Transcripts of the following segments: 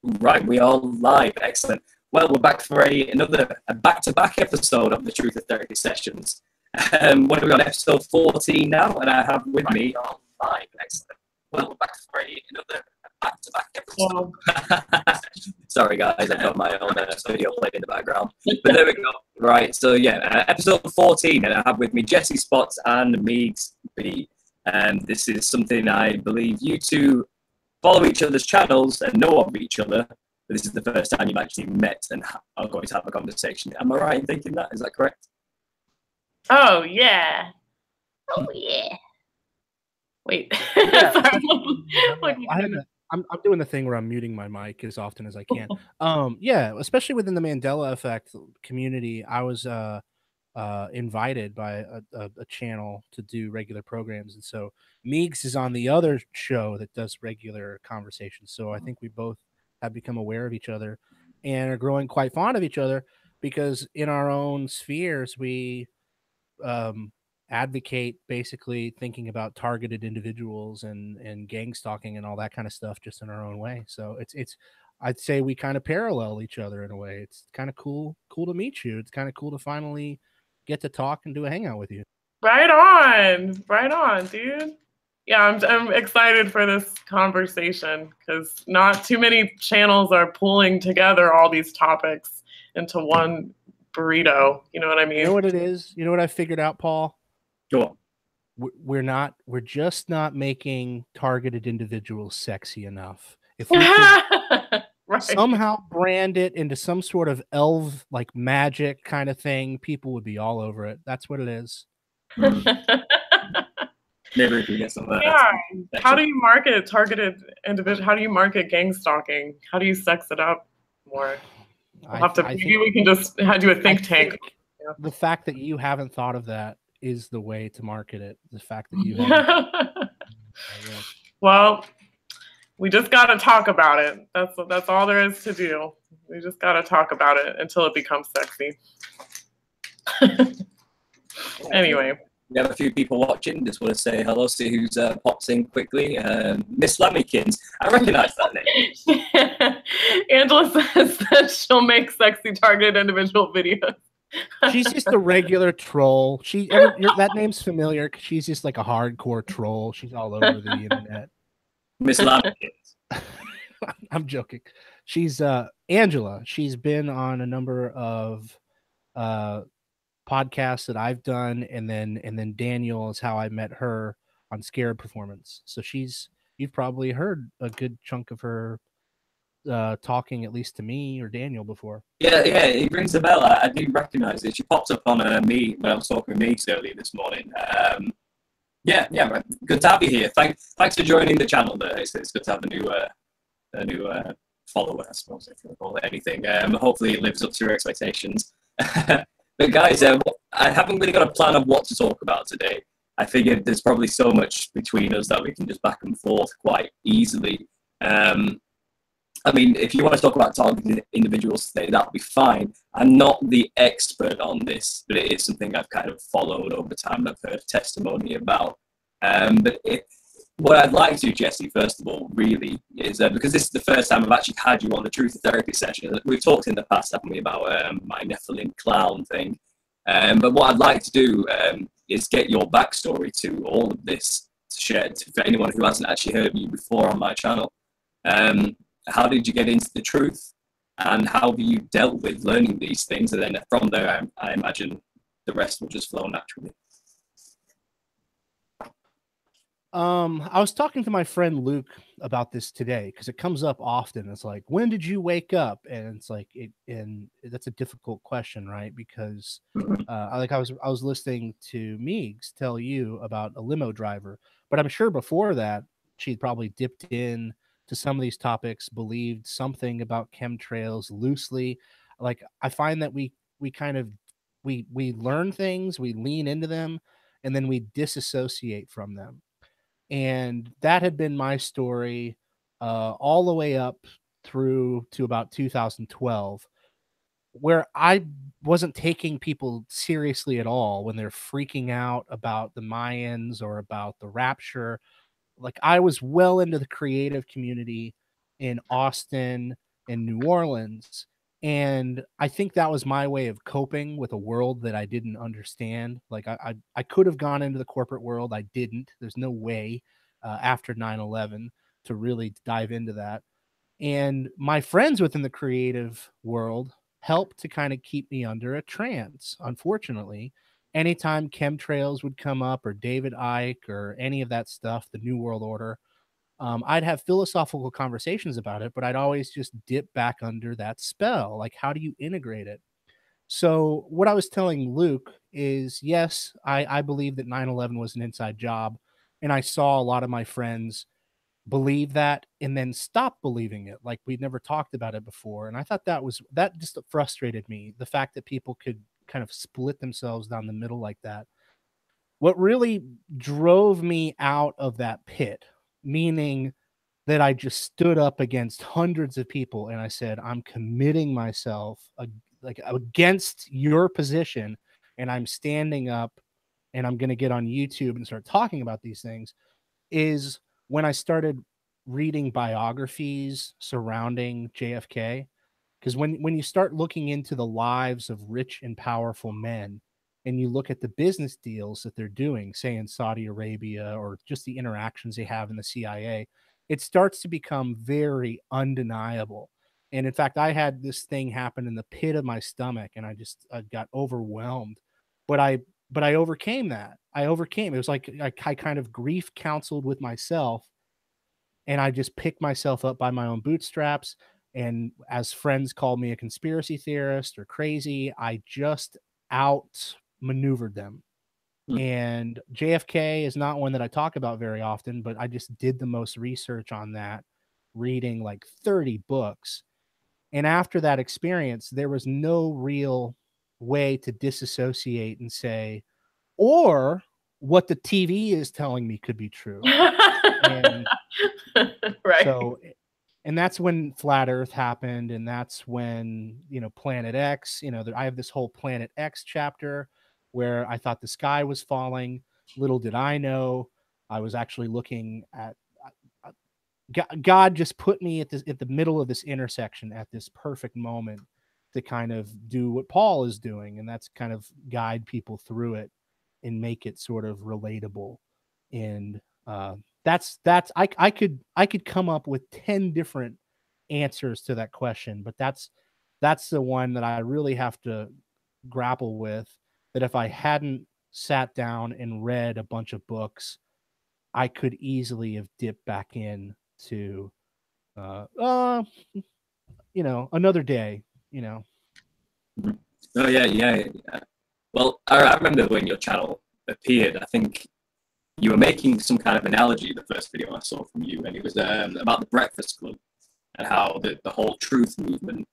Right, we are live. Excellent. Well, we're back for another back-to-back episode of the Truth of Therapy sessions. What are we on, episode 14 now? And I have with me on live. Excellent. Well, we're back for another back-to-back episode. Sorry, guys, I've got my own video playing in the background. But there we go. Right, so yeah, episode 14, and I have with me Jesse Spots and Meegs B. And this is something I believe you two follow each other's channels and know of each other, but this is the first time you've actually met and are going to have a conversation. Am I right in thinking that? Is that correct? Oh, yeah. Oh, yeah. Wait. Sorry. I'm doing the thing where I'm muting my mic as often as I can. Yeah, especially within the Mandela Effect community, I was invited by a channel to do regular programs, and so Meegs is on the other show that does regular conversations. So I think we both have become aware of each other and are growing quite fond of each other because in our own spheres we advocate basically thinking about targeted individuals and gang stalking and all that kind of stuff just in our own way. So it's I'd say we kind of parallel each other in a way. It's kind of cool to meet you. It's kind of cool to finally get to talk and do a hangout with you. Right on, dude. Yeah, I'm excited for this conversation because not too many channels are pulling together all these topics into one burrito. You know what I mean? You know what it is? You know what I figured out, Paul? Go on. We're just not making targeted individuals sexy enough. If we could right. somehow brand it into some sort of elf like magic kind of thing, people would be all over it. That's what it is. Never forget some of that. Yeah. How do you market targeted individual? How do you market gang stalking? How do you sex it up more? Maybe we can just do a think tank. The fact that you haven't thought of that is the way to market it. The fact that you haven't. Well, we just got to talk about it. That's all there is to do. We just got to talk about it until it becomes sexy. Anyway. We have a few people watching. Just want to say hello, see who's pops in quickly. Miss Lammykins. I recognize that name. Angela says that she'll make sexy targeted individual videos. She's just a regular troll. That name's familiar. She's just like a hardcore troll. She's all over the internet. Miss Lammykins. I'm joking. She's Angela. She's been on a number of podcasts that I've done, and then Daniel is how I met her on Scared Performance. So you've probably heard a good chunk of her talking, at least to me or Daniel, before. Yeah, it rings a bell. I do recognize it. She popped up on me when I was talking with Meegs earlier this morning. Yeah, good to have you here. Thanks for joining the channel. It's good to have a new follower, I suppose, if you call it anything. Hopefully it lives up to your expectations. But guys, I haven't really got a plan of what to talk about today. I figured there's probably so much between us that we can just back and forth quite easily. I mean, if you want to talk about targeted individuals today, that'll be fine. I'm not the expert on this, but it is something I've kind of followed over time and I've heard testimony about. What I'd like to, Jesse, first of all, really, is because this is the first time I've actually had you on the Truth of Therapy session. We've talked in the past, haven't we, about my Nephilim clown thing. But what I'd like to do is get your backstory to all of this shared for anyone who hasn't actually heard you before on my channel. How did you get into the truth, and how have you dealt with learning these things? And then from there, I imagine the rest will just flow naturally. I was talking to my friend Luke about this today because it comes up often. It's like, when did you wake up? And it's like, and that's a difficult question, right? Because I was listening to Meegs tell you about a limo driver, but I'm sure before that she'd probably dipped in to some of these topics, believed something about chemtrails loosely. Like, I find that we learn things, we lean into them, and then we disassociate from them. And that had been my story all the way up through to about 2012, where I wasn't taking people seriously at all when they're freaking out about the Mayans or about the rapture. Like, I was well into the creative community in Austin in New Orleans. And I think that was my way of coping with a world that I didn't understand. Like I could have gone into the corporate world. I didn't. There's no way after 9/11 to really dive into that. And my friends within the creative world helped to kind of keep me under a trance. Unfortunately, anytime chemtrails would come up or David Icke or any of that stuff, the New World Order, I'd have philosophical conversations about it, but I'd always just dip back under that spell. Like, how do you integrate it? So, what I was telling Luke is yes, I believe that 9/11 was an inside job. And I saw a lot of my friends believe that and then stop believing it. Like, we'd never talked about it before. And I thought that just frustrated me. The fact that people could kind of split themselves down the middle like that. What really drove me out of that pit, meaning that I just stood up against hundreds of people and I said, I'm committing myself like against your position, and I'm standing up and I'm going to get on YouTube and start talking about these things, is when I started reading biographies surrounding JFK. Because when you start looking into the lives of rich and powerful men, and you look at the business deals that they're doing, say in Saudi Arabia, or just the interactions they have in the CIA, it starts to become very undeniable. And in fact, I had this thing happen in the pit of my stomach, and I got overwhelmed. But I overcame that. I overcame. It was like I kind of grief counseled with myself, and I just picked myself up by my own bootstraps. And as friends called me a conspiracy theorist or crazy, I just outmaneuvered them. And JFK is not one that I talk about very often, but I just did the most research on that, reading like 30 books. And after that experience, there was no real way to disassociate and say, or what the TV is telling me could be true. And Right. so, and that's when Flat Earth happened. And that's when, Planet X, I have this whole Planet X chapter where I thought the sky was falling. Little did I know, I was actually looking at God just put me at the middle of this intersection at this perfect moment to kind of do what Paul is doing, and that's kind of guide people through it and make it sort of relatable. And that's I could come up with 10 different answers to that question, but that's the one that I really have to grapple with, that if I hadn't sat down and read a bunch of books, I could easily have dipped back in to another day. Oh yeah. Well, I remember when your channel appeared. I think you were making some kind of analogy. The first video I saw from you, and it was about the Breakfast Club and how the whole truth movement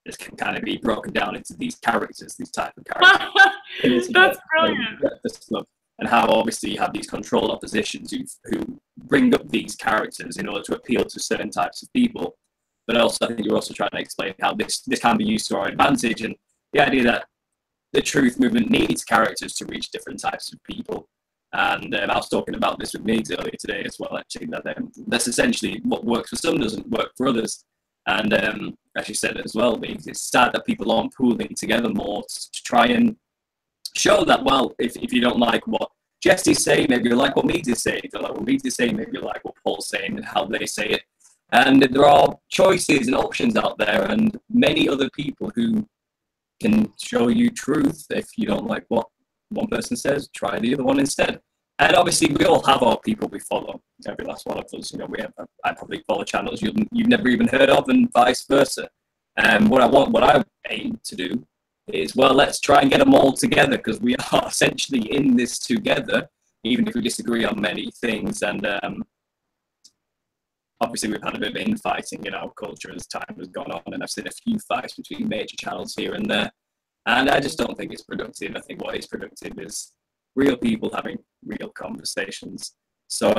is can kind of be broken down into these characters, these type of characters. That's brilliant. Breakfast Club, and how obviously you have these controlled oppositions who bring up these characters in order to appeal to certain types of people. But also, I think you're also trying to explain how this can be used to our advantage, and the idea that the truth movement needs characters to reach different types of people. And I was talking about this with Meegs earlier today as well, actually, that that's essentially what works for some doesn't work for others. And as you said as well, Meegs, it's sad that people aren't pooling together more to try and show that, well, if you don't like what Jesse's saying, maybe you like what Meegs is saying. If you like what Meegs is saying, maybe you like what Paul's saying and how they say it. And there are choices and options out there, and many other people who can show you truth. If you don't like what one person says, try the other one instead. And obviously, we all have our people we follow. Every last one of us, I probably follow channels you've never even heard of, and vice versa. And what I aim to do is, well, let's try and get them all together, because we are essentially in this together, even if we disagree on many things. And obviously, we've had a bit of infighting in our culture as time has gone on, and I've seen a few fights between major channels here and there. And I just don't think it's productive. I think what is productive is real people having real conversations. So,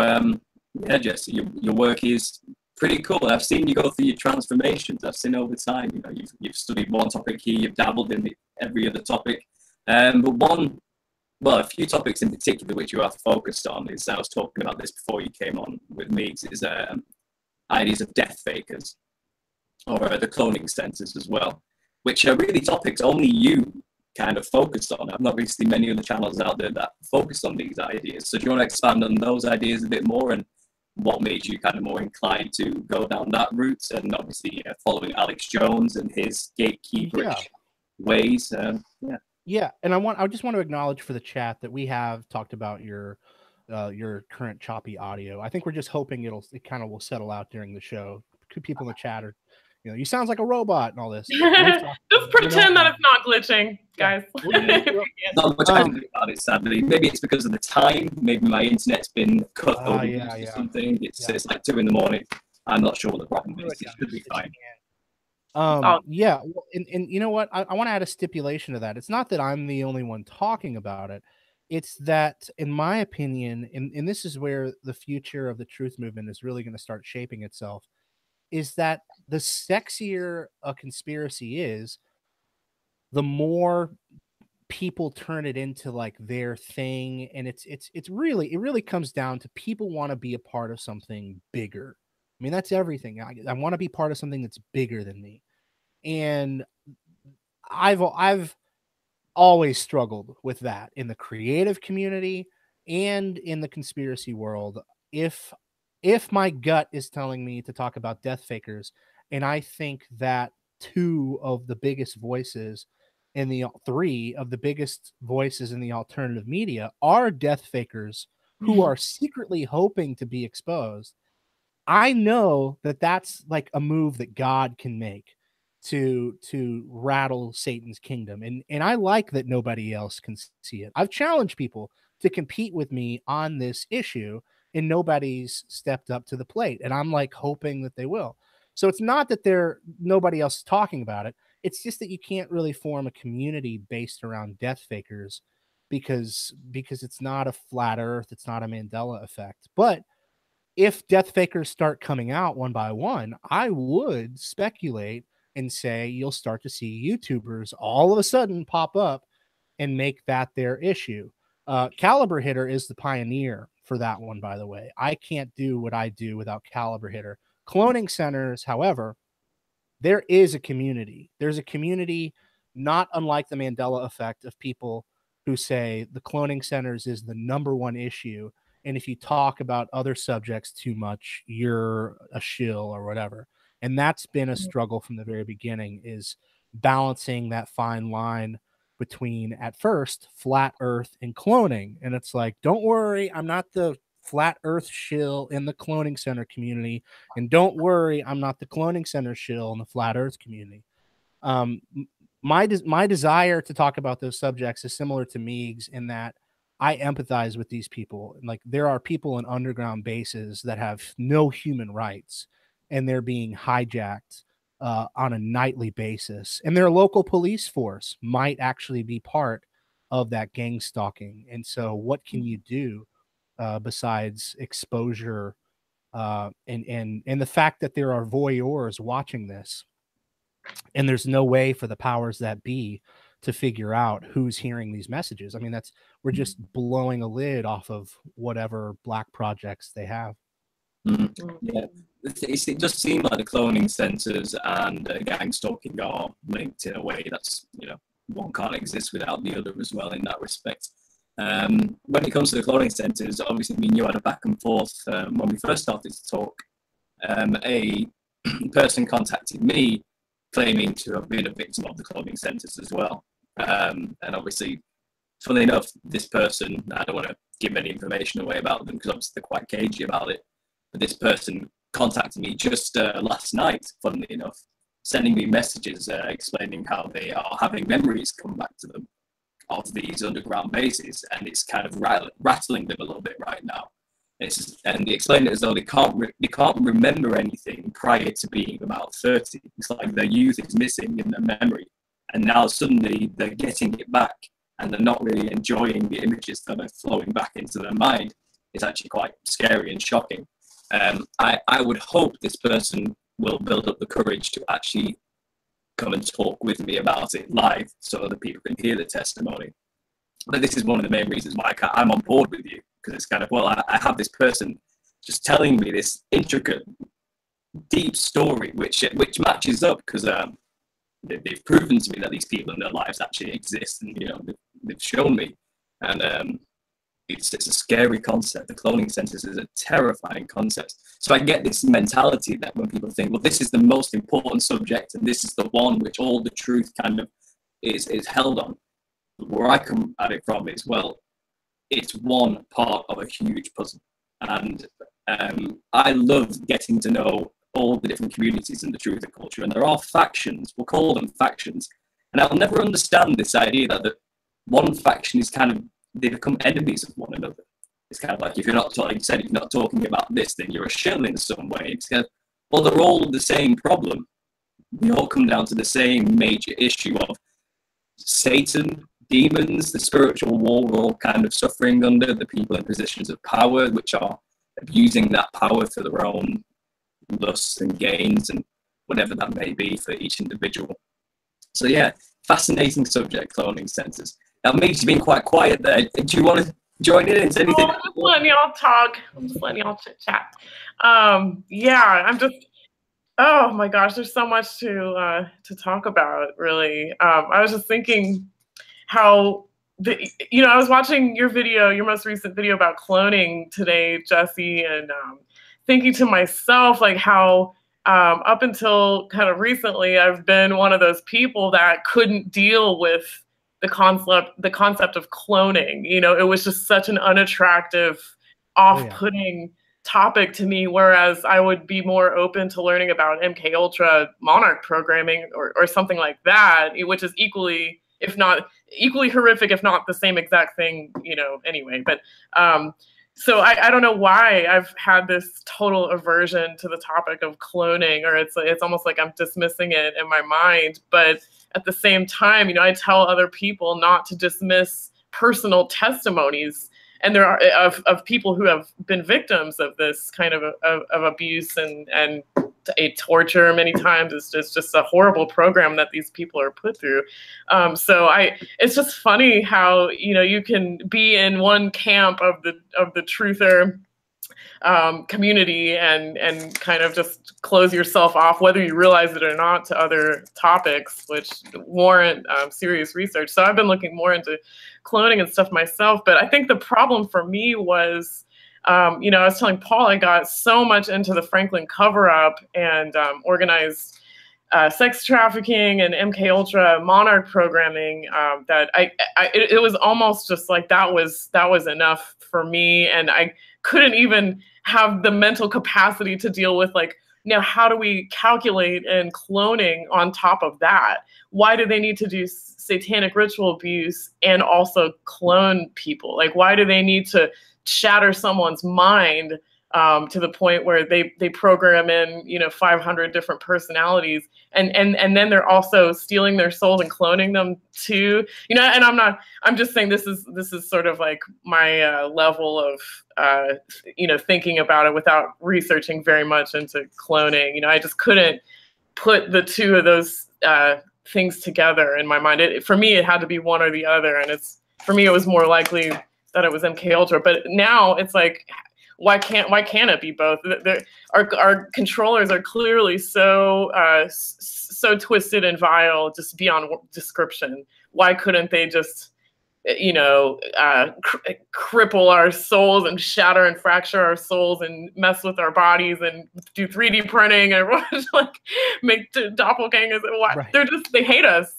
yeah, Jesse, your work is pretty cool. I've seen you go through your transformations. I've seen over time, you've studied one topic here, you've dabbled in every other topic. But a few topics in particular which you are focused on is, I was talking about this before you came on with Meegs, is ideas of death fakers. or the cloning centers as well, which are really topics only you kind of focused on. I've not really seen many other channels out there that focus on these ideas. So do you want to expand on those ideas a bit more, and what made you kind of more inclined to go down that route, and obviously following Alex Jones and his gatekeeperish ways? Yeah, and I just want to acknowledge for the chat that we have talked about your current choppy audio. I think we're just hoping it kind of will settle out during the show. People in the chat are, you sounds like a robot and all this. Just pretend that it's not glitching, guys. Not much I can do about it, sadly. Maybe it's because of the time. Maybe my internet's been cut over or something. It's like 2 a.m. I'm not sure what the problem is. It should be fine. Yeah, well, and you know what? I want to add a stipulation to that. It's not that I'm the only one talking about it. It's that, in my opinion, and this is where the future of the truth movement is really going to start shaping itself, is that the sexier a conspiracy is, the more people turn it into like their thing. And it really comes down to people want to be a part of something bigger. I mean, that's everything. I want to be part of something that's bigger than me. And I've always struggled with that in the creative community and in the conspiracy world. If my gut is telling me to talk about death fakers, and I think that three of the biggest voices in the alternative media are death fakers who are secretly hoping to be exposed, I know that that's like a move that God can make to rattle Satan's kingdom. And I like that nobody else can see it. I've challenged people to compete with me on this issue, and nobody's stepped up to the plate. And I'm like hoping that they will. So it's not that nobody else is talking about it. It's just that you can't really form a community based around death fakers because it's not a flat earth, it's not a Mandela effect. But if death fakers start coming out one by one, I would speculate and say you'll start to see YouTubers all of a sudden pop up and make that their issue. Caliber Hitter is the pioneer for that one, by the way. I can't do what I do without Caliber Hitter. Cloning centers, however, there is a community. There's a community not unlike the Mandela effect of people who say the cloning centers is the number one issue. And if you talk about other subjects too much, you're a shill or whatever. And that's been a struggle from the very beginning, is balancing that fine line between, at first, flat earth and cloning. And it's like, don't worry, I'm not the flat earth shill in the cloning center community. And don't worry, I'm not the cloning center shill in the flat earth community. My desire to talk about those subjects is similar to Meegs in that I empathize with these people. And like, there are people in underground bases that have no human rights, and they're being hijacked on a nightly basis. And their local police force might actually be part of that gang stalking. And so what can you do besides exposure and the fact that there are voyeurs watching this, and there's no way for the powers that be to figure out who's hearing these messages. I mean, we're just blowing a lid off of whatever black projects they have. Yeah, it does seem like the cloning centers and gang stalking are linked in a way that's, one can't exist without the other as well in that respect. When it comes to the cloning centers, obviously me and you had a back and forth when we first started to talk. A person contacted me claiming to have been a victim of the cloning centers as well. And obviously, funnily enough, this person, I don't want to give any information away about them because obviously they're quite cagey about it, but this person contacted me just last night, funnily enough, sending me messages explaining how they are having memories come back to them of these underground bases, and it's kind of rattling them a little bit right now. And they explain it as though they can't remember anything prior to being about 30. It's like their youth is missing in their memory, and now suddenly they're getting it back, and they're not really enjoying the images that are flowing back into their mind. It's actually quite scary and shocking. I would hope this person will build up the courage to actually come and talk with me about it live so other people can hear the testimony. But this is one of the main reasons why I'm on board with you, because it's kind of, well, I have this person just telling me this intricate deep story, which matches up because they've proven to me that these people in their lives actually exist, and they've shown me, and it's a scary concept. The cloning census is a terrifying concept. So I get this mentality that when people think, well, this is the most important subject, and this is the one which all the truth kind of is held on. Where I come at it from is, well, it's one part of a huge puzzle, and I love getting to know all the different communities in the truth of culture, and there are factions. We'll call them factions, and I'll never understand this idea that the one faction is kind of, they become enemies of one another. It's kind of like, if you're not, like you said, if you're not talking about this, then you're a shill in some way. It's kind of, well, they're all the same problem. They all come down to the same major issue of Satan, demons, the spiritual war we're all kind of suffering under, the people in positions of power, which are abusing that power for their own lusts and gains and whatever that may be for each individual. So yeah, fascinating subject, cloning centers. Now, Meegs, you've been quite quiet there. Do you want to join in into anything? I'm just letting y'all talk. I'm just letting y'all chit chat. Yeah, I'm just. Oh my gosh, there's so much to talk about. Really, I was just thinking how I was watching your video, your most recent video about cloning today, Jesse, and thinking to myself like how up until kind of recently, I've been one of those people that couldn't deal with the concept of cloning. It was just such an unattractive, off-putting topic to me, whereas I would be more open to learning about MK Ultra monarch programming or something like that, which is equally, if not equally horrific, if not the same exact thing, anyway. But so I don't know why I've had this total aversion to the topic of cloning, or it's almost like I'm dismissing it in my mind. But at the same time, I tell other people not to dismiss personal testimonies, and there are of people who have been victims of this kind of abuse and a torture many times. It's just a horrible program that these people are put through. So it's just funny how you can be in one camp of the truther community and kind of just close yourself off, whether you realize it or not, to other topics which warrant serious research. So I've been looking more into cloning and stuff myself, but I think the problem for me was, I was telling Paul, I got so much into the Franklin cover-up and organized sex trafficking and MK Ultra monarch programming that it was almost just like that was enough for me, and I couldn't even have the mental capacity to deal with how do we calculate and cloning on top of that? Why do they need to do satanic ritual abuse and also clone people? Like, why do they need to shatter someone's mind to the point where they program in 500 different personalities, and then they're also stealing their souls and cloning them too, and I'm just saying this is sort of like my level of thinking about it without researching very much into cloning. I just couldn't put the two of those things together in my mind. For me, it had to be one or the other, and for me it was more likely that it was MK Ultra. But now it's like, why can't it be both? Our controllers are clearly so twisted and vile, just beyond description. Why couldn't they just cripple our souls and shatter and fracture our souls and mess with our bodies and do 3D printing and make doppelgangers? Right. They hate us.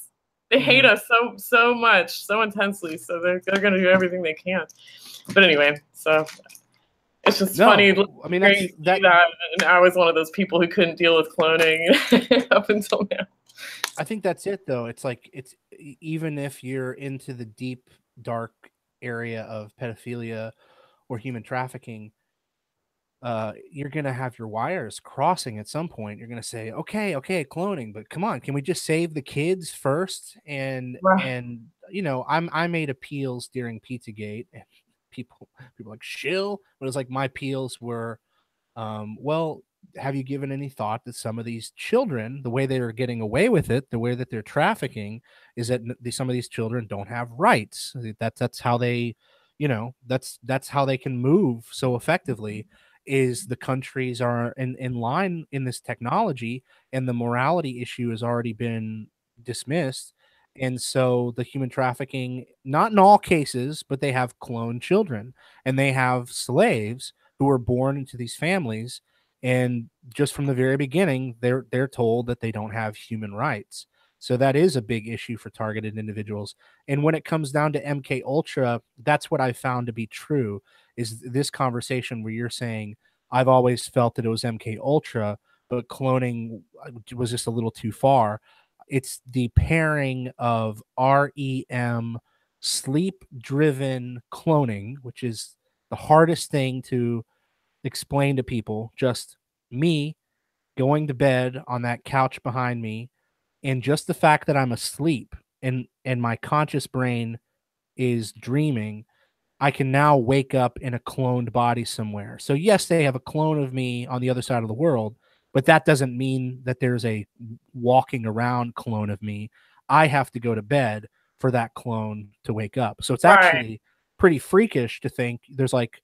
They hate us so much, so intensely. So they're going to do everything they can. But anyway, so it's just funny. I mean, that and I was one of those people who couldn't deal with cloning up until now. I think that's it, though. It's like, even if you're into the deep, dark area of pedophilia or human trafficking, you're going to have your wires crossing at some point. You're going to say, okay, cloning, but come on, can we just save the kids first? And I made appeals during Pizzagate, and people like shill, but it's like my appeals were, well, have you given any thought that some of these children, the way they are getting away with it, the way that they're trafficking, is that some of these children don't have rights? That's how they, that's how they can move so effectively. is the countries are in line in this technology, and the morality issue has already been dismissed. And so the human trafficking, not in all cases, but they have cloned children, and they have slaves who are born into these families, and just from the very beginning they're told that they don't have human rights. So that is a big issue for targeted individuals. And when it comes down to MK Ultra, that's what I found to be true, is this conversation where you're saying I've always felt that it was MK Ultra, but cloning was just a little too far. It's the pairing of REM, sleep driven cloning, which is the hardest thing to explain to people. Just me going to bed on that couch behind me, and just the fact that I'm asleep and my conscious brain is dreaming, I can now wake up in a cloned body somewhere. So yes, they have a clone of me on the other side of the world, but that doesn't mean that there's a walking around clone of me. I have to go to bed for that clone to wake up. So it's Right. actually pretty freakish to think there's like,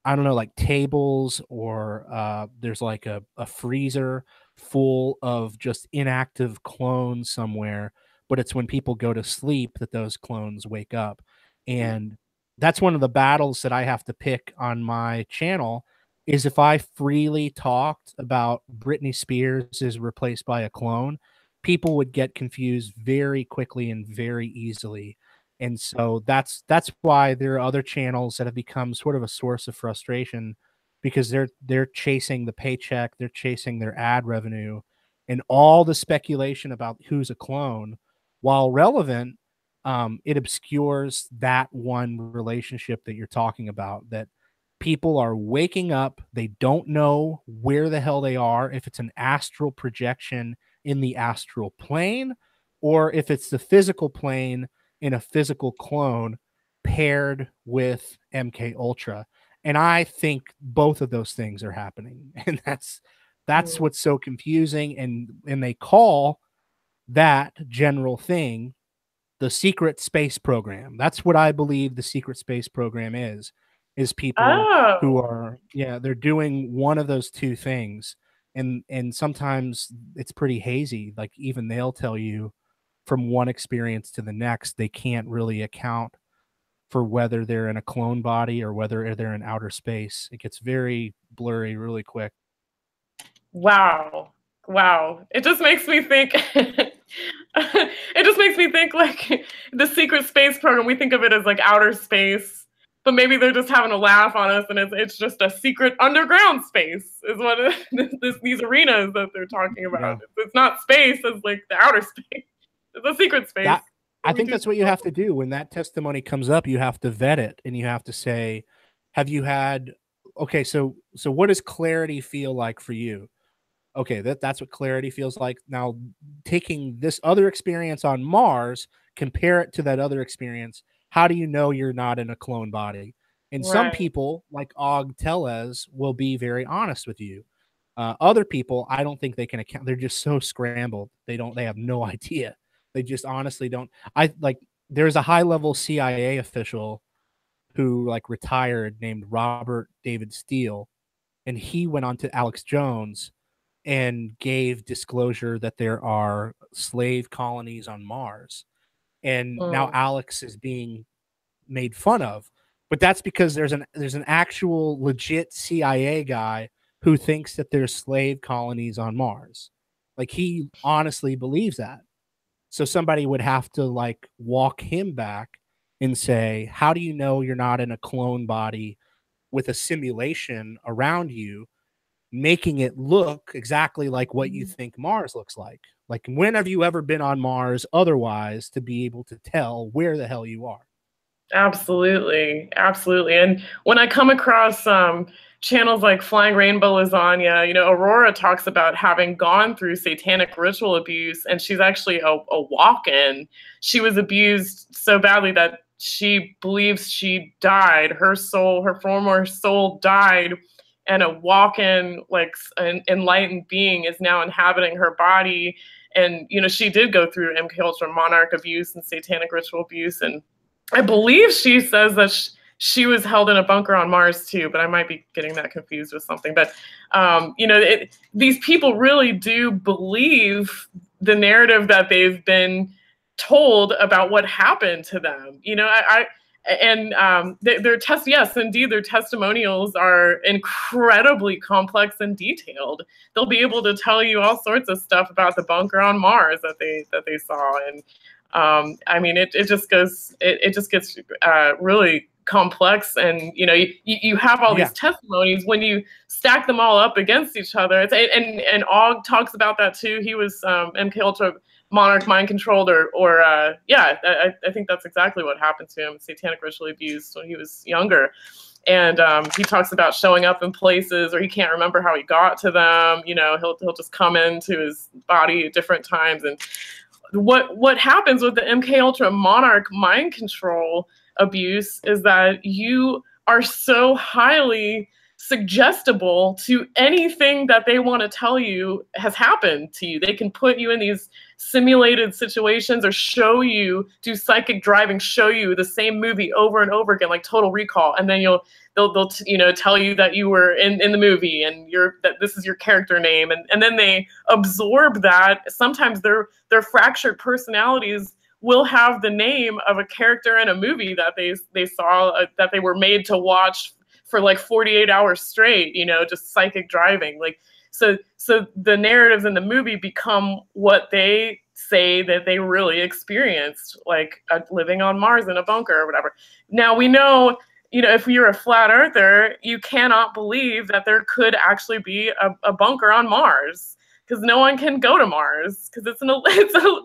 I don't know, like tables, or there's like a freezer full of just inactive clones somewhere. But it's when people go to sleep that those clones wake up. And that's one of the battles that I have to pick on my channel, is if I freely talked about Britney Spears is replaced by a clone, people would get confused very quickly and very easily. And so that's why there are other channels that have become sort of a source of frustration, because they're chasing the paycheck, they're chasing their ad revenue, and all the speculation about who's a clone, while relevant, it obscures that one relationship that you're talking about, that people are waking up, they don't know where the hell they are, if it's an astral projection in the astral plane, or if it's the physical plane in a physical clone paired with MK Ultra. And I think both of those things are happening. And that's what's so confusing. And they call that general thing the secret space program. That's what I believe the secret space program is people who Oh, are, yeah, they're doing one of those two things. And sometimes it's pretty hazy. Like even they'll tell you from one experience to the next, they can't really account for whether they're in a clone body or whether they're in outer space. It gets very blurry really quick. wow. Wow. It just makes me think it just makes me think like the secret space program, we think of it as like outer space, but maybe they're just having a laugh on us and it's just a secret underground space is what these arenas that they're talking Yeah. about. It's not space, it's like the outer space. It's a secret space. That I think that's what you have to do when that testimony comes up. You have to vet it, and you have to say, have you had, okay, so what does clarity feel like for you? Okay, that's what clarity feels like. Now, taking this other experience on Mars, compare it to that other experience. How do you know you're not in a clone body? And some Right. people, like Og Teles, will be very honest with you. Other people, I don't think they can account. They're just so scrambled. They have no idea. They just honestly don't. I like, there's a high level CIA official who like retired named Robert David Steele, and he went on to Alex Jones and gave disclosure that there are slave colonies on Mars. And now Mm. Alex is being made fun of. But that's because there's an actual legit CIA guy who thinks that there's slave colonies on Mars. Like he honestly believes that. So somebody would have to like walk him back and say, "How do you know you're not in a clone body with a simulation around you making it look exactly like what you think Mars looks like? Like, when have you ever been on Mars otherwise to be able to tell where the hell you are?" Absolutely, absolutely. And when I come across channels like Flying Rainbow Lasagna, you know, Aurora talks about having gone through satanic ritual abuse, and she's actually a walk-in. She was abused so badly that she believes she died. Her soul, her former soul died, and a walk-in, like an enlightened being, is now inhabiting her body. And you know, she did go through MK Ultra monarch abuse and satanic ritual abuse, and I believe she says that she was held in a bunker on Mars too, but I might be getting that confused with something. But you know, these people really do believe the narrative that they've been told about what happened to them. You know, yes, indeed, their testimonials are incredibly complex and detailed. They'll be able to tell you all sorts of stuff about the bunker on Mars that they saw, and I mean, it just goes, it just gets really complex. And you know, you have all these testimonies when you stack them all up against each other. And Og talks about that too. He was MK Ultra monarch mind controlled, or I think that's exactly what happened to him. Satanic ritual abuse when he was younger. And he talks about showing up in places or he can't remember how he got to them. You know, he'll just come into his body at different times. And what happens with the MK Ultra monarch mind control abuse is that you are so highly suggestible to anything that they want to tell you has happened to you. They can put you in these simulated situations or show you, do psychic driving, show you the same movie over and over again, like Total Recall, and then they'll you know, tell you that you were in the movie and that this is your character name, and then they absorb that. Sometimes their fractured personalities will have the name of a character in a movie that they saw, that they were made to watch for like 48 hours straight, you know, just psychic driving. Like, so the narratives in the movie become what they say that they really experienced, like living on Mars in a bunker or whatever. Now we know, you know, if you're a flat earther, you cannot believe that there could actually be a bunker on Mars, because no one can go to Mars, because it's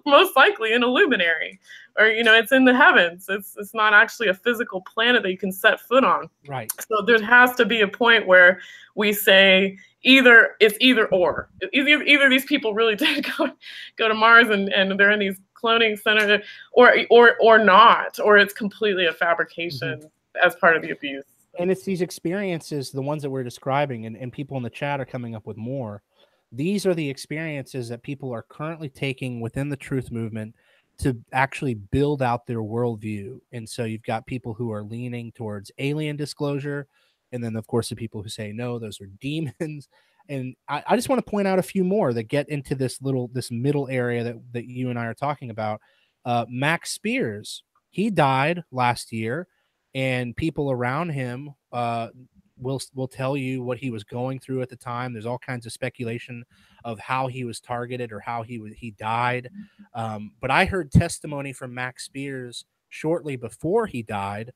most likely an illuminary, or, you know, it's in the heavens. It's not actually a physical planet that you can set foot on. Right. So there has to be a point where we say it's either or. Either these people really did go to Mars and they're in these cloning centers, or not, or it's completely a fabrication as part of the abuse. And it's these experiences, the ones that we're describing, and people in the chat are coming up with more. These are the experiences that people are currently taking within the truth movement to actually build out their worldview. And so you've got people who are leaning towards alien disclosure. And then, of course, the people who say, no, those are demons. And I just want to point out a few more that get into this middle area that you and I are talking about. Max Spears, he died last year, and people around him will tell you what he was going through at the time. There's all kinds of speculation of how he was targeted or how he died. But I heard testimony from Max Spears shortly before he died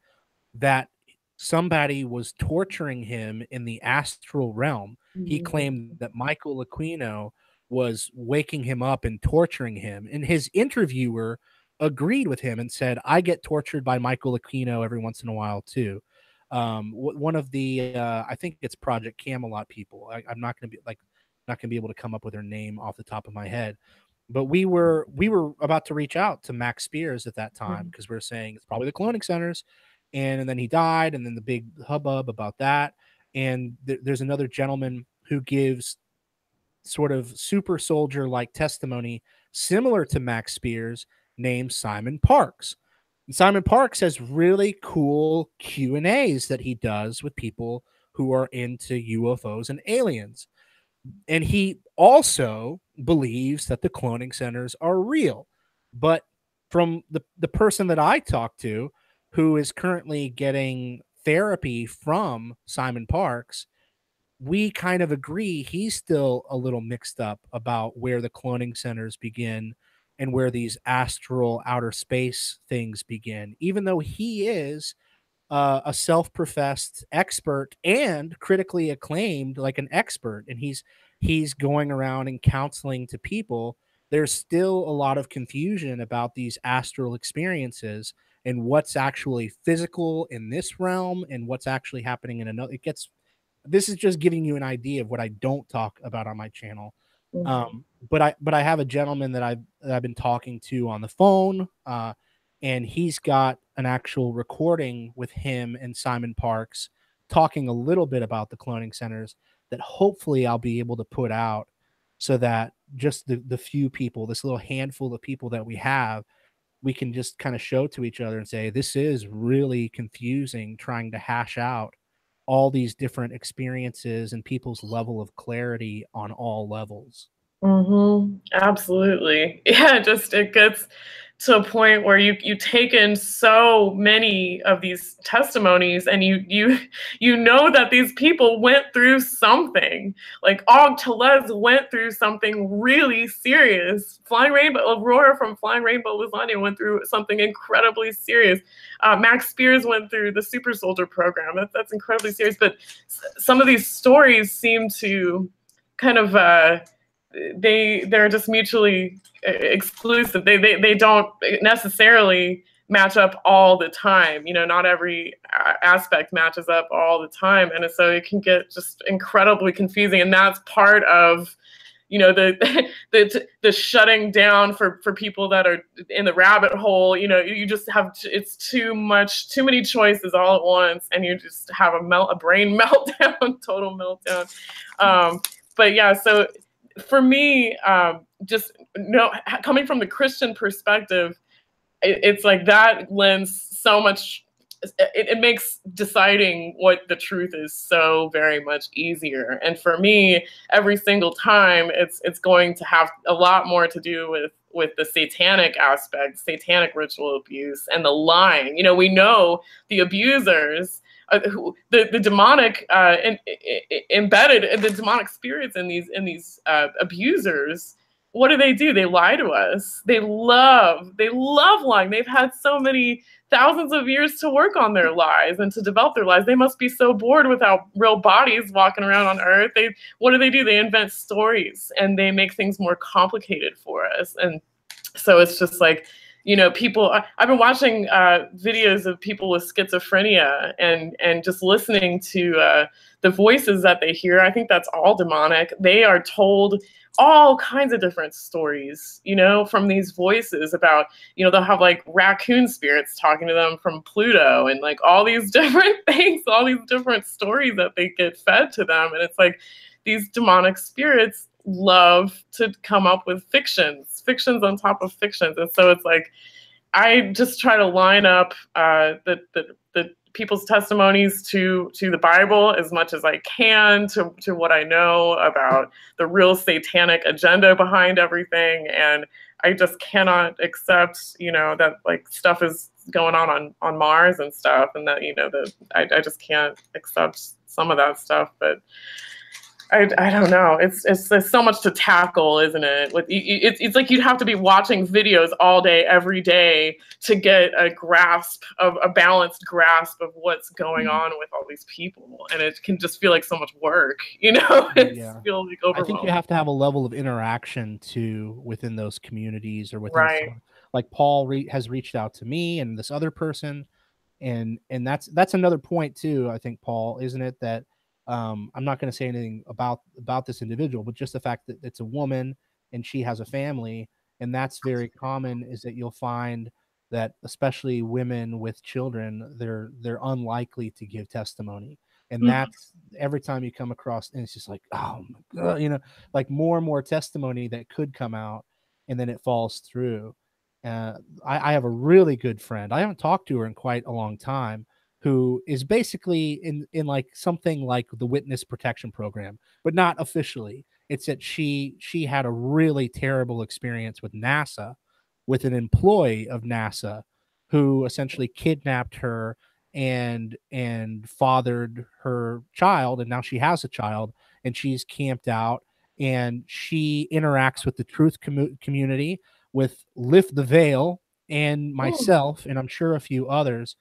that somebody was torturing him in the astral realm. He claimed that Michael Aquino was waking him up and torturing him. And his interviewer agreed with him and said, I get tortured by Michael Aquino every once in a while too. One of the I think it's Project Camelot people. I'm not going to be able to come up with their name off the top of my head, but we were about to reach out to Max Spears at that time because we were saying it's probably the cloning centers, and then he died, and then the big hubbub about that. And there's another gentleman who gives sort of super soldier like testimony similar to Max Spears, named Simon Parks. Simon Parks has really cool Q&As that he does with people who are into UFOs and aliens. And he also believes that the cloning centers are real. But from the person that I talked to, who is currently getting therapy from Simon Parks, we kind of agree he's still a little mixed up about where the cloning centers begin and where these astral outer space things begin, even though he is a self-professed expert and critically acclaimed, like an expert, and he's going around and counseling to people. There's still a lot of confusion about these astral experiences and what's actually physical in this realm and what's actually happening in another. This is just giving you an idea of what I don't talk about on my channel. But I have a gentleman that I've been talking to on the phone, and he's got an actual recording with him and Simon Parks talking a little bit about the cloning centers that hopefully I'll be able to put out, so that just the few people, this little handful of people that we have, we can just kind of show to each other and say, this is really confusing, trying to hash out all these different experiences and people's level of clarity on all levels. Absolutely. Yeah, just it gets to a point where you take in so many of these testimonies, and you know that these people went through something. Like Og Tellez went through something really serious. Flying Rainbow, Aurora from Flying Rainbow Lasagna went through something incredibly serious. Max Spears went through the Super Soldier program. That's incredibly serious. But some of these stories seem to kind of they're just mutually exclusive. They don't necessarily match up all the time. You know, not every aspect matches up all the time, and so it can get just incredibly confusing. And that's part of, you know, the shutting down for people that are in the rabbit hole. You know, you just have it's too many choices all at once, and you just have a brain meltdown, total meltdown. But yeah, so for me, coming from the Christian perspective, it's like that lends so much. It makes deciding what the truth is so very much easier. And for me, every single time, it's going to have a lot more to do with the satanic aspect, satanic ritual abuse, and the lying. You know, we know the abusers. The demonic embedded, the demonic spirits in these abusers. What do? They lie to us. They love lying. They've had so many thousands of years to work on their lies and to develop their lies. They must be so bored without real bodies walking around on Earth. What do? They invent stories, and they make things more complicated for us. And so it's just like, you know, people, I've been watching videos of people with schizophrenia and just listening to the voices that they hear. I think that's all demonic. They are told all kinds of different stories, you know, from these voices about, you know, they'll have like raccoon spirits talking to them from Pluto, and like all these different things, all these different stories that they get fed to them. And it's like these demonic spirits love to come up with fictions on top of fictions. And so it's like, I just try to line up the people's testimonies to the Bible as much as I can, to what I know about the real satanic agenda behind everything. And I just cannot accept, you know, that like stuff is going on Mars and stuff, and that, you know, I just can't accept some of that stuff. But I don't know. It's there's so much to tackle, isn't it? It's like you'd have to be watching videos all day, every day, to get a balanced grasp of what's going on with all these people, and it can just feel like so much work, you know. Yeah. Feel like overwhelmed. I think you have to have a level of interaction too within those communities, or within right. Like Paul has reached out to me and this other person, and that's another point too. I think, Paul, isn't it, that I'm not going to say anything about this individual, but just the fact that it's a woman and she has a family, and that's very common, is that you'll find that especially women with children, they're unlikely to give testimony. And that's every time you come across, and it's just like, oh my God, you know, like more and more testimony that could come out, and then it falls through. I have a really good friend. I haven't talked to her in quite a long time, who is basically in like something like the witness protection program, but not officially. It's that she had a really terrible experience with NASA, with an employee of NASA who essentially kidnapped her and fathered her child, and now she has a child, and she's camped out, and she interacts with the truth community, with Lift the Veil and myself, and I'm sure a few others.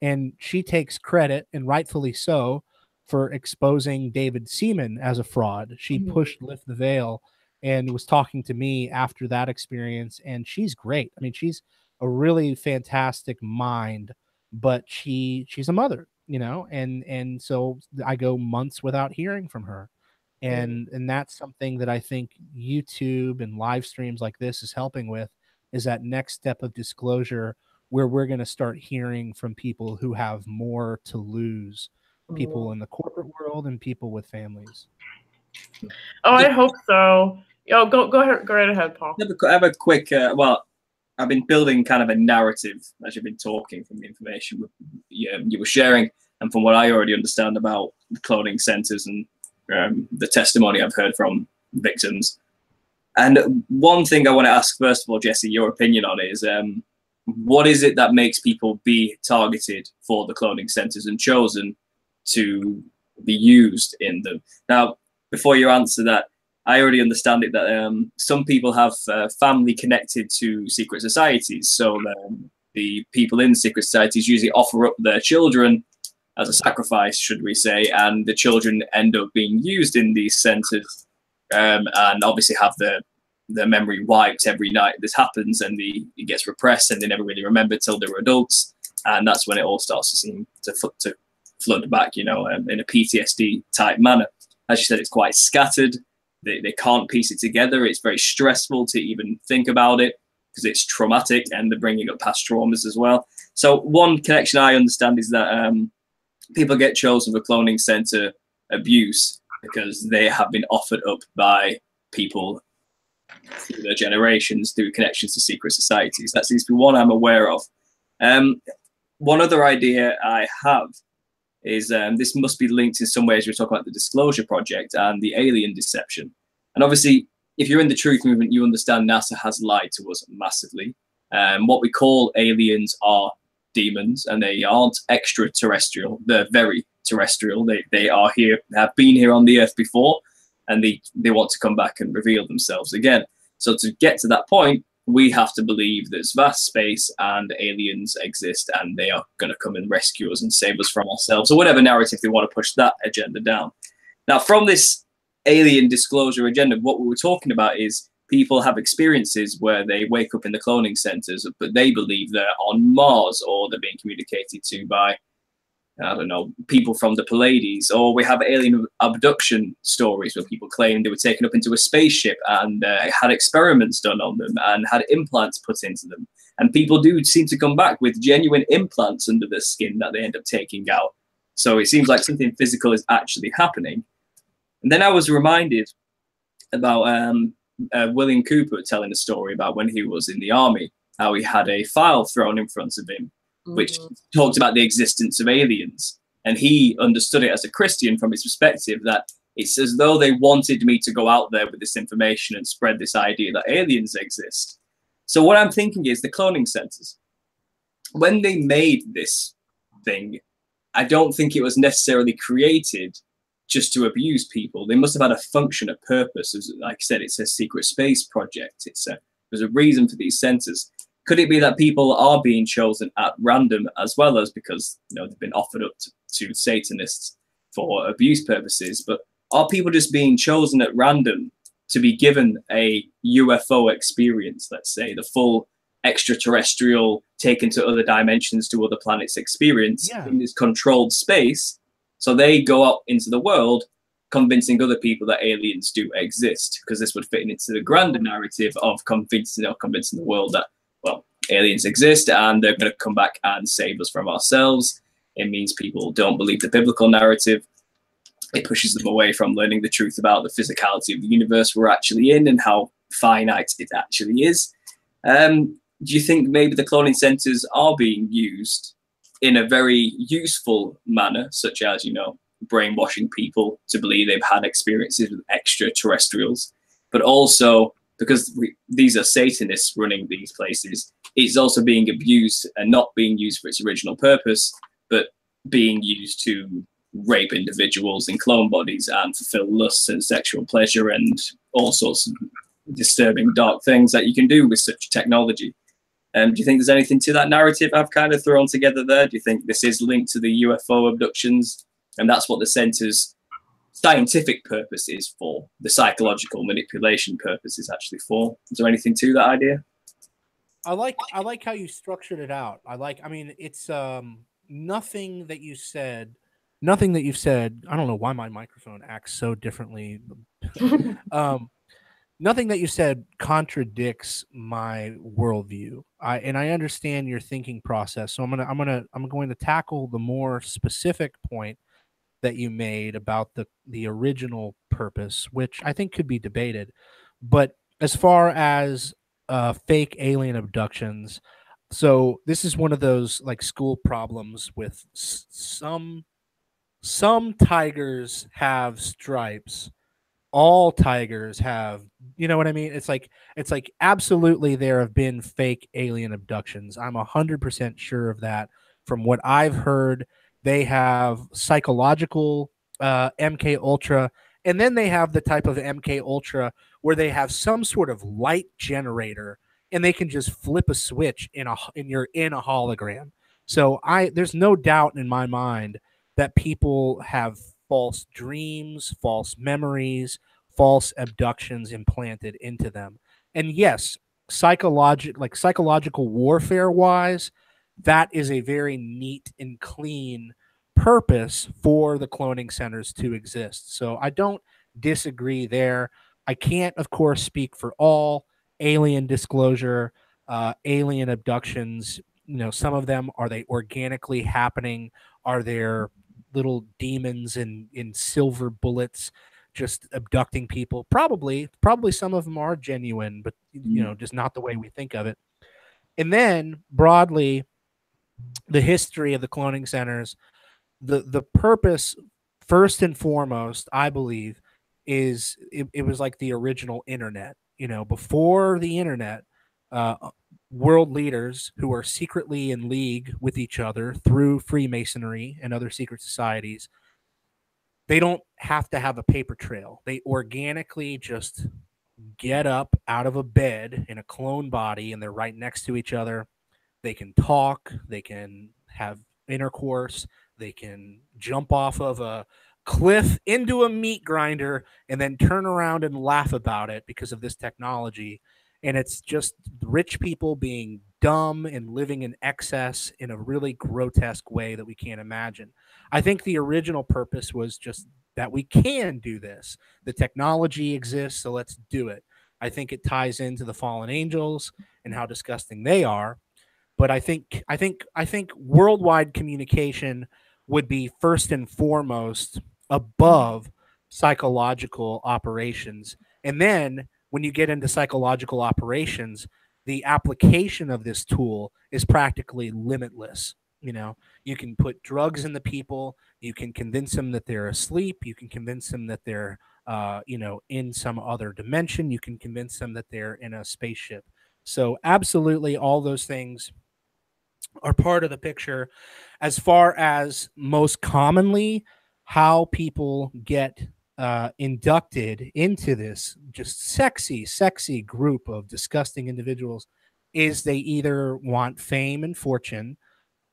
And she takes credit, and rightfully so, for exposing David Seaman as a fraud. She pushed Lift the Veil and was talking to me after that experience. And she's great. I mean, she's a really fantastic mind, but she's a mother, you know, and so I go months without hearing from her. And that's something that I think YouTube and live streams like this is helping with, is that next step of disclosure, where we're going to start hearing from people who have more to lose, people in the corporate world and people with families. Oh, I hope so. Go right ahead, Paul. I have a quick, well, I've been building kind of a narrative as you've been talking from the information you were sharing, and from what I already understand about the cloning centers and the testimony I've heard from victims. And one thing I want to ask, first of all, Jesse, your opinion on it is, what is it that makes people be targeted for the cloning centers and chosen to be used in them? Now, before you answer that, I already understand it that some people have family connected to secret societies. So the people in secret societies usually offer up their children as a sacrifice, should we say, and the children end up being used in these centers, and obviously have their memory wiped every night this happens, and it gets repressed, and they never really remember till they were adults, and that's when it all starts to seem to flood back, in a PTSD type manner. As you said, it's quite scattered. They can't piece it together. It's very stressful to even think about it because it's traumatic, and they're bringing up past traumas as well. So one connection I understand is that people get chosen for cloning center abuse because they have been offered up by people through their generations through connections to secret societies. That seems to be one I'm aware of. One other idea I have is this must be linked in some ways. We're talking about the Disclosure Project and the alien deception. And obviously, if you're in the truth movement, you understand NASA has lied to us massively. What we call aliens are demons, and they aren't extraterrestrial. They're very terrestrial. They are here, have been here on the Earth before, and they want to come back and reveal themselves again. So to get to that point, we have to believe there's vast space and aliens exist, and they are going to come and rescue us and save us from ourselves, or whatever narrative they want to push that agenda down. Now, from this alien disclosure agenda, what we were talking about is people have experiences where they wake up in the cloning centers, but they believe they're on Mars, or they're being communicated to by, I don't know, people from the Pleiades. Or we have alien abduction stories where people claim they were taken up into a spaceship and had experiments done on them and had implants put into them. And people do seem to come back with genuine implants under their skin that they end up taking out. So it seems like something physical is actually happening. And then I was reminded about William Cooper telling a story about when he was in the army, how he had a file thrown in front of him which talked about the existence of aliens. And he understood it as a Christian from his perspective, that it's as though they wanted me to go out there with this information and spread this idea that aliens exist. So what I'm thinking is the cloning centers, when they made this thing, I don't think it was necessarily created just to abuse people. They must have had a function, a purpose. As, like I said, it's a secret space project. There's a reason for these centers. Could it be that people are being chosen at random, as well as because they've been offered up to Satanists for abuse purposes? But are people just being chosen at random to be given a UFO experience, let's say, the full extraterrestrial, taken to other dimensions, to other planets experience in this controlled space? So they go out into the world convincing other people that aliens do exist, because this would fit into the grander narrative of convincing the world that, well, aliens exist and they're going to come back and save us from ourselves. It means people don't believe the biblical narrative. It pushes them away from learning the truth about the physicality of the universe we're actually in and how finite it actually is. Do you think maybe the cloning centers are being used in a very useful manner, such as, brainwashing people to believe they've had experiences with extraterrestrials, but also because these are Satanists running these places, it's also being abused and not being used for its original purpose, but being used to rape individuals in clone bodies and fulfill lusts and sexual pleasure and all sorts of disturbing, dark things that you can do with such technology. Do you think there's anything to that narrative I've kind of thrown together there? Do you think this is linked to the UFO abductions, and that's what the center's scientific purpose is for, the psychological manipulation purpose is actually for? Is there anything to that idea? I like how you structured it out. I mean, it's nothing that you've said. I don't know why my microphone acts so differently. Nothing that you said contradicts my worldview. I understand your thinking process. So I'm going to tackle the more specific point that you made about the original purpose, which I think could be debated. But as far as fake alien abductions. So this is one of those like school problems with some tigers have stripes, all tigers have, you know what I mean? It's like absolutely there have been fake alien abductions. I'm 100% sure of that. From what I've heard, they have psychological MK Ultra, and then they have the type of MK Ultra where they have some sort of light generator, and they can just flip a switch you're in a hologram. So there's no doubt in my mind that people have false dreams, false memories, false abductions implanted into them. And yes, psychological warfare wise, that is a very neat and clean purpose for the cloning centers to exist. So I don't disagree there. I can't, of course, speak for all alien disclosure, alien abductions. You know, some of them, are they organically happening? Are there little demons in silver bullets just abducting people? Probably some of them are genuine, but you know, just not the way we think of it. And then broadly, the history of the cloning centers, the purpose, first and foremost, I believe, is it was like the original internet. You know, before the internet, uh, world leaders who are secretly in league with each other through Freemasonry and other secret societies, they don't have to have a paper trail. They organically just get up out of a bed in a clone body, and they're right next to each other. They can talk, they can have intercourse, they can jump off of a cliff into a meat grinder and then turn around and laugh about it because of this technology. And it's just rich people being dumb and living in excess in a really grotesque way that we can't imagine. I think the original purpose was just that we can do this. The technology exists, so let's do it. I think it ties into the fallen angels and how disgusting they are. But I think worldwide communication would be first and foremost above psychological operations. And then when you get into psychological operations, the application of this tool is practically limitless. You know, you can put drugs in the people, you can convince them that they're asleep, you can convince them that they're in some other dimension, you can convince them that they're in a spaceship. So absolutely all those things are part of the picture. As far as most commonly how people get inducted into this just sexy group of disgusting individuals is they either want fame and fortune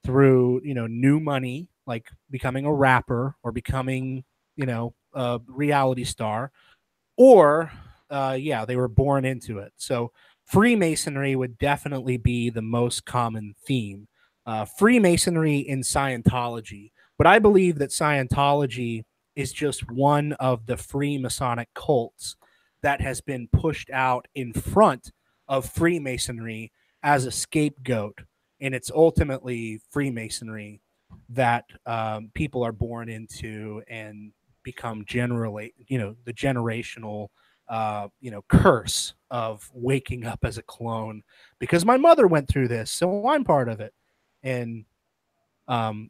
through, you know, new money, like becoming a rapper or becoming, you know, a reality star, or yeah, they were born into it. So Freemasonry would definitely be the most common theme. Freemasonry in Scientology, but I believe that Scientology is just one of the Freemasonic cults that has been pushed out in front of Freemasonry as a scapegoat, and it's ultimately Freemasonry that people are born into and become generally, you know, the generational, curse of waking up as a clone, because my mother went through this, so I'm part of it. And um,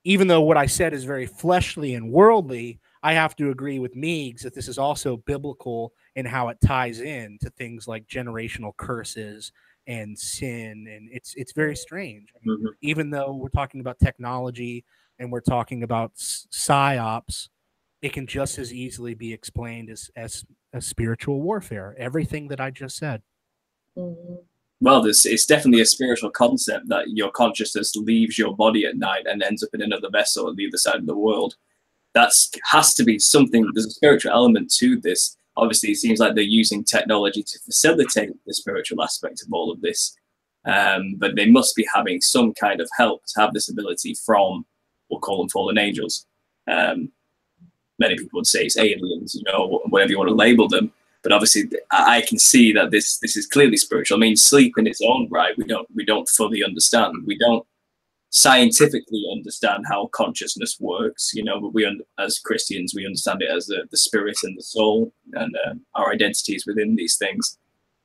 even though what I said is very fleshly and worldly, I have to agree with Meegs that this is also biblical in how it ties in to things like generational curses and sin, and it's very strange. I mean, even though we're talking about technology and we're talking about psyops, it can just as easily be explained as spiritual warfare. Everything that I just said. Well, it's definitely a spiritual concept that your consciousness leaves your body at night and ends up in another vessel on the other side of the world. That has to be something. There's a spiritual element to this. Obviously, it seems like they're using technology to facilitate the spiritual aspect of all of this. But they must be having some kind of help to have this ability from, we'll call them fallen angels. Many people would say it's aliens, you know, whatever you want to label them. But obviously, I can see that this is clearly spiritual. I mean, sleep in its own right, we don't fully understand. We don't scientifically understand how consciousness works, you know. But as Christians, we understand it as the spirit and the soul, and our identities within these things.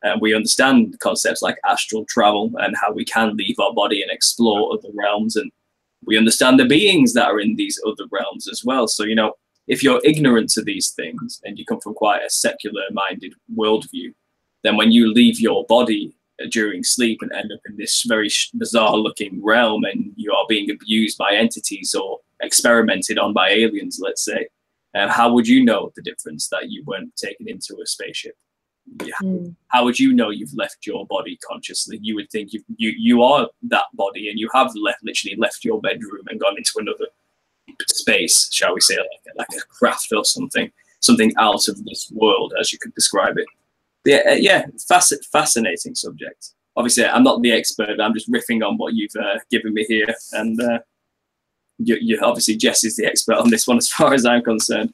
And we understand concepts like astral travel and how we can leave our body and explore other realms. And we understand the beings that are in these other realms as well. So, you know, if you're ignorant to these things and you come from quite a secular minded worldview, then when you leave your body during sleep and end up in this very bizarre looking realm and you are being abused by entities or experimented on by aliens, let's say, how would you know the difference that you weren't taken into a spaceship? How would you know you've left your body consciously? You would think you are that body and you have literally left your bedroom and gone into another space, shall we say, like a craft or something out of this world, as you could describe it. Yeah, fascinating subject. Obviously, I'm not the expert. I'm just riffing on what you've given me here, and you obviously Jess is the expert on this one, as far as I'm concerned.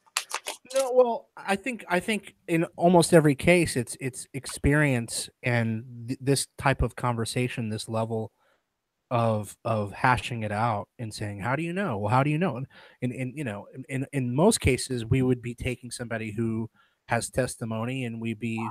No, well, I think in almost every case, it's experience and this type of conversation, this level of hashing it out and saying, how do you know? Well, how do you know? And you know, in most cases, we would be taking somebody who has testimony, and we'd be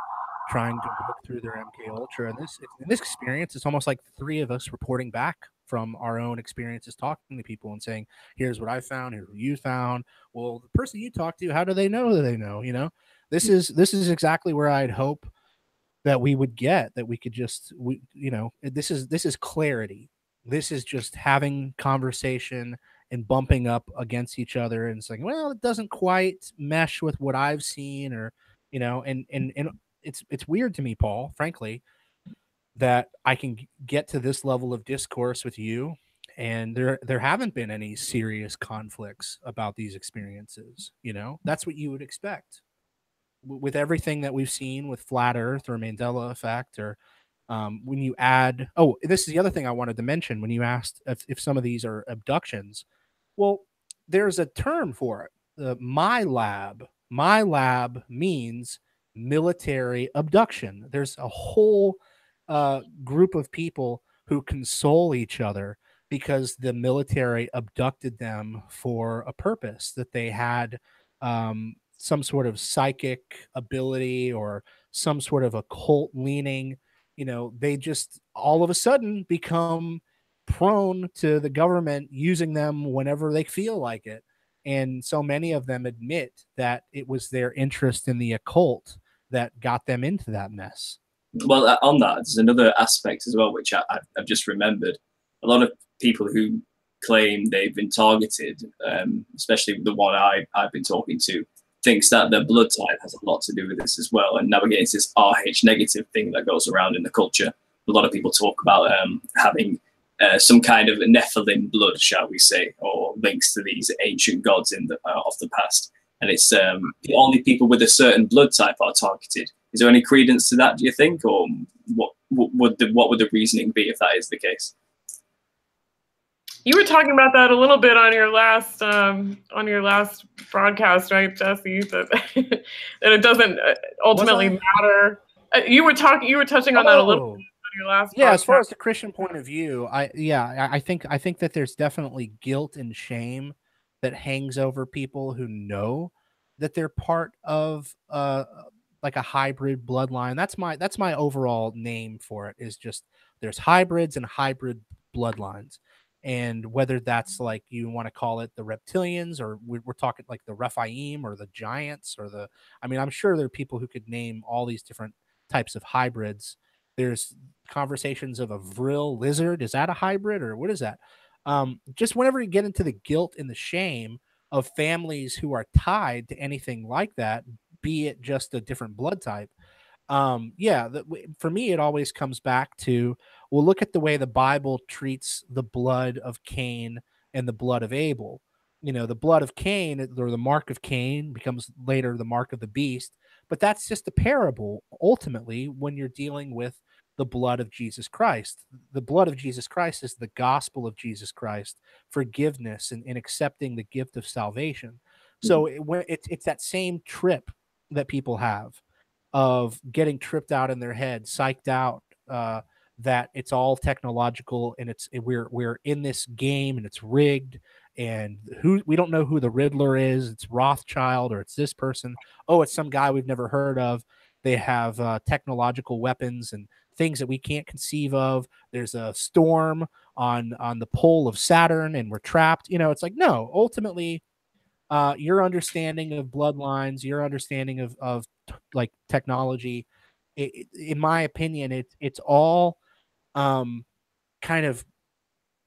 trying to work through their MK Ultra. And in this experience, it's almost like the three of us reporting back from our own experiences, talking to people and saying, here's what I found, here's what you found. Well, the person you talk to, how do they know that they know? You know, this is exactly where I'd hope that we would get, that we could just, you know, this is clarity. This is just having conversation and bumping up against each other and saying, well, it doesn't quite mesh with what I've seen, or, you know, and it's weird to me, Paul, frankly, that I can get to this level of discourse with you, and there haven't been any serious conflicts about these experiences. You know, that's what you would expect with everything that we've seen with flat Earth or Mandela effect, or when you add, oh, this is the other thing I wanted to mention when you asked if some of these are abductions. Well, there's a term for it. My lab means military abduction. There's a whole group of people who console each other because the military abducted them for a purpose, that they had some sort of psychic ability or some sort of occult leaning. You know, they just all of a sudden become prone to the government using them whenever they feel like it. And so many of them admit that it was their interest in the occult that got them into that mess. Well, on that, there's another aspect as well, which I've just remembered. A lot of people who claim they've been targeted, especially the one I've been talking to, thinks that their blood type has a lot to do with this as well. And navigating this RH negative thing that goes around in the culture. A lot of people talk about having some kind of Nephilim blood, shall we say, or links to these ancient gods of the past. And it's only people with a certain blood type are targeted. Is there any credence to that, do you think, or what would the reasoning be if that is the case? You were talking about that a little bit on your last broadcast, right, Jesse? That that it doesn't ultimately matter. You were touching on that a little bit on your last. Yeah, podcast. As far as the Christian point of view, I think that there's definitely guilt and shame that hangs over people who know that they're part of like a hybrid bloodline. That's my overall name for it, is just there's hybrids and hybrid bloodlines. And whether that's like you want to call it the reptilians, or we're talking like the Rephaim or the giants, or I mean, I'm sure there are people who could name all these different types of hybrids. There's conversations of a vril lizard. Is that a hybrid, or what is that? Just whenever you get into the guilt and the shame of families who are tied to anything like that, be it just a different blood type, for me, it always comes back to, well, look at the way the Bible treats the blood of Cain and the blood of Abel. You know, the blood of Cain, or the mark of Cain, becomes later the mark of the beast, but that's just a parable ultimately when you're dealing with the blood of Jesus Christ. The blood of Jesus Christ is the gospel of Jesus Christ, forgiveness and accepting the gift of salvation. So it's that same trip that people have of getting tripped out in their head, psyched out, that it's all technological and we're in this game and it's rigged, and we don't know who the Riddler is. It's Rothschild, or it's this person. Oh, it's some guy we've never heard of They have technological weapons and things that we can't conceive of. There's a storm on the pole of Saturn, and we're trapped. You know, it's like, no, ultimately, your understanding of bloodlines, your understanding of like technology, in my opinion, it's all kind of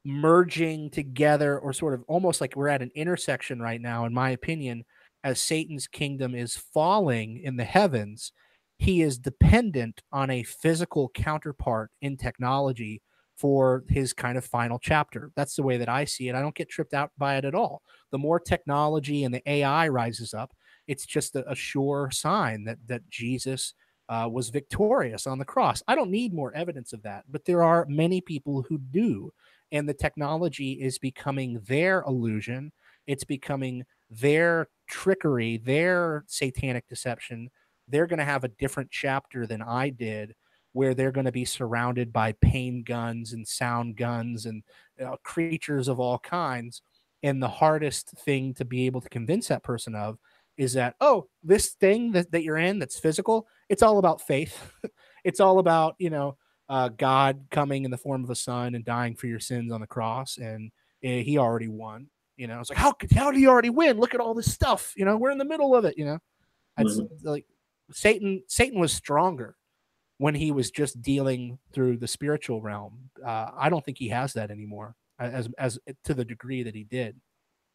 merging together, or sort of almost like we're at an intersection right now, in my opinion, as Satan's kingdom is falling in the heavens. He is dependent on a physical counterpart in technology for his kind of final chapter. That's the way that I see it. I don't get tripped out by it at all. The more technology and the AI rises up, it's just a sure sign that Jesus was victorious on the cross. I don't need more evidence of that, but there are many people who do. And the technology is becoming their illusion. It's becoming their trickery, their satanic deception. They're going to have a different chapter than I did, where they're going to be surrounded by pain guns and sound guns and creatures of all kinds. And the hardest thing to be able to convince that person of is that, oh, this thing that you're in that's physical, it's all about faith. It's all about, God coming in the form of a son and dying for your sins on the cross, and he already won. It's like, how did he already win? Look at all this stuff. We're in the middle of it. It's like Satan was stronger when he was just dealing through the spiritual realm. I don't think he has that anymore, as to the degree that he did.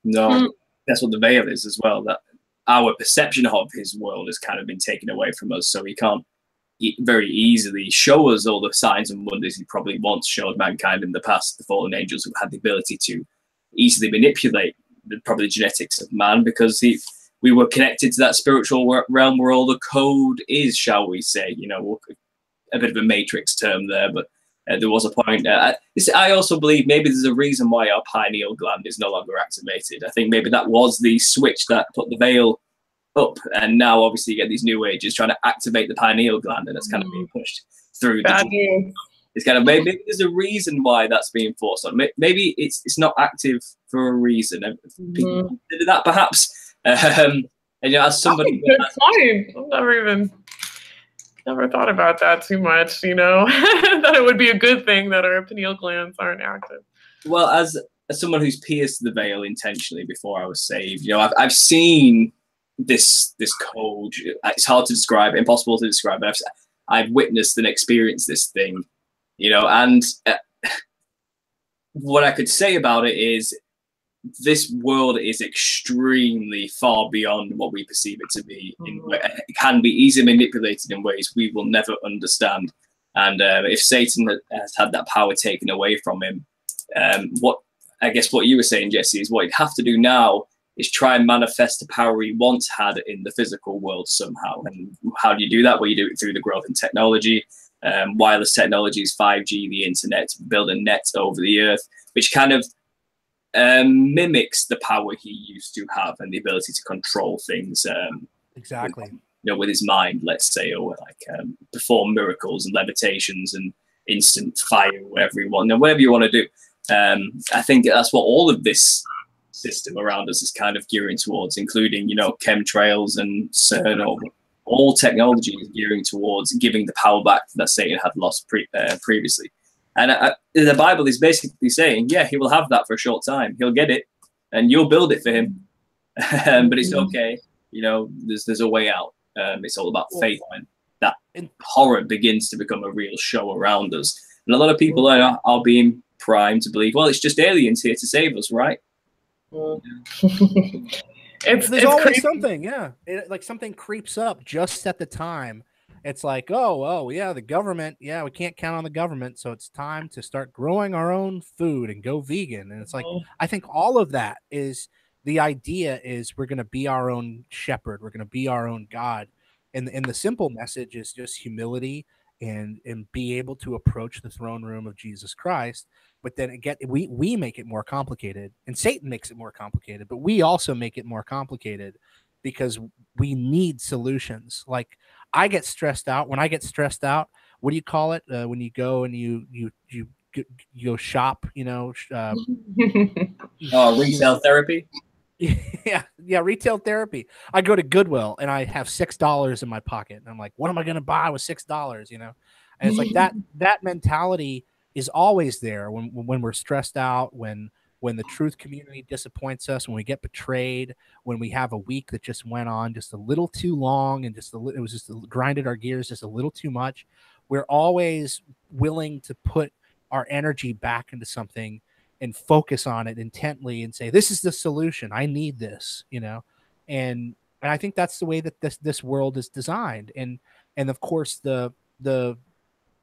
No, that's what the veil is as well. That our perception of his world has kind of been taken away from us, so he can't very easily show us all the signs and wonders he probably once showed mankind in the past, the fallen angels who had the ability to easily manipulate probably genetics of man, because we were connected to that spiritual realm where all the code is, shall we say. A bit of a matrix term there, but there was a point. I also believe maybe there's a reason why our pineal gland is no longer activated. I think maybe that was the switch that put the veil up, and now obviously you get these new ages trying to activate the pineal gland, and it's kind of being pushed through. It's kind of maybe there's a reason why that's being forced on. Maybe it's not active for a reason. People consider that perhaps. And as somebody, that's good point. I've never thought about that too much. That it would be a good thing that our pineal glands aren't active. Well, as someone who's pierced the veil intentionally before I was saved, I've seen this code. It's hard to describe, impossible to describe, but I've witnessed and experienced this thing, and what I could say about it is this world is extremely far beyond what we perceive it to be. It can be easily manipulated in ways we will never understand, and if Satan has had that power taken away from him, what you were saying, Jesse, is what he'd have to do now is try and manifest the power he once had in the physical world somehow. And how do you do that? Well, you do it through the growth in technology, wireless technologies, 5G, the internet, build a net over the earth, which kind of mimics the power he used to have and the ability to control things. Exactly. With his mind, let's say, or perform miracles and levitations and instant fire, whatever you want, whatever you want to do. I think that's what all of this system around us is kind of gearing towards, including chemtrails and CERN. All technology is gearing towards giving the power back that Satan had lost previously. And the Bible is basically saying, yeah, he will have that for a short time. He'll get it, and you'll build it for him. But it's okay. There's a way out. It's all about faith when that horror begins to become a real show around us. And a lot of people are being primed to believe, well, it's just aliens here to save us, right? There's always crazy. Something, yeah. Like something creeps up just at the time. It's like, oh, yeah, the government, yeah, we can't count on the government, so it's time to start growing our own food and go vegan. And it's like, I think all of that is, the idea is we're going to be our own shepherd. We're going to be our own God. And the simple message is just humility and be able to approach the throne room of Jesus Christ. But then again, we make it more complicated, and Satan makes it more complicated, but we also make it more complicated because we need solutions. Like, I get stressed out. When I get stressed out, what do you call it? When you go and you go shop, retail therapy. Yeah, retail therapy. I go to Goodwill and I have $6 in my pocket, and I'm like, what am I going to buy with $6? And it's like that mentality is always there when we're stressed out, when the truth community disappoints us, when we get betrayed, when we have a week that just went on just a little too long and it was just grinded our gears just a little too much. We're always willing to put our energy back into something and focus on it intently and say, this is the solution. I need this, and I think that's the way that this world is designed. And of course the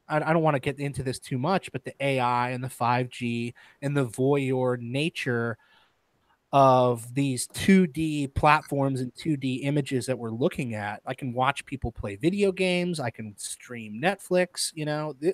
I don't want to get into this too much, but the AI and the 5G and the voyeur nature of these 2D platforms and 2D images that we're looking at. I can watch people play video games. I can stream Netflix.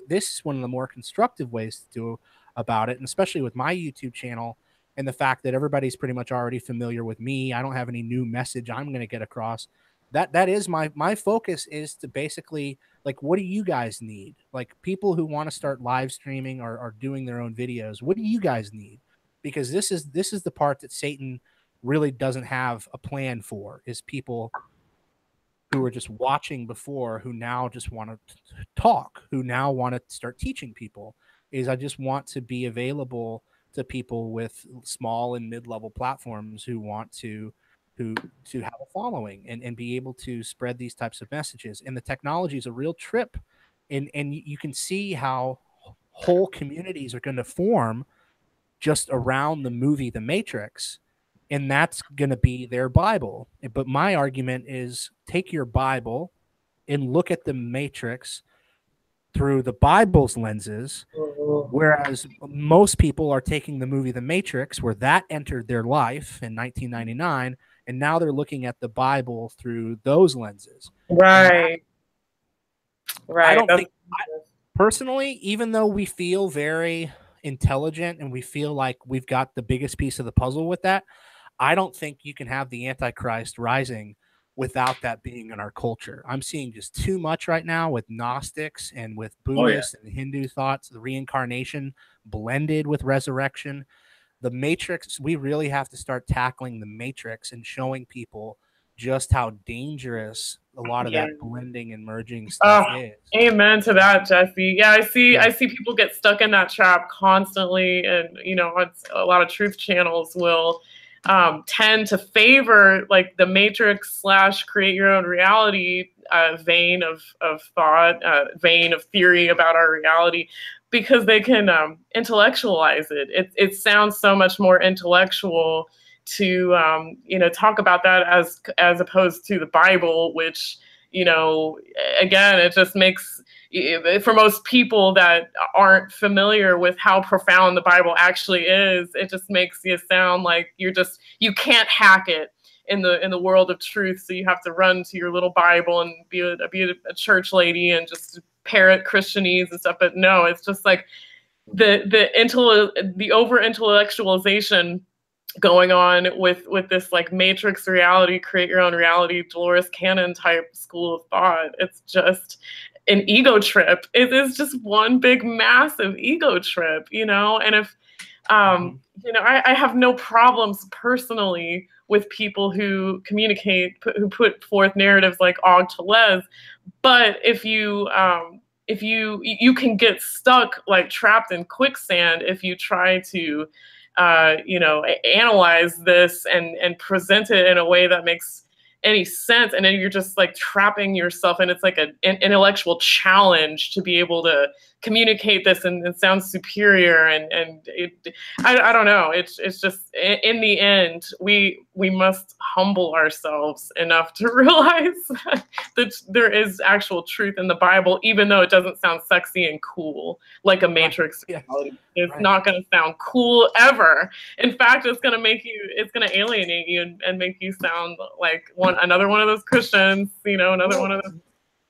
This is one of the more constructive ways to do about it. And especially with my YouTube channel and the fact that everybody's pretty much already familiar with me. I don't have any new message I'm going to get across. That is my focus, is to basically, like, what do you guys need? Like, people who want to start live streaming or are doing their own videos, what do you guys need? Because this is the part that Satan really doesn't have a plan for, is people who were just watching before, who now just want to talk, who now want to start teaching people. Is I just want to be available to people with small and mid-level platforms who want to have a following and be able to spread these types of messages. And the technology is a real trip, and you can see how whole communities are going to form just around the movie The Matrix, and that's going to be their Bible. But my argument is, take your Bible and look at The Matrix through the Bible's lenses, whereas most people are taking the movie The Matrix, where that entered their life in 1999, and now they're looking at the Bible through those lenses. Right. I don't think, personally, even though we feel very intelligent and we feel like we've got the biggest piece of the puzzle with that, I don't think you can have the Antichrist rising without that being in our culture. I'm seeing just too much right now with Gnostics and with Buddhist and Hindu thoughts, the reincarnation blended with resurrection. The Matrix, we really have to start tackling the Matrix and showing people just how dangerous a lot of that blending and merging stuff is. Amen to that, Jesse. Yeah, I see people get stuck in that trap constantly, and a lot of truth channels will tend to favor like the Matrix / create your own reality vein of thought, vein of theory about our reality, because they can intellectualize it. It sounds so much more intellectual to talk about that as opposed to the Bible, which again, it just makes, for most people that aren't familiar with how profound the Bible actually is, it just makes you sound like you can't hack it in the world of truth. So you have to run to your little Bible and be a church lady and just parrot Christianese and stuff. But no, it's just like the over intellectualization going on with this like Matrix reality, create your own reality, Dolores Cannon type school of thought. It's just an ego trip. It is just one big massive ego trip, and if I have no problems personally with people who communicate, who put forth narratives like Og Tellez, but if you can get stuck, like trapped in quicksand, if you try to analyze this and present it in a way that makes any sense, and then you're just like trapping yourself, and it's like an intellectual challenge to be able to communicate this and sound superior, and I don't know, it's just, in the end we must humble ourselves enough to realize that there is actual truth in the Bible, even though it doesn't sound sexy and cool like a Matrix reality. It's not going to sound cool ever. In fact, it's going to alienate you and make you sound like another one of those Christians, another one of those.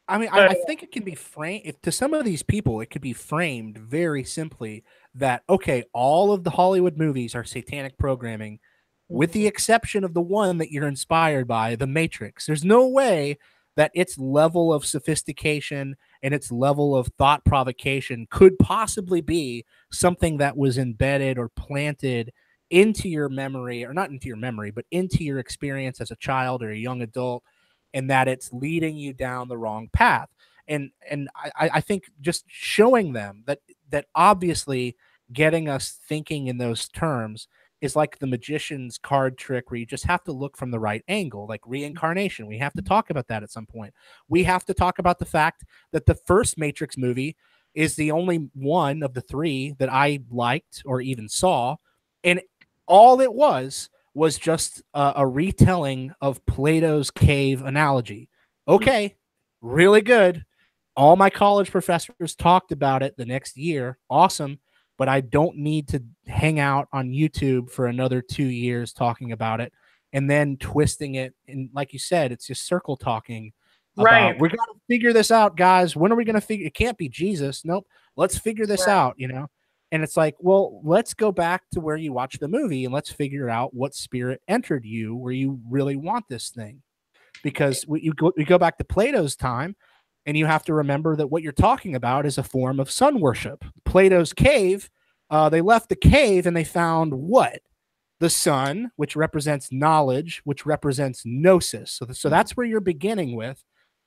I mean, I think it can be framed, to some of these people, it could be framed very simply that, okay, all of the Hollywood movies are satanic programming, with the exception of the one that you're inspired by, The Matrix. There's no way that its level of sophistication and its level of thought provocation could possibly be something that was embedded or planted into your memory, or not into your memory, but into your experience as a child or a young adult, and that it's leading you down the wrong path. And I think just showing them that obviously getting us thinking in those terms is like the magician's card trick, where you just have to look from the right angle, like reincarnation. We have to talk about that at some point. We have to talk about the fact that the first Matrix movie is the only one of the three that I liked or even saw. And all it was just a retelling of Plato's cave analogy. Okay, really good. All my college professors talked about it the next year. Awesome. But I don't need to hang out on YouTube for another 2 years talking about it and then twisting it. And like you said, it's just circle talking about, Right. we're going to figure this out, guys. When are we going to figure? It can't be Jesus. Nope. Let's figure this out, you know? And it's like, well, let's go back to where you watched the movie and let's figure out what spirit entered you where you really want this thing. Because we go back to Plato's time, and you have to remember that what you're talking about is a form of sun worship. Plato's cave, they left the cave and they found what? The sun, which represents knowledge, which represents gnosis. So that's where you're beginning with.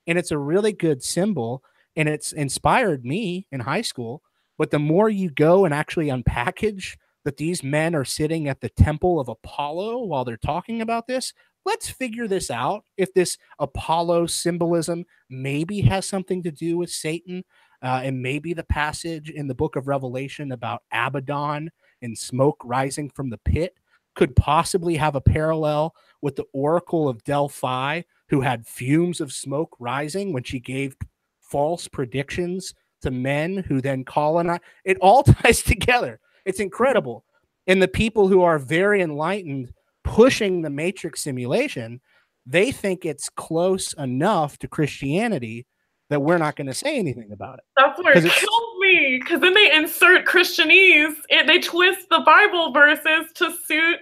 And it's a really good symbol. And it's inspired me in high school. But the more you go and actually unpackage that these men are sitting at the temple of Apollo while they're talking about this, let's figure this out. If this Apollo symbolism maybe has something to do with Satan, and maybe the passage in the book of Revelation about Abaddon and smoke rising from the pit could possibly have a parallel with the Oracle of Delphi, who had fumes of smoke rising when she gave false predictions to men who then colonize. It all ties together. It's incredible. And the people who are very enlightened pushing the Matrix simulation, they think it's close enough to Christianity that we're not going to say anything about it. That's where it kills me, because then they insert Christianese, and they twist the Bible verses to suit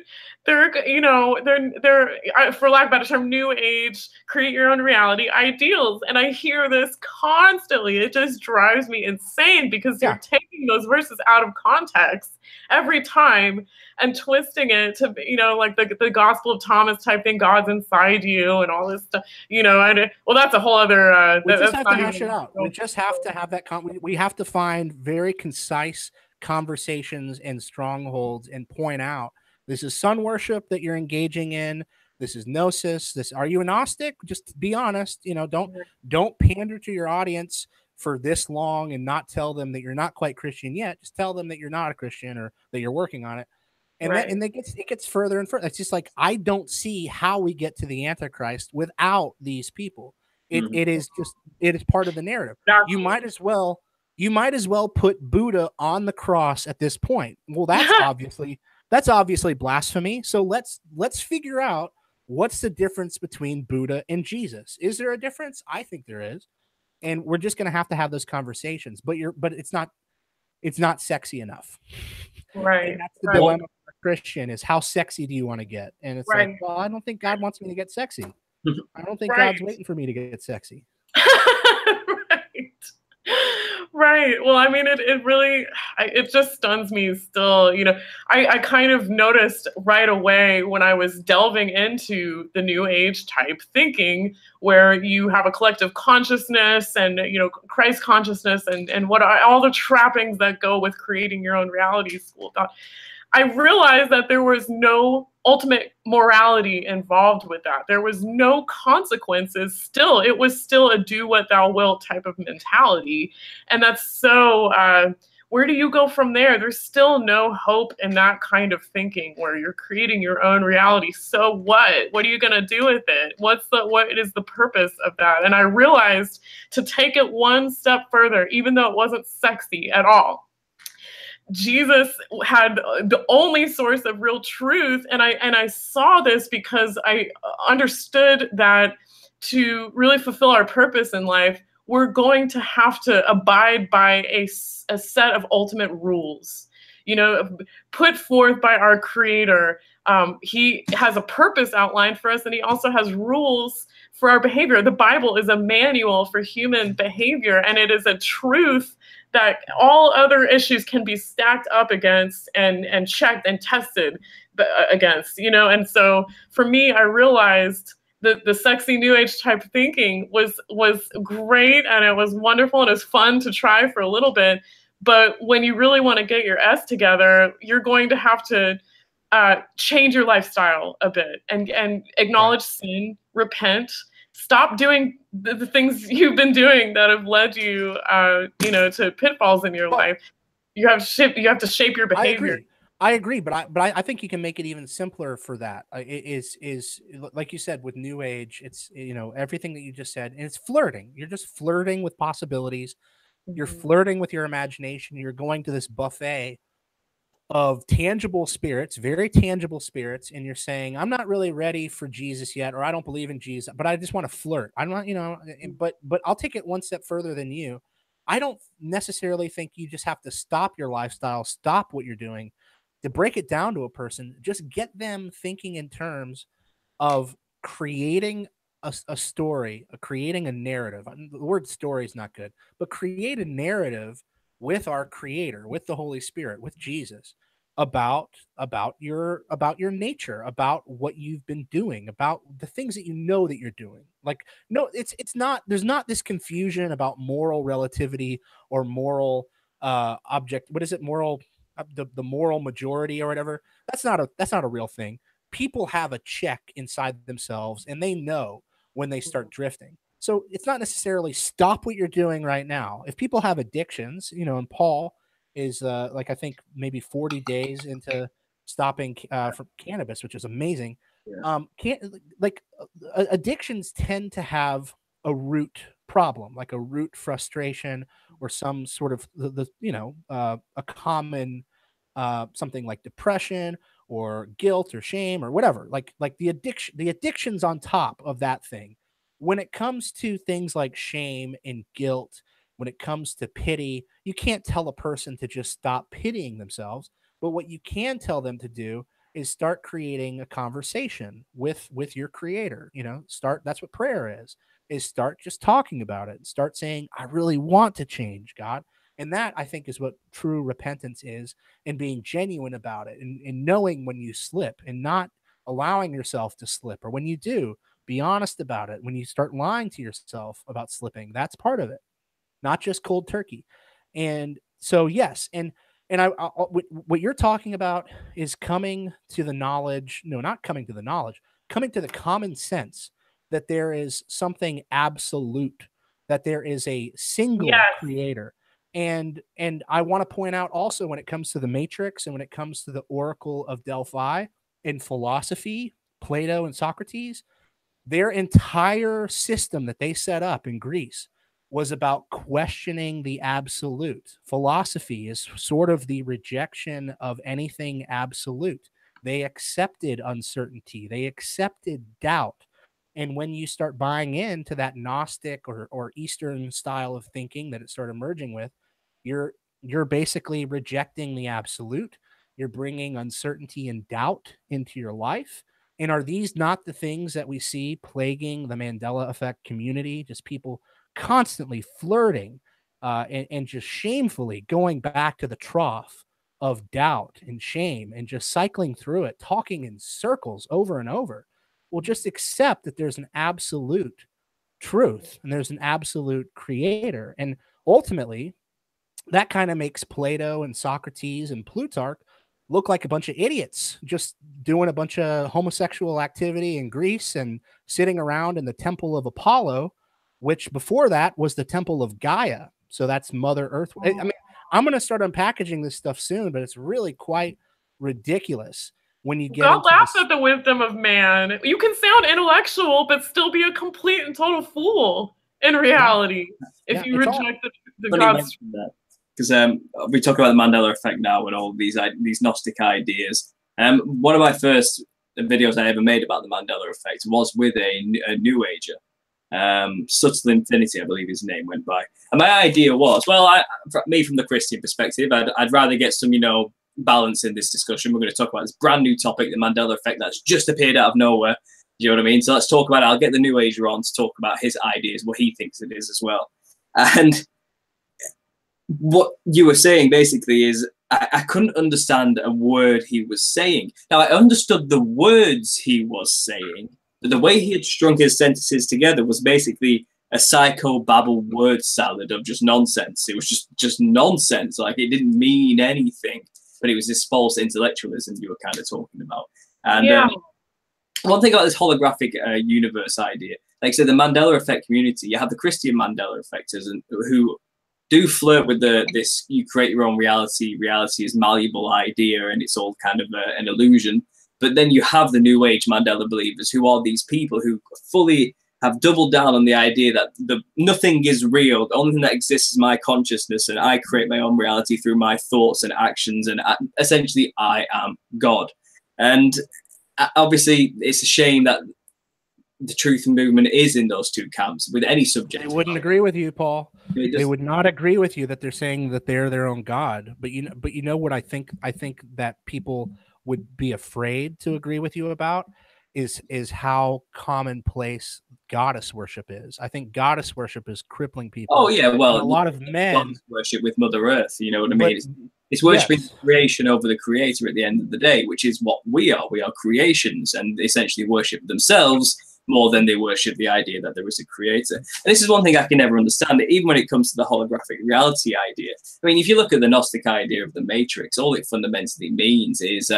their, their for lack of a better term, new age, create your own reality ideals. And I hear this constantly. It just drives me insane, because you're taking those verses out of context every time and twisting it to, like the Gospel of Thomas type thing, God's inside you and all this stuff, and well, that's a whole other, we just have to hash it out. We just have to have that, we have to find very concise conversations and strongholds and point out, this is sun worship that you're engaging in. This is gnosis. Are you a Gnostic? Just be honest. Don't pander to your audience for this long and not tell them that you're not quite Christian yet. Just tell them that you're not a Christian or that you're working on it. And it gets further and further. It's just like, I don't see how we get to the Antichrist without these people. It is part of the narrative. You might as well put Buddha on the cross at this point. Well, that's obviously blasphemy. So let's figure out, what's the difference between Buddha and Jesus? Is there a difference? I think there is. And we're just going to have those conversations, but it's not sexy enough. Right. And that's the dilemma for a Christian, is how sexy do you want to get? And it's like, well, I don't think God wants me to get sexy. I don't think God's waiting for me to get sexy. Right. Well, I mean, it really, it just stuns me still. I kind of noticed right away when I was delving into the new age type thinking, where you have a collective consciousness and, Christ consciousness and what are all the trappings that go with creating your own reality school. I realized that there was no ultimate morality involved with that. There was no consequences still. It was still a do what thou wilt type of mentality. And that's so, where do you go from there? There's still no hope in that kind of thinking, where you're creating your own reality. So what? What are you going to do with it? What is the purpose of that? And I realized to take it one step further, even though it wasn't sexy at all, Jesus had the only source of real truth. And I saw this because I understood that to really fulfill our purpose in life, we're going to have to abide by a set of ultimate rules, put forth by our Creator. He has a purpose outlined for us, and he also has rules for our behavior. The Bible is a manual for human behavior, and it is a truth that all other issues can be stacked up against and checked and tested against, you know? And so for me, I realized that the sexy new age type thinking was great, and it was wonderful, and it was fun to try for a little bit. But when you really want to get your S together, you're going to have to change your lifestyle a bit and acknowledge sin, repent, stop doing the things you've been doing that have led you, you know, to pitfalls in your life. You have to shape your behavior. I agree, but I think you can make it even simpler for that. Is like you said with New Age, it's, you know, everything that you just said, and it's flirting. You're just flirting with possibilities. You're flirting with your imagination. You're going to this buffet of tangible spirits, very tangible spirits, and you're saying, I'm not really ready for Jesus yet, or I don't believe in Jesus, but I just want to flirt. I'm not, you know, but I'll take it one step further than you. I don't necessarily think you just have to stop your lifestyle, stop what you're doing to break it down to a person. Just get them thinking in terms of creating a story, creating a narrative. The word story is not good, but create a narrative with our Creator, with the Holy Spirit, with Jesus, about your nature, about what you've been doing, about the things that you know that you're doing. Like, no, it's not, there's not this confusion about moral relativity or moral object. What is it? Moral, the moral majority or whatever. That's not a real thing. People have a check inside themselves, and they know when they start drifting. So it's not necessarily stop what you're doing right now. If people have addictions, you know, and Paul is like, I think maybe 40 days into stopping from cannabis, which is amazing. Yeah. Addictions tend to have a root problem, like a root frustration or some sort of a common something like depression or guilt or shame or whatever, like the addiction's on top of that thing. When it comes to things like shame and guilt, when it comes to pity, you can't tell a person to just stop pitying themselves, but what you can tell them to do is start creating a conversation with your Creator. You know, that's what prayer is start just talking about it, start saying, I really want to change, God. And that, I think, is what true repentance is, and being genuine about it, and knowing when you slip and not allowing yourself to slip. Or when you do, be honest about it. When you start lying to yourself about slipping, that's part of it, not just cold turkey. And so, yes. And what you're talking about is coming to the knowledge, no, not coming to the knowledge, coming to the common sense that there is something absolute, that there is a single Creator. And I want to point out also, when it comes to the Matrix and when it comes to the Oracle of Delphi in philosophy, Plato and Socrates, their entire system that they set up in Greece was about questioning the absolute. Philosophy is sort of the rejection of anything absolute. They accepted uncertainty. They accepted doubt. And when you start buying into that Gnostic or Eastern style of thinking that it started merging with, you're basically rejecting the absolute. You're bringing uncertainty and doubt into your life. And are these not the things that we see plaguing the Mandela effect community? Just people constantly flirting and just shamefully going back to the trough of doubt and shame and just cycling through it, talking in circles over and over. Well, just accept that there's an absolute truth and there's an absolute Creator. And ultimately, that kind of makes Plato and Socrates and Plutarch look like a bunch of idiots, just doing a bunch of homosexual activity in Greece and sitting around in the temple of Apollo, which before that was the temple of Gaia. So that's Mother Earth. I mean, I'm going to start unpackaging this stuff soon, but it's really quite ridiculous when you get God laughs at the wisdom of man. You can sound intellectual, but still be a complete and total fool in reality if you reject the God's. Because we talk about the Mandela effect now and all these Gnostic ideas. One of my first videos I ever made about the Mandela effect was with a New Ager. Subtle Infinity, I believe his name went by. And my idea was, well, me from the Christian perspective, I'd rather get some, balance in this discussion. We're going to talk about this brand new topic, the Mandela effect, that's just appeared out of nowhere. You know what I mean? So let's talk about it. I'll get the New Ager on to talk about his ideas, what he thinks it is as well. And what you were saying basically is, I couldn't understand a word he was saying. Now, I understood the words he was saying, but the way he had strung his sentences together was basically a psycho-babble word salad of just nonsense. It was just nonsense. Like, it didn't mean anything, but it was this false intellectualism you were kind of talking about. And Yeah. one thing about this holographic universe idea, like I said, the Mandela effect community, you have the Christian Mandela effectors, and who do flirt with this you create your own reality is malleable idea, and it's all kind of an illusion. But then you have the new age Mandela believers, who are these people who fully have doubled down on the idea that nothing is real. The only thing that exists is my consciousness, and I create my own reality through my thoughts and actions, and essentially I am God. And obviously it's a shame that the truth movement is in those two camps with any subject. They wouldn't agree with you, Paul. They would not agree with you that they're saying that they're their own God. But you know what I think that people would be afraid to agree with you about is how commonplace goddess worship is. I think goddess worship is crippling people. Oh yeah, well, and a lot of men worship with Mother Earth. You know what I mean? It's worshiping creation over the creator at the end of the day, which is what we are. We are creations, and essentially worship themselves more than they worship the idea that there is a creator. And this is one thing I can never understand, even when it comes to the holographic reality idea. I mean, if you look at the Gnostic idea of the Matrix, all it fundamentally means is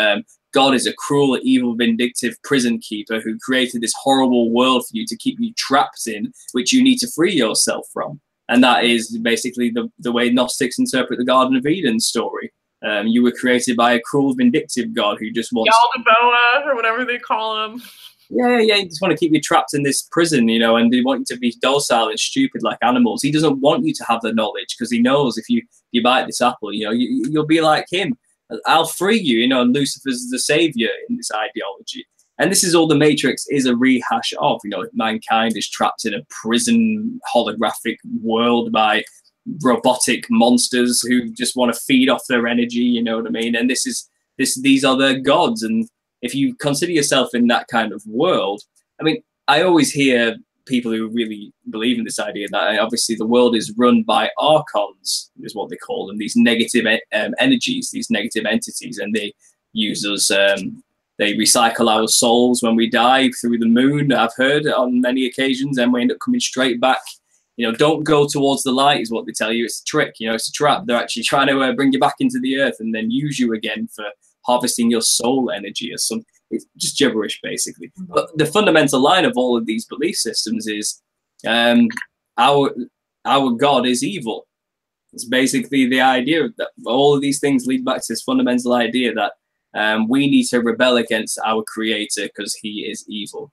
God is a cruel, evil, vindictive prison keeper who created this horrible world for you to keep you trapped in, which you need to free yourself from. And that is basically the way Gnostics interpret the Garden of Eden story. You were created by a cruel, vindictive God who just wants... Yaldabaoth, or whatever they call him. Yeah, he just want to keep you trapped in this prison, you know, and they want you to be docile and stupid like animals. He doesn't want you to have the knowledge, because he knows if you bite this apple, you know, you'll be like him. I'll free you, you know, and Lucifer's the savior in this ideology. And this is all the Matrix is a rehash of, you know, mankind is trapped in a prison holographic world by robotic monsters who just want to feed off their energy, you know what I mean? And these are their gods. And if you consider yourself in that kind of world, I mean, I always hear people who really believe in this idea that obviously the world is run by archons, is what they call them, these negative energies, these negative entities, and they use us, they recycle our souls when we die through the moon, I've heard on many occasions, and we end up coming straight back. You know, don't go towards the light is what they tell you. It's a trick, you know, it's a trap. They're actually trying to bring you back into the earth and then use you again for harvesting your soul energy or something. It's just gibberish, basically. But the fundamental line of all of these belief systems is our God is evil. It's basically the idea that all of these things lead back to this fundamental idea that we need to rebel against our creator because he is evil.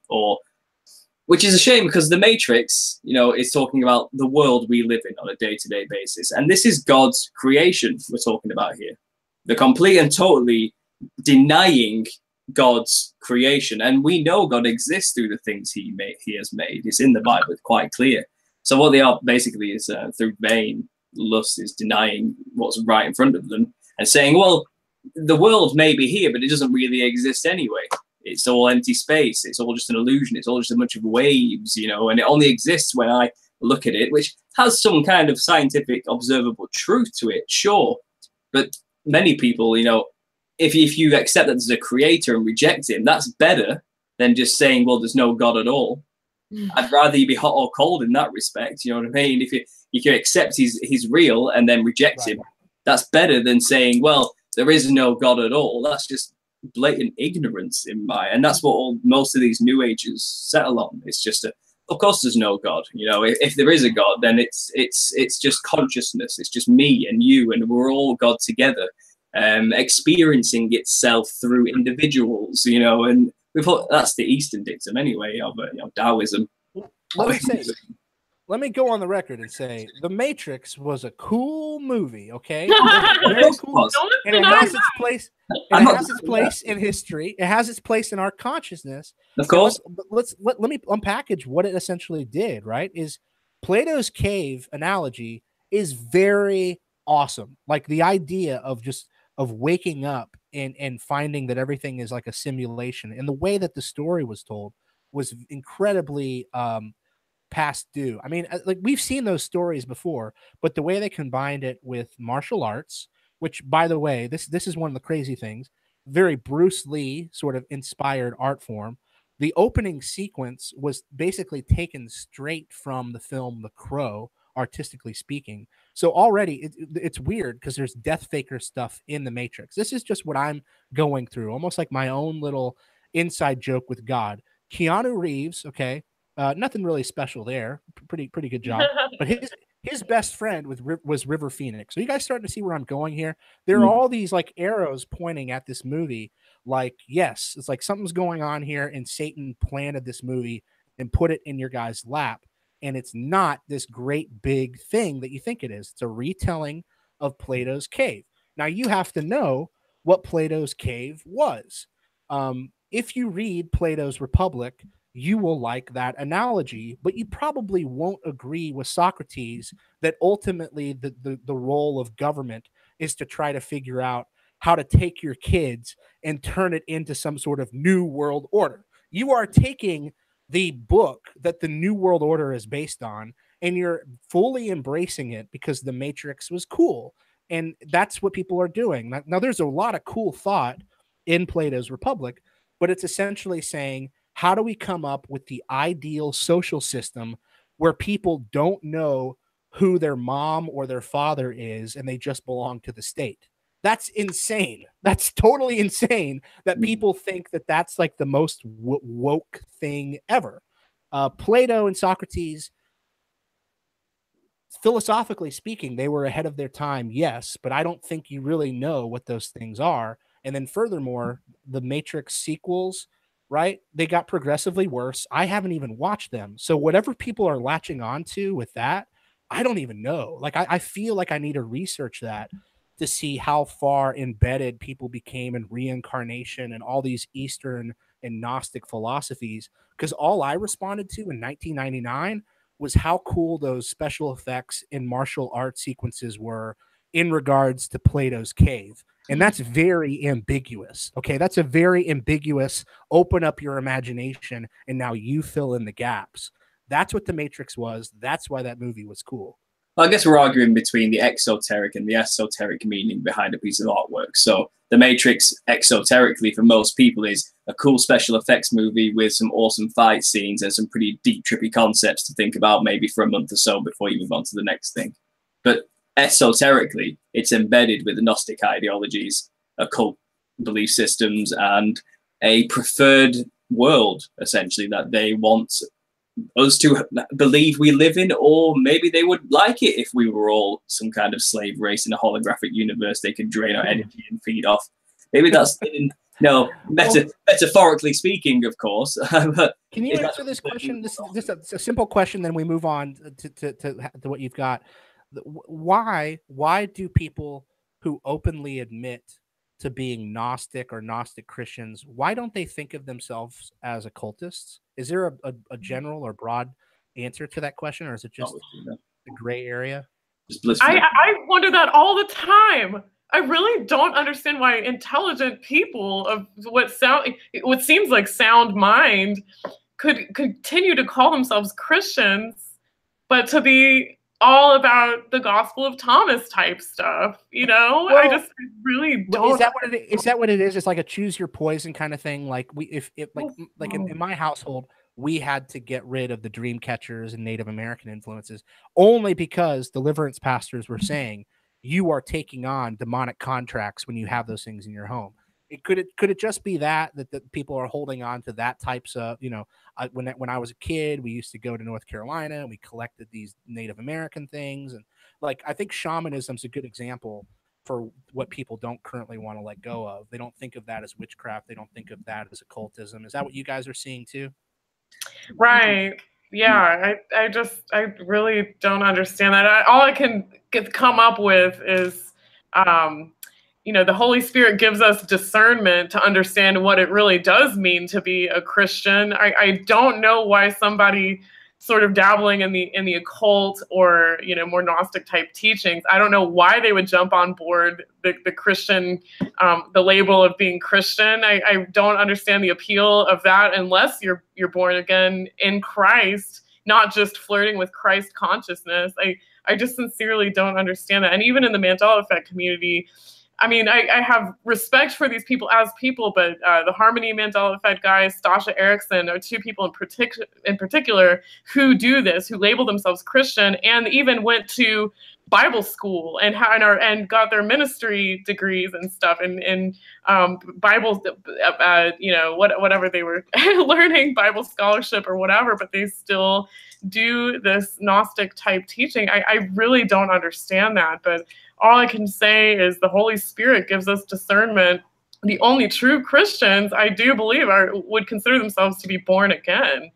Which is a shame, because the Matrix, you know, is talking about the world we live in on a day-to-day basis. And this is God's creation we're talking about here. The complete and totally denying God's creation. And we know God exists through the things he has made. It's in the Bible, it's quite clear. So what they are basically is through vain lust is denying what's right in front of them and saying, well, the world may be here, but it doesn't really exist anyway. It's all empty space. It's all just an illusion. It's all just a bunch of waves, you know, and it only exists when I look at it, which has some kind of scientific observable truth to it, sure. But many people, you know, if you accept that there's a creator and reject him, that's better than just saying, well, there's no God at all. I'd rather you be hot or cold in that respect, you know what I mean? If you accept he's real and then reject him, that's better than saying, well, there is no God at all. That's just blatant ignorance in and that's what most of these new ages settle on. It's just of course there's no God, you know. If there is a God, then it's just consciousness. It's just me and you, and we're all God together, experiencing itself through individuals, you know. And we thought that's the Eastern dictum anyway of you know, Taoism. Let me go on the record and say The Matrix was a cool movie, okay? Very cool. And it has its place. It has its place in history. It has its place in our consciousness. Of course. Let me unpackage what it essentially did, right? Is Plato's cave analogy is very awesome. Like the idea of waking up and finding that everything is like a simulation. And the way that the story was told was incredibly past due. I mean, like we've seen those stories before, but the way they combined it with martial arts which, by the way, this is one of the crazy things. Very Bruce Lee sort of inspired art form. The opening sequence was basically taken straight from the film The Crow, artistically speaking. So already it's weird because there's Death Faker stuff in the Matrix. This is just what I'm going through, almost like my own little inside joke with God. Keanu Reeves, okay, nothing really special there. Pretty good job. But his best friend was River Phoenix. So you guys starting to see where I'm going here? There are all these like arrows pointing at this movie. Like, yes, it's like something's going on here, and Satan planted this movie and put it in your guys' lap. And it's not this great big thing that you think it is. It's a retelling of Plato's Cave. Now you have to know what Plato's Cave was. If you read Plato's Republic, you will like that analogy, but you probably won't agree with Socrates that ultimately the role of government is to try to figure out how to take your kids and turn it into some sort of new world order. You are taking the book that the new world order is based on, and you're fully embracing it because the Matrix was cool. And that's what people are doing. Now there's a lot of cool thought in Plato's Republic, but it's essentially saying, how do we come up with the ideal social system where people don't know who their mom or their father is and they just belong to the state? That's insane. That's totally insane that people think that that's like the most woke thing ever. Plato and Socrates, philosophically speaking, they were ahead of their time, yes, but I don't think you really know what those things are. And then furthermore, the Matrix sequels, right? They got progressively worse. I haven't even watched them. So whatever people are latching onto with that, I don't even know. Like, I feel like I need to research that to see how far embedded people became in reincarnation and all these Eastern and Gnostic philosophies. Because all I responded to in 1999 was how cool those special effects and martial art sequences were in regards to Plato's Cave. And that's very ambiguous. Okay. That's a very ambiguous, open up your imagination and now you fill in the gaps. That's what the Matrix was. That's why that movie was cool. Well, I guess we're arguing between the exoteric and the esoteric meaning behind a piece of artwork. So The Matrix, exoterically for most people, is a cool special effects movie with some awesome fight scenes and some pretty deep, trippy concepts to think about maybe for a month or so before you move on to the next thing. But esoterically, it's embedded with the Gnostic ideologies, occult belief systems, and a preferred world, essentially, that they want us to believe we live in, or maybe they would like it if we were all some kind of slave race in a holographic universe they could drain our energy and feed off. Maybe that's metaphorically speaking, of course. Can you answer this question? This is just a simple question, then we move on to what you've got. Why do people who openly admit to being Gnostic or Gnostic Christians, why don't they think of themselves as occultists? Is there a general or broad answer to that question, or is it just a gray area? I wonder that all the time. I really don't understand why intelligent people of what seems like sound mind could continue to call themselves Christians, but to be all about the Gospel of Thomas type stuff, you know? Well, I really don't. Is that what it is? It's like a choose your poison kind of thing. Like in my household, we had to get rid of the dream catchers and Native American influences only because deliverance pastors were saying you are taking on demonic contracts when you have those things in your home. Could it just be that people are holding on to that types of, you know, when I was a kid, we used to go to North Carolina and we collected these Native American things. And like, I think shamanism is a good example for what people don't currently want to let go of. They don't think of that as witchcraft. They don't think of that as occultism. Is that what you guys are seeing too? Right. Yeah. I really don't understand that. All I can come up with is, you know, the Holy Spirit gives us discernment to understand what it really does mean to be a Christian. I don't know why somebody sort of dabbling in the occult or, you know, more Gnostic type teachings, I don't know why they would jump on board the Christian, the label of being Christian. I don't understand the appeal of that unless you're born again in Christ, not just flirting with Christ consciousness. I just sincerely don't understand that. And even in the Mandela effect community, I mean, I have respect for these people as people, but the Harmony Mandela Effect guys, Stasha Erickson, are two people in particular who do this, who label themselves Christian and even went to Bible school and got their ministry degrees and stuff in Bible, you know, whatever they were learning, Bible scholarship or whatever, but they still do this Gnostic type teaching. I really don't understand that, but all I can say is the Holy Spirit gives us discernment. The only true Christians, I do believe, would consider themselves to be born again,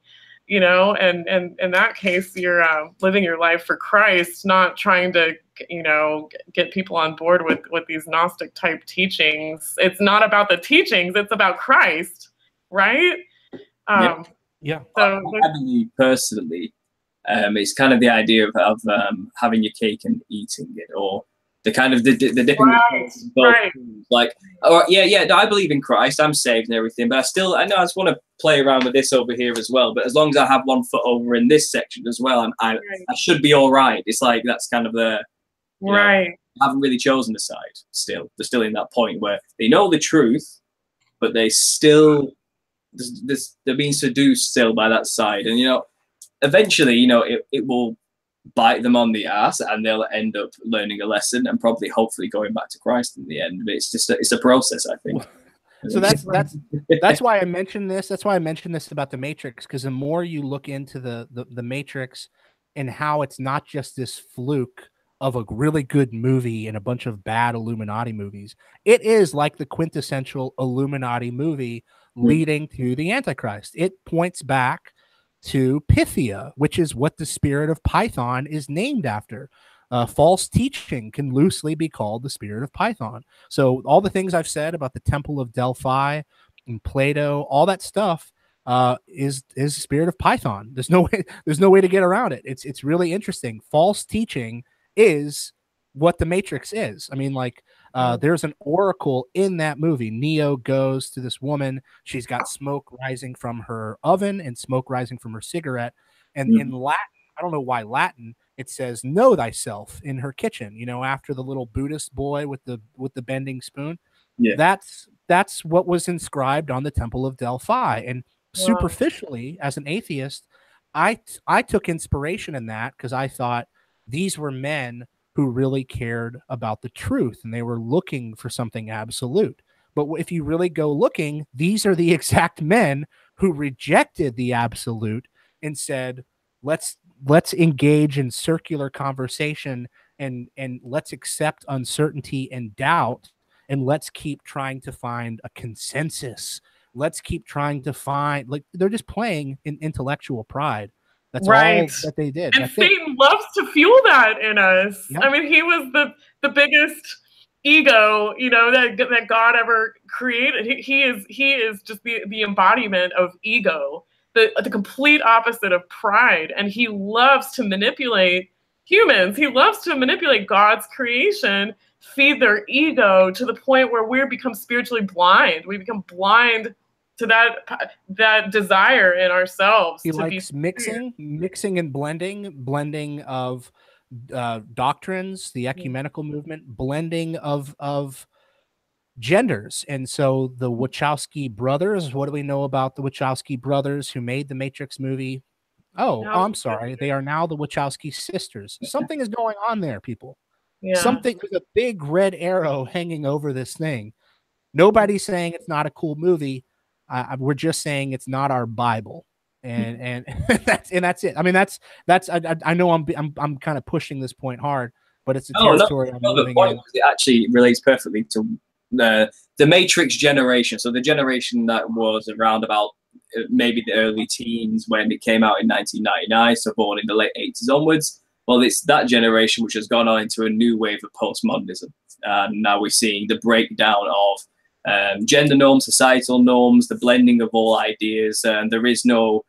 you know, and in that case, you're living your life for Christ, not trying to, you know, get people on board with these Gnostic type teachings. It's not about the teachings, it's about Christ, right? Yeah. So I believe personally, it's kind of the idea of having your cake and eating it, or the kind of the different right. Like, oh yeah, I believe in Christ, I'm saved and everything, but I know I just want to play around with this over here as well. But as long as I have one foot over in this section as well, I should be all right. It's like that's kind of the right. I haven't really chosen a side. Still, they're still in that point where they know the truth, but they still they're being seduced still by that side, and you know, eventually, you know, it will bite them on the ass, and they'll end up learning a lesson and probably, hopefully, going back to Christ in the end. But it's just it's a process, I think. So that's why I mentioned this. That's why I mentioned this about the Matrix, because the more you look into the Matrix and how it's not just this fluke of a really good movie and a bunch of bad Illuminati movies, it is like the quintessential Illuminati movie leading to the Antichrist. It points back to Pythia, which is what the spirit of Python is named after. False teaching can loosely be called the spirit of Python. So all the things I've said about the Temple of Delphi and Plato, all that stuff is the spirit of Python. There's no way to get around it. It's really interesting. False teaching is what the Matrix is. I mean, like, there's an oracle in that movie. Neo goes to this woman. She's got smoke rising from her oven and smoke rising from her cigarette. And in Latin, I don't know why Latin, it says "know thyself" in her kitchen. You know, after the little Buddhist boy with the bending spoon. Yeah. That's what was inscribed on the Temple of Delphi. And superficially, as an atheist, I took inspiration in that because I thought these were men who really cared about the truth, and they were looking for something absolute. But if you really go looking, these are the exact men who rejected the absolute and said, let's engage in circular conversation and let's accept uncertainty and doubt, and let's keep trying to find a consensus. Let's keep trying to find, like, they're just playing in intellectual pride. That's all that they did. And Satan loves to fuel that in us. Yep. I mean, he was the biggest ego, you know, that God ever created. He is just the embodiment of ego, the complete opposite of pride. And he loves to manipulate humans. He loves to manipulate God's creation, feed their ego to the point where we become spiritually blind. We become blind to that desire in ourselves. He likes mixing and blending of doctrines, the ecumenical movement, blending of genders. And so the Wachowski brothers, what do we know about the Wachowski brothers who made the Matrix movie? I'm sorry. They are now the Wachowski sisters. Something is going on there, people. Yeah. There's a big red arrow hanging over this thing. Nobody's saying it's not a cool movie. We're just saying it's not our Bible, and that's it. I mean, that's I know I'm kind of pushing this point hard, but it's a territory I'm moving in. It actually relates perfectly to the Matrix generation. So the generation that was around about maybe the early teens when it came out in 1999, so born in the late 80s onwards. Well, it's that generation which has gone on into a new wave of postmodernism, and now we're seeing the breakdown of gender norms, societal norms, the blending of all ideas, and there is no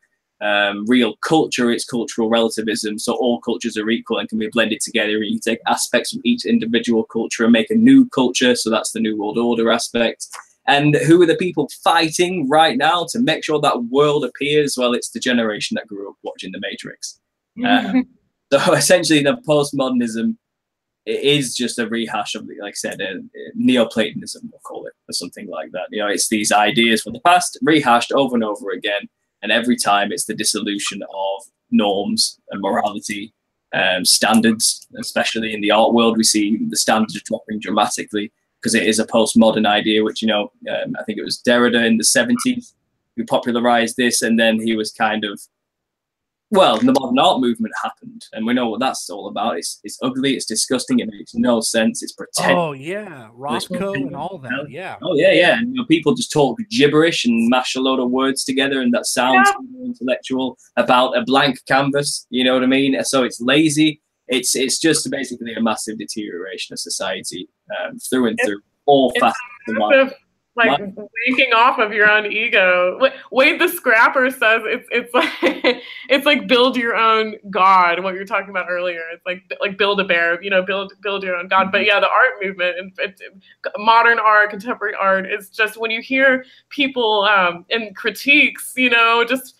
real culture. It's cultural relativism, so all cultures are equal and can be blended together, and you take aspects from each individual culture and make a new culture. So that's the New World Order aspect. And who are the people fighting right now to make sure that world appears? Well, it's the generation that grew up watching The Matrix. So essentially, the postmodernism is just a rehash of, like I said, Neoplatonism, we'll call it, or something like that. You know, it's these ideas from the past rehashed over and over again, and every time it's the dissolution of norms and morality, standards. Especially in the art world, we see the standards dropping dramatically because it is a postmodern idea. Which, you know, I think it was Derrida in the 70s who popularized this, and then he was kind of, well, the modern art movement happened, and we know what that's all about. It's ugly, it's disgusting, it makes no sense, it's pretend. Oh yeah, Rothko and all that. Yeah. Oh yeah, yeah. And, you know, people just talk gibberish and mash a load of words together, and that sounds intellectual about a blank canvas. You know what I mean? So it's lazy. It's just basically a massive deterioration of society, through and through, all facets of life. Like waking off of your own ego. Wade the Scrapper says it's like it's like build your own God. What you were talking about earlier. It's like build a bear. You know, build your own God. But yeah, the art movement and modern art, contemporary art is just when you hear people in critiques, you know, just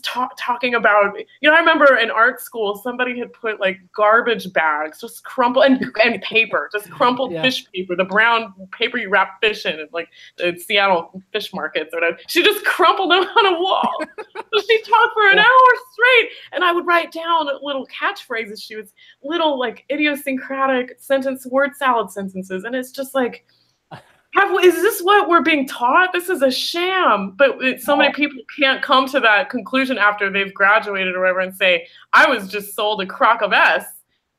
talking about, you know, I remember in art school, somebody had put like garbage bags, just crumpled, and paper, just crumpled fish paper, the brown paper you wrap fish in, like the Seattle fish markets or whatever. She just crumpled them on a wall. So she talked for an hour straight, and I would write down little catchphrases. She was little like idiosyncratic word salad sentences, and it's just like, is this what we're being taught? This is a sham. But so many people can't come to that conclusion after they've graduated or whatever and say, I was just sold a crock of S.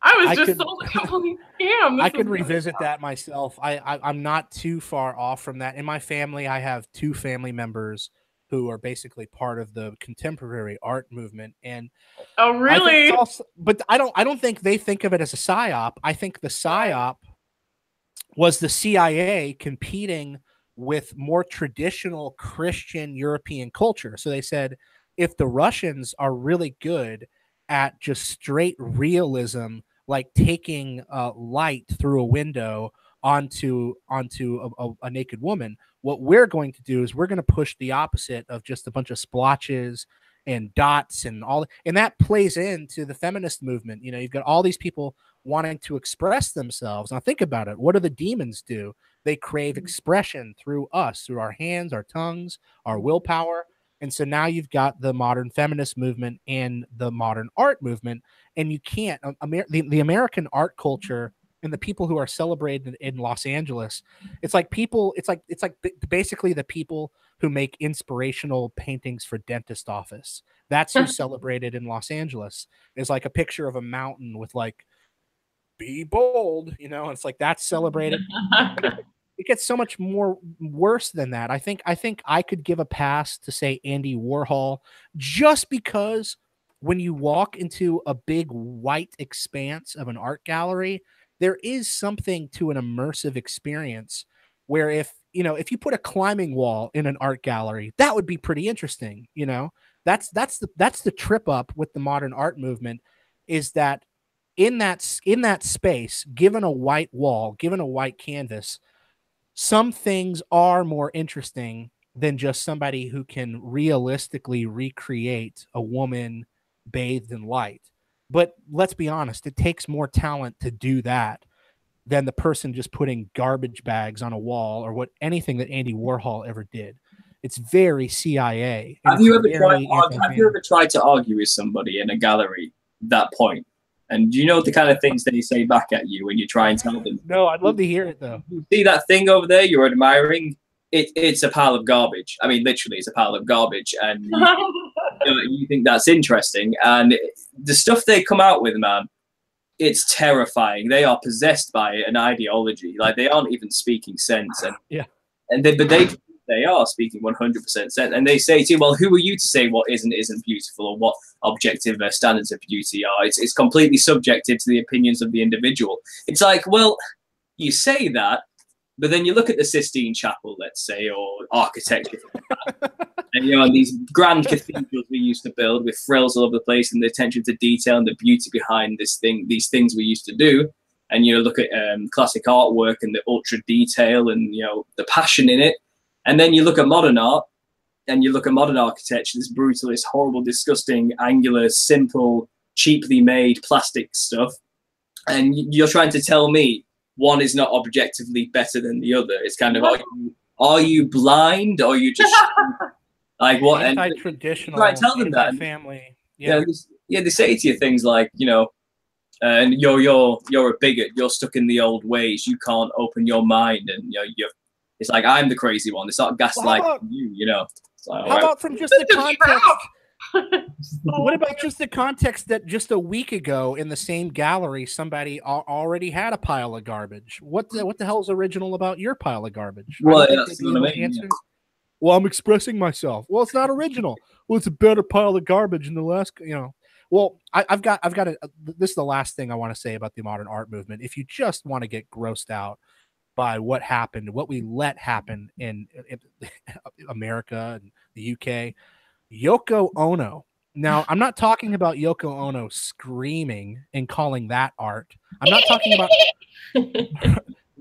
I was sold a complete scam. I could revisit that myself. I'm not too far off from that. In my family, I have 2 family members who are basically part of the contemporary art movement. And oh, really? But I don't think they think of it as a psyop. I think the psyop was the CIA competing with more traditional Christian European culture. So they said, if the Russians are really good at just straight realism, like taking light through a window onto a naked woman, what we're going to do is we're going to push the opposite of just a bunch of splotches and dots and all, and that plays into the feminist movement. You know, you've got all these people wanting to express themselves. Now think about it. What do the demons do? They crave expression through us, through our hands, our tongues, our willpower. And so now you've got the modern feminist movement and the modern art movement, and you can't, the American art culture and the people who are celebrated in Los Angeles, it's like basically the people who make inspirational paintings for dentist office. That's who's celebrated in Los Angeles. Is like a picture of a mountain with like, be bold, you know, it's like that's celebrated. It gets so much more worse than that. I think I could give a pass to say Andy Warhol, just because when you walk into a big white expanse of an art gallery, there is something to an immersive experience where if you put a climbing wall in an art gallery, that would be pretty interesting. You know, that's the trip up with the modern art movement, is that in that space, given a white wall, given a white canvas, some things are more interesting than just somebody who can realistically recreate a woman bathed in light. But let's be honest, it takes more talent to do that than the person just putting garbage bags on a wall or anything that Andy Warhol ever did. It's very CIA. Have you ever tried to argue with somebody in a gallery that point? And do you know the kind of things they say back at you when you try and tell them? No, I'd love to hear it, though. You see that thing over there you're admiring? It's a pile of garbage. I mean, literally, it's a pile of garbage. And you think that's interesting. And the stuff they come out with, man, it's terrifying. They are possessed by an ideology. Like, they aren't even speaking sense. And yeah, they are speaking 100% sense. And they say to you, well, who are you to say what isn't beautiful, or what objective standards of beauty are? It's completely subjective to the opinions of the individual. It's like, well, you say that, but then you look at the Sistine Chapel, let's say, or architecture, and and these grand cathedrals we used to build with frills all over the place, and the attention to detail and the beauty behind these things we used to do. And look at classic artwork and the ultra detail and the passion in it. And then you look at modern art, and you look at modern architecture, this brutal, this horrible, disgusting, angular, simple, cheaply made plastic stuff, and you're trying to tell me one is not objectively better than the other. It's kind of, are you blind, or are you just like what? Anti-traditional, right, tell them that. Anti-family. Yeah, they say to you things like, you know, and you're a bigot. You're stuck in the old ways. You can't open your mind, and you know, it's like I'm the crazy one. It's not gaslighting you. You know. Like, how about from just the context? What about just the context that just a week ago in the same gallery somebody already had a pile of garbage? What the hell is original about your pile of garbage? Well, that's what I mean. Yeah. Well, I'm expressing myself. Well, it's not original. Well, it's a better pile of garbage than the last, you know. Well, I've got this is the last thing I want to say about the modern art movement. If you just want to get grossed out by what happened, what we let happen in America and the UK, Yoko Ono. Now, I'm not talking about Yoko Ono screaming and calling that art. I'm not talking about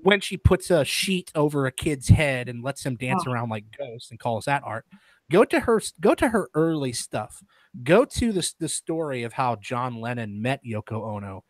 when she puts a sheet over a kid's head and lets him dance around like ghosts and calls that art. Go to her early stuff. Go to the story of how John Lennon met Yoko Ono.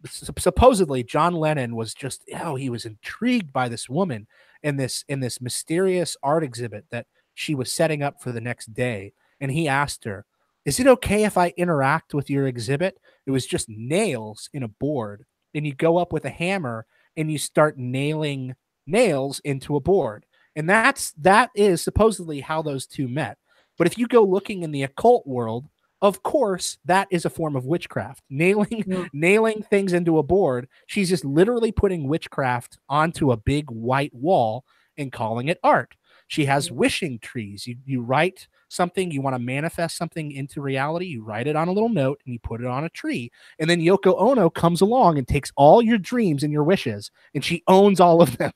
Supposedly, John Lennon was just, he was intrigued by this woman in this mysterious art exhibit that she was setting up for the next day. And he asked her, "Is it okay if I interact with your exhibit?" It was just nails in a board. And you go up with a hammer and you start nailing nails into a board. And that is supposedly how those two met. But if you go looking in the occult world, of course, that is a form of witchcraft. Nailing things into a board. She's just literally putting witchcraft onto a big white wall and calling it art. She has wishing trees. You write something, you want to manifest something into reality, you write it on a little note and you put it on a tree. And then Yoko Ono comes along and takes all your dreams and your wishes, and she owns all of them.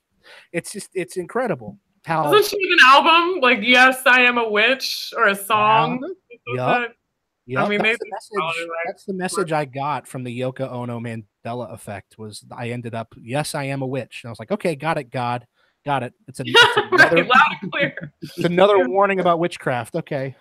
It's incredible. How doesn't she have an album like "Yes, I Am a Witch" or a song? Yeah, I mean, that's the message I got from the Yoko Ono Mandela effect. Was I ended up, "Yes, I am a witch," and I was like, "Okay, got it, God, got it." It's another, right, loud and clear. It's another warning about witchcraft. Okay.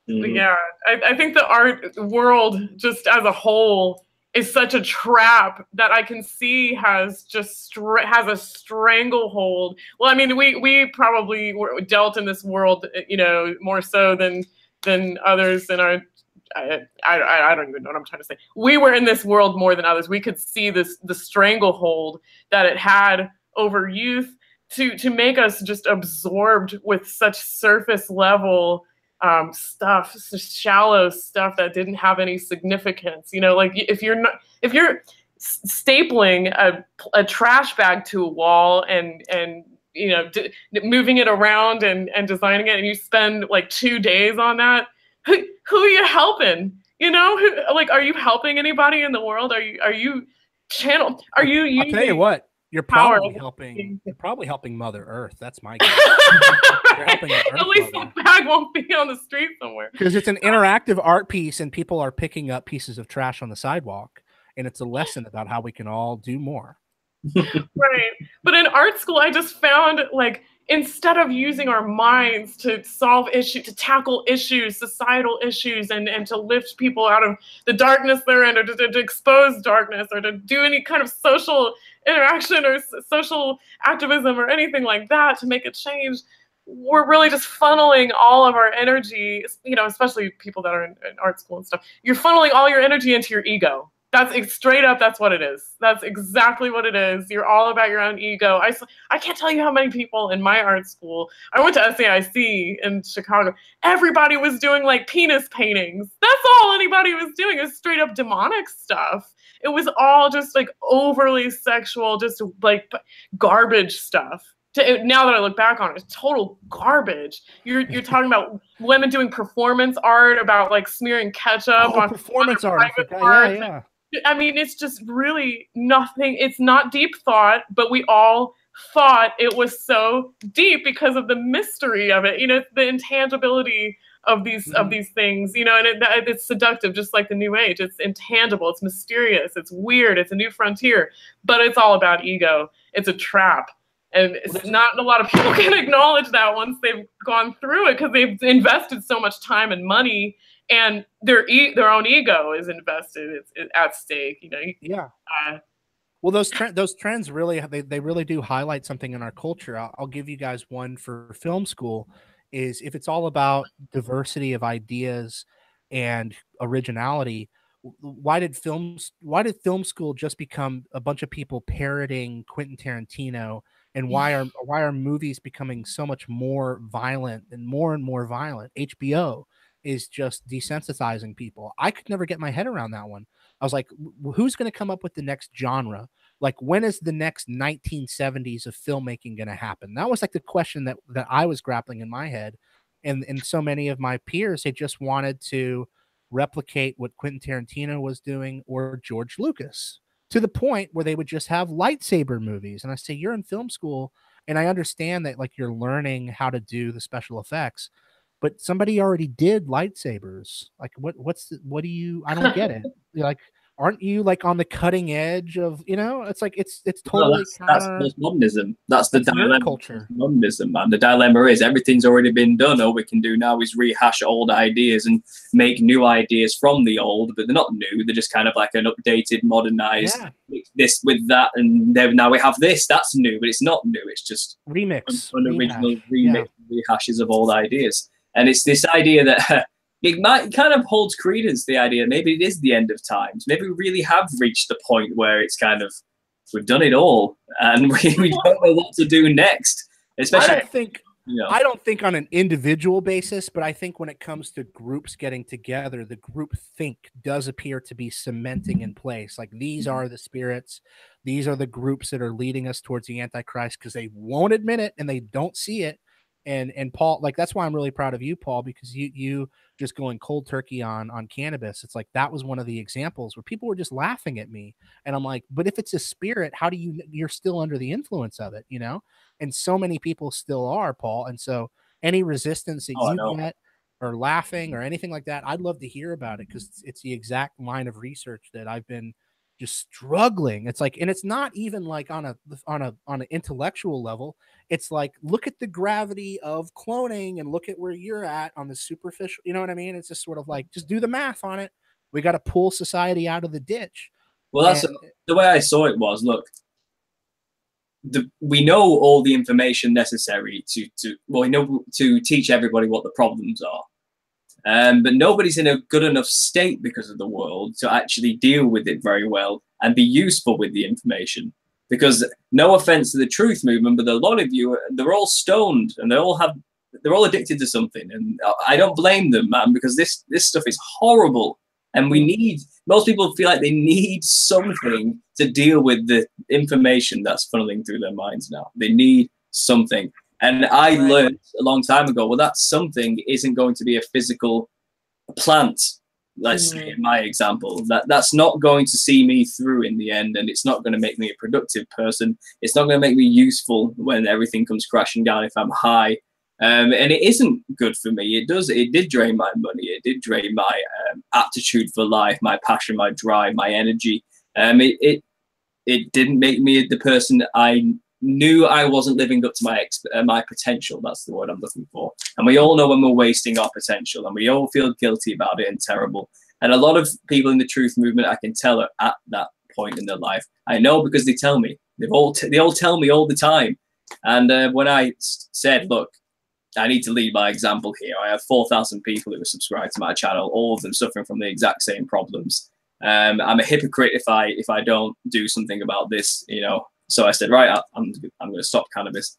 Yeah, I think the art world, just as a whole, is such a trap that I can see has a stranglehold. Well, I mean, we probably were dealt in this world, you know, more so than others in our. I don't even know what I'm trying to say. We were in this world more than others. We could see the stranglehold that it had over youth to make us just absorbed with such surface level stuff, shallow stuff that didn't have any significance. You know, like if you're stapling a trash bag to a wall and you know, moving it around and designing it, and you spend like 2 days on that, who are you helping? You know, like, are you helping anybody in the world? Are you Are you using? I'll tell you what. You're probably helping. You're probably helping Mother Earth. That's my guess. You're helping Earth. At least the bag won't be on the street somewhere. Because it's an interactive art piece, and people are picking up pieces of trash on the sidewalk, and it's a lesson about how we can all do more. Right. But in art school, I just found, like, instead of using our minds to solve issues, to tackle issues, societal issues, and to lift people out of the darkness they're in, or to expose darkness, or to do any kind of social interaction or social activism or anything like that to make a change, we're really just funneling all of our energy, you know, especially people that are in art school and stuff. You're funneling all your energy into your ego. That's straight up. That's what it is. That's exactly what it is. You're all about your own ego. I can't tell you how many people in my art school. I went to SAIC in Chicago. Everybody was doing like penis paintings. That's all anybody was doing. It was straight up demonic stuff. It was all just like overly sexual, just like garbage stuff. Now that I look back on it, it's total garbage. You're talking about women doing performance art, about like smearing ketchup on performance art. Yeah. I mean, it's just really nothing. It's not deep thought, but we all thought it was so deep because of the mystery of it. You know, the intangibility of these things. You know, and it's seductive, just like the New Age. It's intangible. It's mysterious. It's weird. It's a new frontier. But it's all about ego. It's a trap. And it's not a lot of people can acknowledge that once they've gone through it, because they've invested so much time and money, and their own ego is invested. It's at stake, you know. Yeah. Well, those trends really they really do highlight something in our culture. I'll give you guys one for film school. Is if it's all about diversity of ideas and originality, why did film school just become a bunch of people parroting Quentin Tarantino? And why are movies becoming so much more violent and more violent? HBO is just desensitizing people. I could never get my head around that one. I was like, who's going to come up with the next genre? Like, when is the next 1970s of filmmaking going to happen? That was like the question that I was grappling in my head. And so many of my peers, they just wanted to replicate what Quentin Tarantino was doing or George Lucas, to the point where they would just have lightsaber movies. And I say, you're in film school, and I understand that, like, you're learning how to do the special effects, but somebody already did lightsabers. Like, what do you, I don't get it. Like, aren't you like on the cutting edge of, you know, it's like, it's totally that's modernism. That's the dilemma. Culture. Modernism, man. The dilemma is everything's already been done. All we can do now is rehash old ideas and make new ideas from the old, but they're not new. They're just kind of like an updated, modernized, mix this with that, and then now we have this. That's new, but it's not new. It's just unoriginal rehashes of old ideas. And it's this idea that it might kind of holds credence, the idea maybe it is the end of times. Maybe we really have reached the point where it's kind of, we've done it all and we don't know what to do next. Especially, I don't think on an individual basis, but I think when it comes to groups getting together, the group think does appear to be cementing in place. Like, these are the spirits. These are the groups that are leading us towards the Antichrist, because they won't admit it and they don't see it. And Paul, like, that's why I'm really proud of you, Paul, because you just going cold turkey on cannabis. It's like, that was one of the examples where people were just laughing at me. And I'm like, but if it's a spirit, how do you're still under the influence of it, you know? And so many people still are, Paul. And so any resistance that you get or laughing or anything like that, I'd love to hear about it, because it's the exact line of research that I've been just struggling. It's like, and it's not even like on an intellectual level. It's like, look at the gravity of cloning and look at where you're at on the superficial, you know what I mean? It's just sort of like, just do the math on it. We got to pull society out of the ditch. Well, that's the way I saw it was, look, we know all the information necessary to teach everybody what the problems are. But nobody's in a good enough state because of the world to actually deal with it very well and be useful with the information. Because, no offense to the truth movement, but a lot of you, they're all stoned and they're all addicted to something. And I don't blame them, man, because this stuff is horrible. And most people feel like they need something to deal with the information that's funneling through their minds now. They need something. And I learned a long time ago, well, that something isn't going to be a physical plant, let's say, in my example. That's not going to see me through in the end, and it's not going to make me a productive person. It's not going to make me useful when everything comes crashing down if I'm high. And it isn't good for me. It did drain my money. It did drain my aptitude for life, my passion, my drive, my energy. It didn't make me the person I knew I wasn't living up to my potential. That's the word I'm looking for. And we all know when we're wasting our potential, and we all feel guilty about it and terrible. And a lot of people in the truth movement, I can tell, are at that point in their life. I know because they tell me. They all tell me all the time. And when I said, look, I need to lead by example here. I have 4,000 people who are subscribed to my channel, all of them suffering from the exact same problems. I'm a hypocrite if I don't do something about this, you know. So I said, right, I'm going to stop cannabis.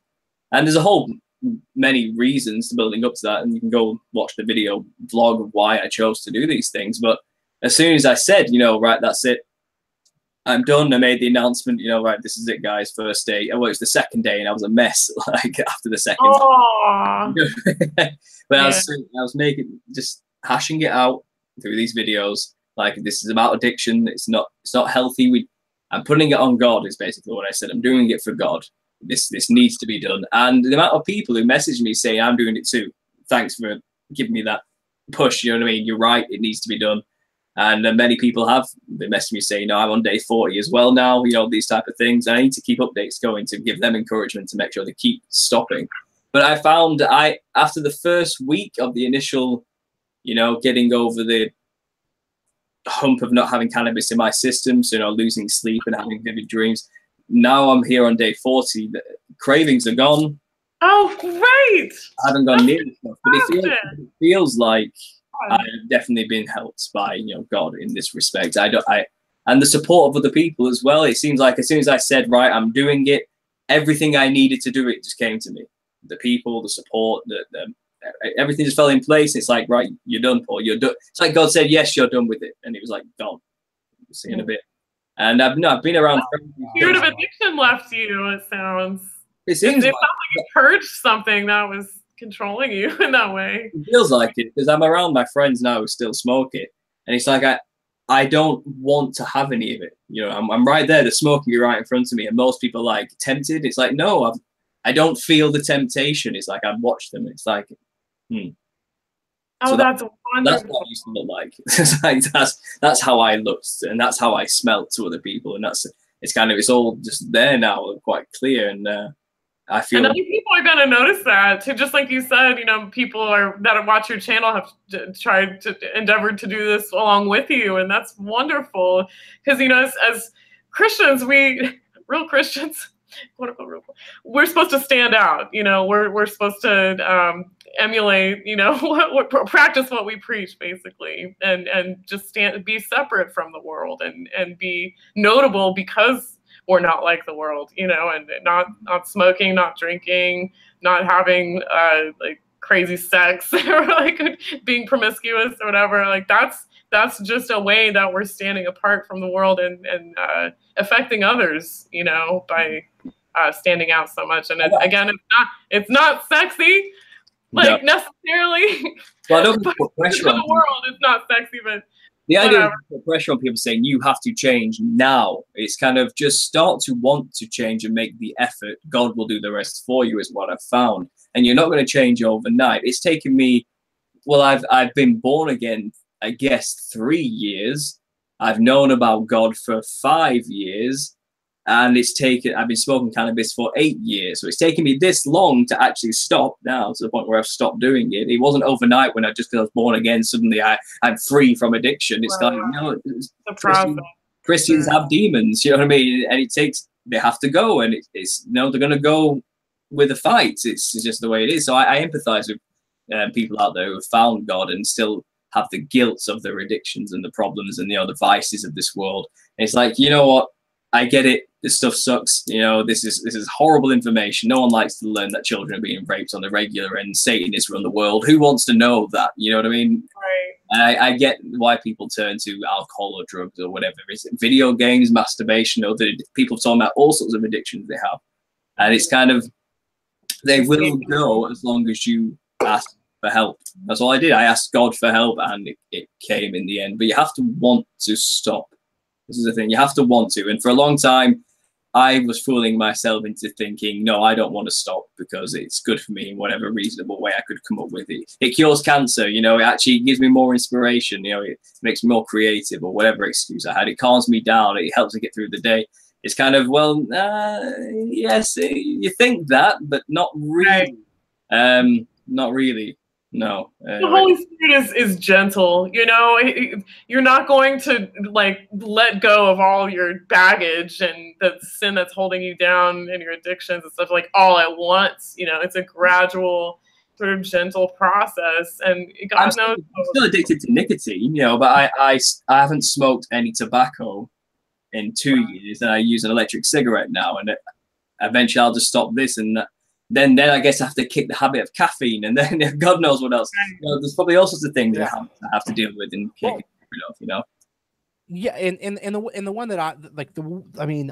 And there's a whole many reasons to building up to that. And you can go watch the video vlog of why I chose to do these things. But as soon as I said, you know, right, that's it, I'm done. I made the announcement, you know, right, this is it, guys, first day. Well, it was the second day and I was a mess, like, after the second day. But I was making, just hashing it out through these videos. Like, this is about addiction. It's not healthy. I'm putting it on God is basically what I said. I'm doing it for God. This needs to be done. And the amount of people who message me saying I'm doing it too. Thanks for giving me that push. You know what I mean? You're right. It needs to be done. And many people have been messaging me saying, no, I'm on day 40 as well now, these type of things. And I need to keep updates going to give them encouragement to make sure they keep stopping. But I found after the first week of the initial, getting over the hump of not having cannabis in my system, so losing sleep and having vivid dreams, now I'm here on day 40. The cravings are gone. Oh, great! I haven't gone near enough, but it feels like I've definitely been helped by God in this respect. And the support of other people as well. It seems like as soon as I said, right, I'm doing it, everything I needed to do it just came to me. The people, the support, everything just fell in place. It's like, right, you're done, Paul. You're done. It's like God said, yes, you're done with it, and it was like, gone. We'll see in a bit. And I've been around. Spirit of addiction left you. It sounds. It seems like you purged something that was controlling you in that way. It feels like it because I'm around my friends now who still smoke it, and it's like I don't want to have any of it. I'm right there, the smoking right in front of me, and most people are like tempted. It's like, no, I don't feel the temptation. It's like I've watched them. It's like, Oh, so that's wonderful. That's what I used to look like. It's like that's how I looked, and that's how I smelt to other people, and it's all just there now, quite clear, and I feel. And other people are going to notice that too. Just like you said, people that watch your channel have tried to endeavored to do this along with you, and that's wonderful. Because as Christians, real Christians, quote unquote, real, we're supposed to stand out. We're supposed to emulate. Practice what we preach, basically, and just be separate from the world and be notable because we're not like the world, and not smoking, not drinking, not having like crazy sex or like being promiscuous or whatever. Like that's just a way that we're standing apart from the world and affecting others, by standing out so much. And again, it's not sexy, necessarily. Well, I don't put pressure on the world. It's not sexy, but. The idea of the pressure on people saying you have to change now, it's kind of just start to want to change and make the effort. God will do the rest for you is what I've found. And you're not going to change overnight. It's taken me, I've been born again, I guess, 3 years. I've known about God for 5 years. And I've been smoking cannabis for 8 years. So it's taken me this long to actually stop now, to the point where I've stopped doing it. It wasn't overnight when because I was born again, suddenly I'm free from addiction. It's Christians have demons, you know what I mean? And they have to go, and they're going to go with a fight. It's just the way it is. So I empathize with people out there who have found God and still have the guilt of their addictions and the problems and the vices of this world. And it's like, you know what? I get it. This stuff sucks. This is horrible information. No one likes to learn that children are being raped on the regular and Satanists run the world. Who wants to know that? You know what I mean? Right. I get why people turn to alcohol or drugs or whatever. Is it video games, masturbation, or people talking about all sorts of addictions they have. And it's kind of, they will go as long as you ask for help. That's all I did. I asked God for help, and it came in the end. But you have to want to stop. This is the thing. You have to want to. And for a long time, I was fooling myself into thinking, no, I don't want to stop because it's good for me in whatever reasonable way I could come up with it. It cures cancer, it actually gives me more inspiration, it makes me more creative or whatever excuse I had. It calms me down. It helps me get through the day. It's kind of, yes, you think that, but not really. Not really. No. The Holy Spirit is gentle. You're not going to let go of all your baggage and the sin that's holding you down and your addictions and stuff all at once. It's a gradual sort of gentle process, and God knows. I'm still addicted to nicotine, but I haven't smoked any tobacco in 2 years, and I use an electric cigarette now, and eventually I'll just stop this and that. Then I guess I have to kick the habit of caffeine, and then God knows what else. There's probably all sorts of things I have to deal with and kick it off, Yeah, and the one that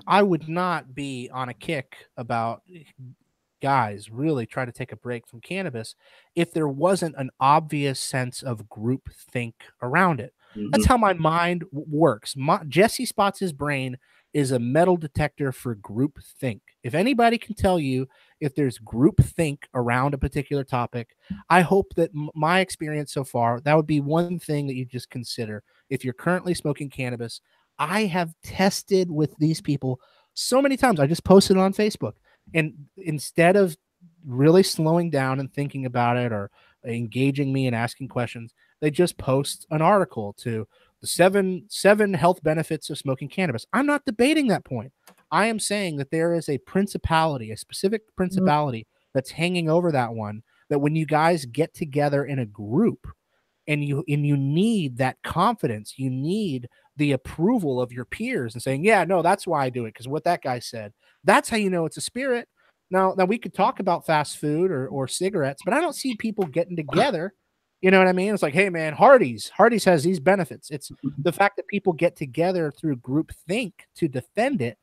I would not be on a kick about guys really try to take a break from cannabis if there wasn't an obvious sense of group think around it. Mm-hmm. That's how my mind works. Jesse Spots' brain is a metal detector for group think. If anybody can tell you if there's group think around a particular topic, I hope that my experience so far, that would be one thing that you just consider. If you're currently smoking cannabis, I have tested with these people so many times. I just posted it on Facebook, and instead of really slowing down and thinking about it or engaging me and asking questions, they just post an article to the seven health benefits of smoking cannabis. I'm not debating that point. I am saying that there is a principality, a specific principality that's hanging over that one, that when you guys get together in a group and you need that confidence, you need the approval of your peers and saying, yeah, no, that's why I do it, because what that guy said. That's how you know it's a spirit. Now we could talk about fast food or cigarettes, but I don't see people getting together. You know what I mean? It's like, hey man, Hardee's has these benefits. It's the fact that people get together through group think to defend it,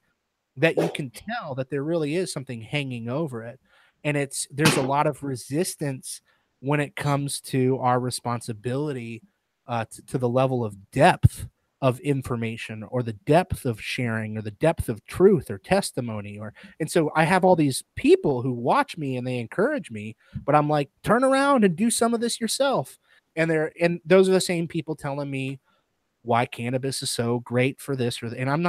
that you can tell that there really is something hanging over it. And there's a lot of resistance when it comes to our responsibility to the level of depth of information, or the depth of sharing, or the depth of truth or testimony. And so I have all these people who watch me and they encourage me, but I'm like, turn around and do some of this yourself. And those are the same people telling me why cannabis is so great for this or that. And I'm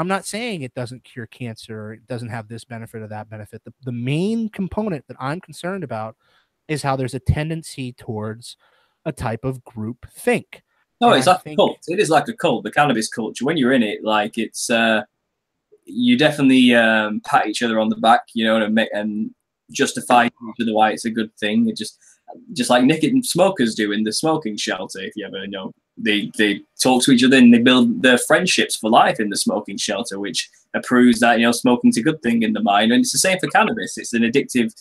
not saying it doesn't cure cancer, or it doesn't have this benefit or that benefit. The main component that I'm concerned about is how there's a tendency towards a type of group think. No, it's like a cult. It is like a cult, the cannabis culture. When you're in it, like it's you definitely pat each other on the back, you know, and justify each other why it's a good thing. It just like nicotine smokers do in the smoking shelter. If you ever know, they talk to each other and they build their friendships for life in the smoking shelter, which proves that, you know, smoking's a good thing in the mind. And it's the same for cannabis. It's an addictive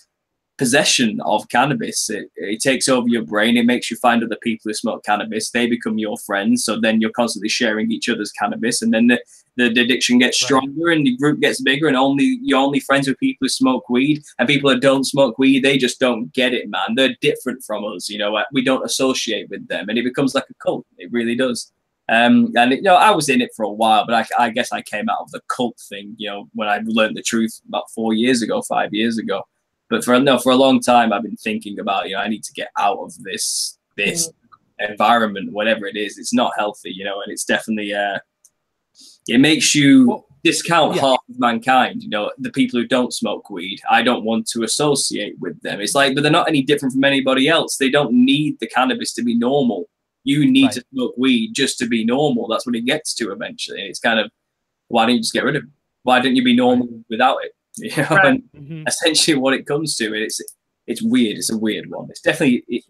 possession of cannabis. It takes over your brain. It makes you find other people who smoke cannabis. They become your friends. So then you're constantly sharing each other's cannabis, and then the addiction gets stronger, and the group gets bigger, and you're only friends with people who smoke weed. And people that don't smoke weed, they just don't get it, man. They're different from us. You know, we don't associate with them, and it becomes like a cult. It really does. And you know, I was in it for a while, but I guess I came out of the cult thing, you know, when I learned the truth about 5 years ago. But for a long time, I've been thinking about, you know, I need to get out of this environment, whatever it is. It's not healthy, you know, and it's definitely it makes you discount half of mankind. You know, the people who don't smoke weed, I don't want to associate with them. It's like, but they're not any different from anybody else. They don't need the cannabis to be normal. You need to smoke weed just to be normal. That's what it gets to eventually. And it's kind of, why don't you just get rid of it? Why don't you be normal without it? You know, and essentially what it comes to, it's weird. It's a weird one. It's definitely it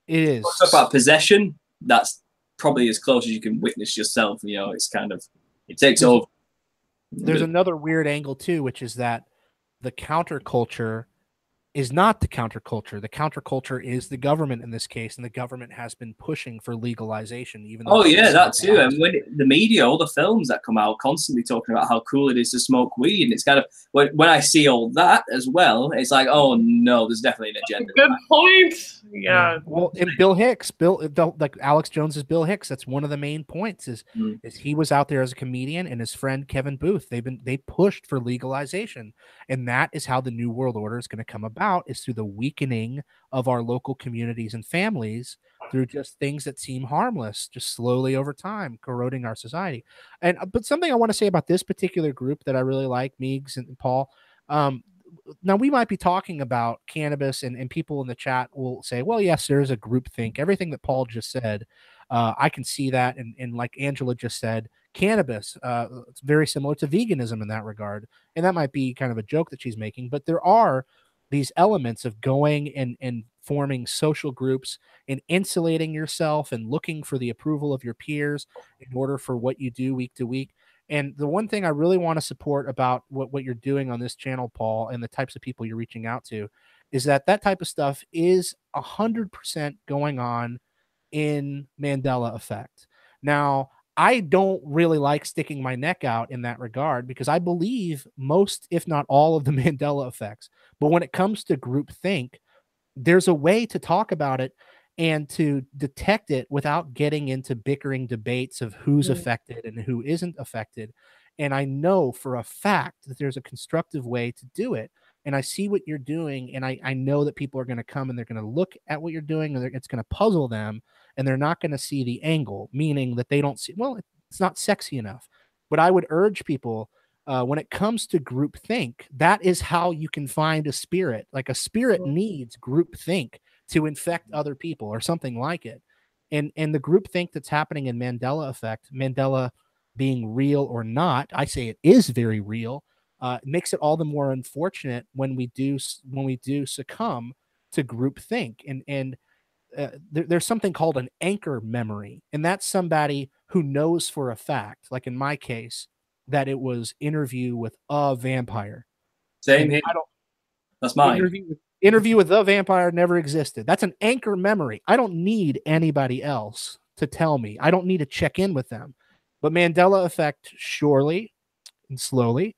is. Talk about possession. That's probably as close as you can witness yourself. You know, it's kind of, it takes over. There's another weird angle too, which is that the counterculture is not the counterculture. The counterculture is the government in this case, and the government has been pushing for legalization. Even though that too. And when the media, all the films that come out, constantly talking about how cool it is to smoke weed, and it's kind of when I see all that as well, it's like, oh no, there's definitely an agenda. Good point. Yeah. Well, and Bill Hicks, like Alex Jones's Bill Hicks, that's one of the main points. Is he was out there as a comedian, and his friend Kevin Booth, they pushed for legalization, and that is how the New World Order is going to come about. Is through the weakening of our local communities and families, through just things that seem harmless, just slowly over time corroding our society. And but something I want to say about this particular group that I really like, Meegs and Paul. Now we might be talking about cannabis, and people in the chat will say, well, yes, there is a group think. Everything that Paul just said, I can see that. And like Angela just said, cannabis, it's very similar to veganism in that regard. And that might be kind of a joke that she's making, but there are these elements of going and forming social groups and insulating yourself and looking for the approval of your peers in order for what you do week to week. And the one thing I really want to support about what you're doing on this channel, Paul, and the types of people you're reaching out to, is that type of stuff is 100% going on in Mandela effect. Now, I don't really like sticking my neck out in that regard, because I believe most, if not all, of the Mandela effects. But when it comes to groupthink, there's a way to talk about it and to detect it without getting into bickering debates of who's affected and who isn't affected. And I know for a fact that there's a constructive way to do it. and I see what you're doing, and I know that people are going to come and they're going to look at what you're doing, and it's going to puzzle them, and they're not going to see the angle, meaning that they don't see, well, it's not sexy enough. But I would urge people, when it comes to group think, that is how you can find a spirit. Like a spirit needs group think to infect other people or something like it. And the group think that's happening in Mandela effect, Mandela being real or not, I say it is very real. Makes it all the more unfortunate when we do succumb to group think. And there's something called an anchor memory, and that's somebody who knows for a fact, like in my case, that it was Interview with a Vampire. Same here. That's mine. Interview with the Vampire never existed. That's an anchor memory. I don't need anybody else to tell me. I don't need to check in with them. But Mandela effect, surely and slowly,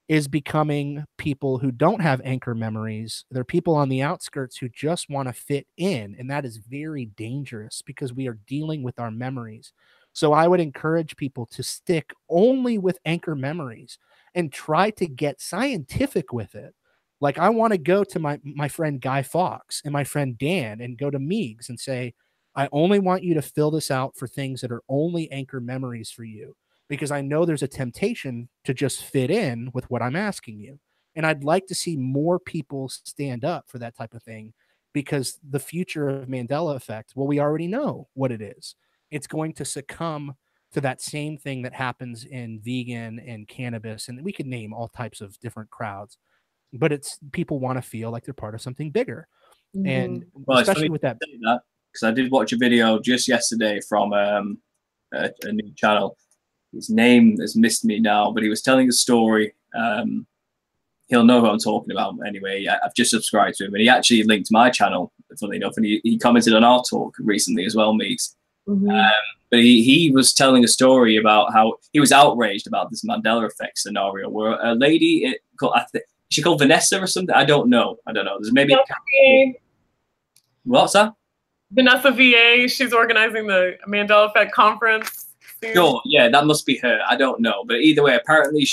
is becoming people who don't have anchor memories. They're people on the outskirts who just want to fit in. And that is very dangerous because we are dealing with our memories. So I would encourage people to stick only with anchor memories and try to get scientific with it. Like I want to go to my friend Guy Fawkes and my friend Dan and go to Meegs and say, I only want you to fill this out for things that are only anchor memories for you, because I know there's a temptation to just fit in with what I'm asking you. And I'd like to see more people stand up for that type of thing, because the future of Mandela effect, well, we already know what it is. It's going to succumb to that same thing that happens in vegan and cannabis. And we could name all types of different crowds, but it's people want to feel like they're part of something bigger. Mm-hmm. And well, especially with that, because I did watch a video just yesterday from a new channel. His name has missed me now, but he was telling a story. He'll know who I'm talking about anyway. I've just subscribed to him, and he actually linked my channel, funnily enough, and he commented on our talk recently as well, Meegs. Mm-hmm. But he was telling a story about how he was outraged about this Mandela effect scenario where a lady, she called Vanessa or something. I don't know. There's maybe what's that? Vanessa VA. She's organizing the Mandela Effect conference. Sure, yeah, that must be her. I don't know, but either way, apparently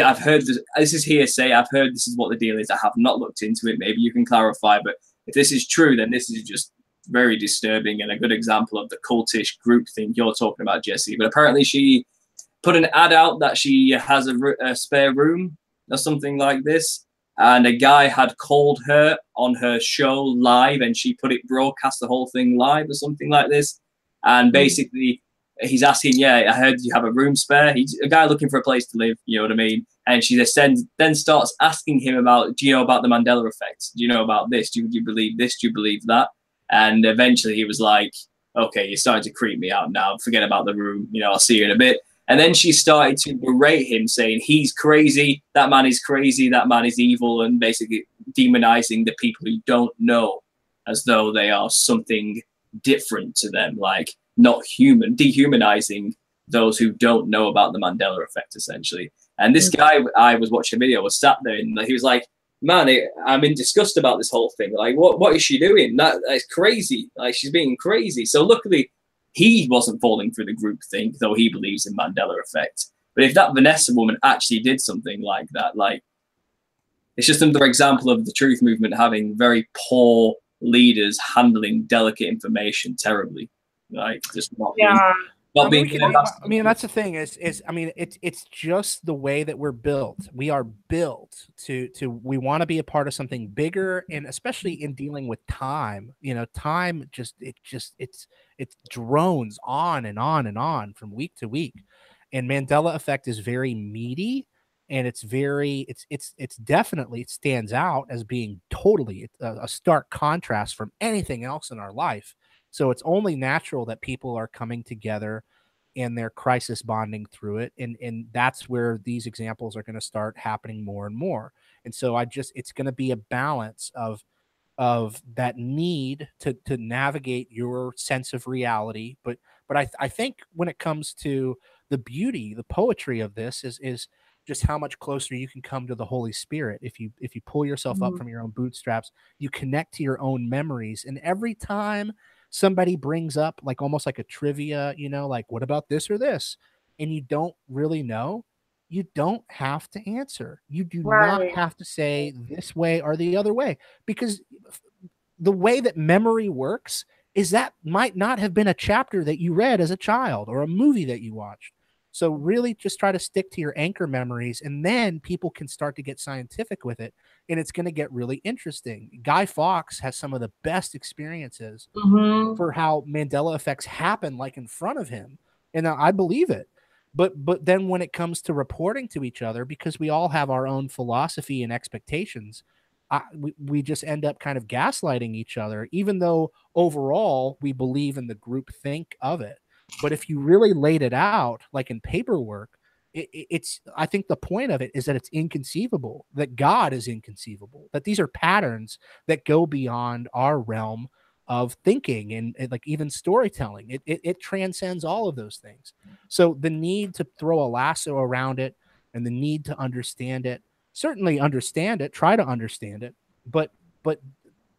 I've heard this is hearsay. I've heard this is what the deal is. I have not looked into it. Maybe you can clarify. But if this is true, then this is just very disturbing and a good example of the cultish group thing you're talking about, Jesse. But apparently she put an ad out that she has a spare room or something like this. And a guy had called her on her show live, and she broadcast the whole thing live or something like this. And basically, he's asking, I heard you have a room spare. He's a guy looking for a place to live, you know what I mean? And she then starts asking him about, do you know about the Mandela effect? Do you know about this? Do you believe this? Do you believe that? And eventually he was like, okay, you're starting to creep me out now. Forget about the room. I'll see you in a bit. And then she started to berate him, saying he's crazy, that man is crazy, that man is evil, and basically demonizing the people who don't know as though they are something different to them, like not human, dehumanizing those who don't know about the Mandela effect, essentially. And this guy, I was watching a video, was sat there and he was like, man, I'm in disgust about this whole thing. Like, what is she doing? That's crazy. Like, she's being crazy. So luckily, he wasn't falling for the group think, though he believes in Mandela effect. But if that Vanessa woman actually did something like that, like, it's just another example of the truth movement having very poor leaders handling delicate information terribly. Like, just not being I mean, that's the thing it's just the way that we're built. We are built we want to be a part of something bigger, and especially in dealing with time. Time it drones on and on and on from week to week. And Mandela effect is very meaty, and it's definitely, it stands out as being totally a stark contrast from anything else in our life. So it's only natural that people are coming together and they're crisis bonding through it. And that's where these examples are going to start happening more and more. And so it's going to be a balance of that need to navigate your sense of reality. But I think when it comes to the beauty, the poetry of this is just how much closer you can come to the Holy Spirit. If you pull yourself up from your own bootstraps, you connect to your own memories. And every time somebody brings up almost like a trivia, like, what about this or this? And you don't really know, you don't have to answer. You do not Right. have to say this way or the other way, because the way that memory works is that might not have been a chapter that you read as a child or a movie that you watched. So really just try to stick to your anchor memories, and then people can start to get scientific with it, and it's going to get really interesting. Guy Fawkes has some of the best experiences Mm-hmm. for how Mandela effects happen like in front of him. And I believe it. But then when it comes to reporting to each other, because we all have our own philosophy and expectations, we just end up kind of gaslighting each other, even though overall we believe in the group think of it. But if you really laid it out like in paperwork, it's I think the point of it is that it's inconceivable, that God is inconceivable, that these are patterns that go beyond our realm of thinking and like even storytelling. It transcends all of those things. So the need to throw a lasso around it and the need to understand it, certainly understand it, try to understand it, but but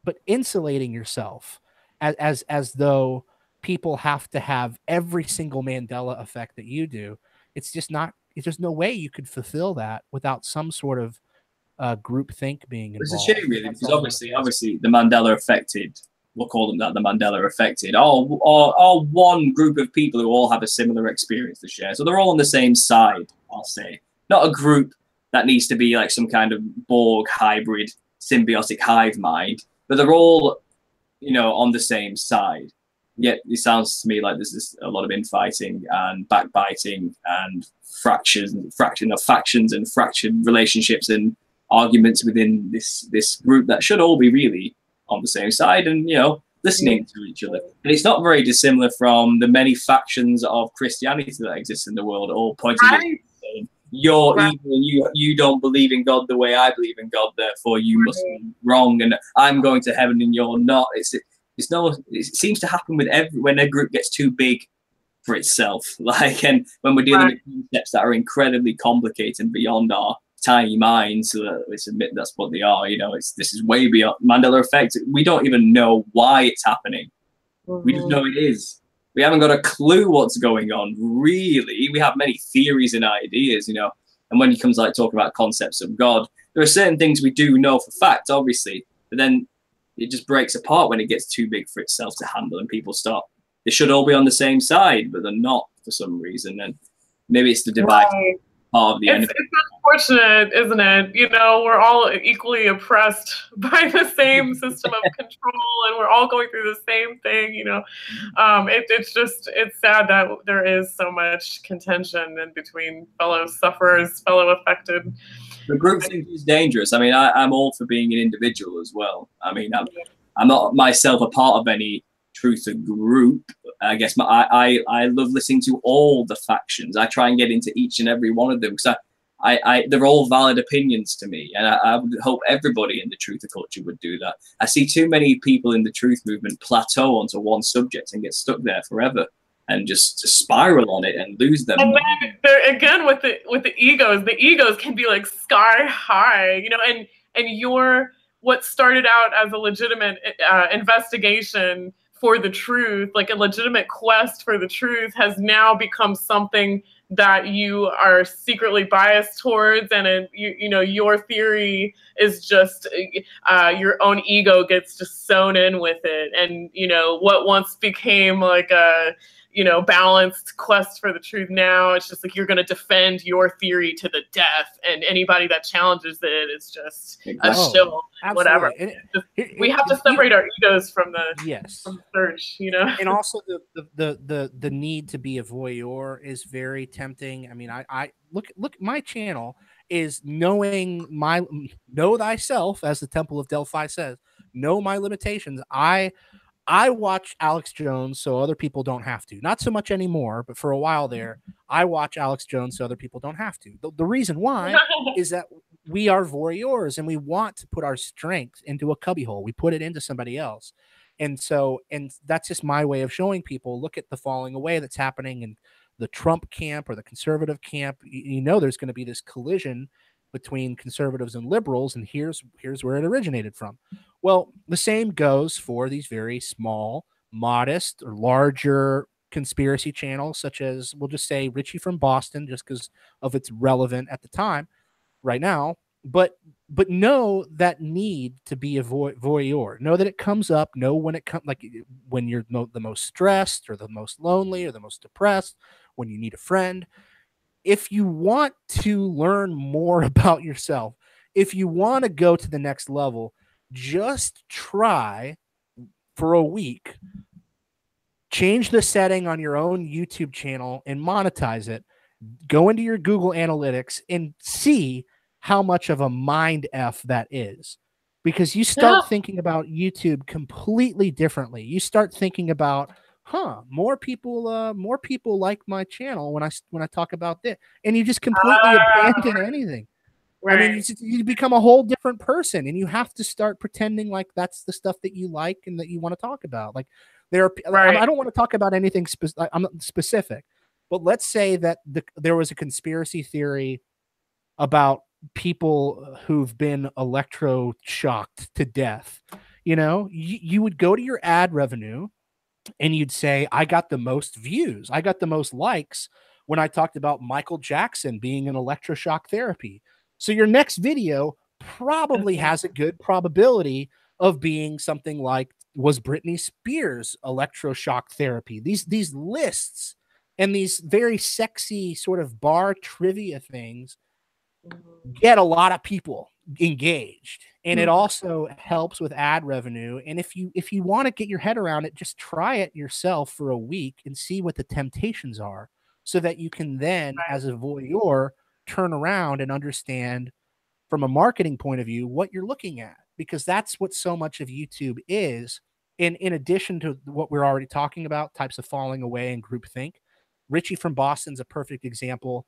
but insulating yourself as though people have to have every single Mandela effect that you do. It's just not. It's just no way you could fulfill that without some sort of group think being It's a involved. shame, really, That's because all. obviously, the Mandela affected. We'll call them that, the Mandela affected. Are one group of people who all have a similar experience to share. So they're all on the same side. I'll say, not a group that needs to be like some kind of Borg hybrid symbiotic hive mind, but they're all, on the same side. Yet it sounds to me like there's a lot of infighting and backbiting and fraction of factions and fractured relationships and arguments within this group that should all be really on the same side and listening to each other. And it's not very dissimilar from the many factions of Christianity that exist in the world, all pointing at saying, you're evil, you don't believe in God the way I believe in God, therefore you must be wrong, and I'm going to heaven and you're not. It seems to happen with when a group gets too big for itself, and when we're dealing with concepts that are incredibly complicated and beyond our tiny minds, let's admit that's what they are. This is way beyond Mandela effect. We don't even know why it's happening. We just know it is. We haven't got a clue what's going on, really. We have many theories and ideas, and when it comes like talking about concepts of God, there are certain things we do know for fact, obviously, but then it just breaks apart when it gets too big for itself to handle, and people start. They should all be on the same side, but they're not for some reason, and maybe it's the divide part of the enemy. It's unfortunate, isn't it? We're all equally oppressed by the same system of control, and we're all going through the same thing. It's sad that there is so much contention in between fellow sufferers, fellow affected. The group think is dangerous. I mean, I'm all for being an individual as well. I mean, I'm not myself a part of any truther group. I guess I love listening to all the factions. I try and get into each and every one of them because they're all valid opinions to me, and I would hope everybody in the truther culture would do that. I see too many people in the truth movement plateau onto one subject and get stuck there forever, and just spiral on it and lose them. And then there again with the egos can be like sky high, and what started out as a legitimate investigation for the truth, like a legitimate quest for the truth, has now become something that you are secretly biased towards, and your theory is just your own ego gets just sewn in with it, and what once became like a balanced quest for the truth, now it's just like you're going to defend your theory to the death, and anybody that challenges it is just a shill, whatever. We have to separate our egos from the search, And also the need to be a voyeur is very tempting. I mean, I look, my channel is know thyself, as the Temple of Delphi says, know my limitations. I watch Alex Jones so other people don't have to. Not so much anymore, but for a while there, I watch Alex Jones so other people don't have to. The reason why is that we are voyeurs and we want to put our strength into a cubbyhole. We put it into somebody else. And that's just my way of showing people, look at the falling away that's happening in the Trump camp or the conservative camp. There's going to be this collision between conservatives and liberals, and here's where it originated from. Well, the same goes for these very small, modest, or larger conspiracy channels, such as, we'll just say Richie from Boston, just because of its relevant at the time right now. But know that need to be a voyeur. Know that it comes up. Know when it comes, like when you're the most stressed or the most lonely or the most depressed, when you need a friend. If you want to learn more about yourself, if you want to go to the next level, just try for a week, change the setting on your own YouTube channel and monetize it. Go into your Google Analytics and see how much of a mind F that is. Because you start thinking about YouTube completely differently. You start thinking about, more people like my channel when I talk about this, and you just completely abandon anything. Right. I mean, you become a whole different person, and you have to start pretending like that's the stuff that you like and that you want to talk about. Like there are, right. I don't want to talk about anything I'm not specific, but let's say that there was a conspiracy theory about people who've been electroshocked to death. You know, you would go to your ad revenue and you'd say, I got the most views, I got the most likes when I talked about Michael Jackson being in electroshock therapy. So your next video probably has a good probability of being something like, was Britney Spears electroshock therapy? These lists and these very sexy sort of bar trivia things get a lot of people engaged, and it also helps with ad revenue. And if you want to get your head around it, just try it yourself for a week and see what the temptations are, so that you can then, as a voyeur, turn around and understand from a marketing point of view what you're looking at, because that's what so much of YouTube is. In addition to what we're already talking about, types of falling away and groupthink, Richie from Boston's a perfect example.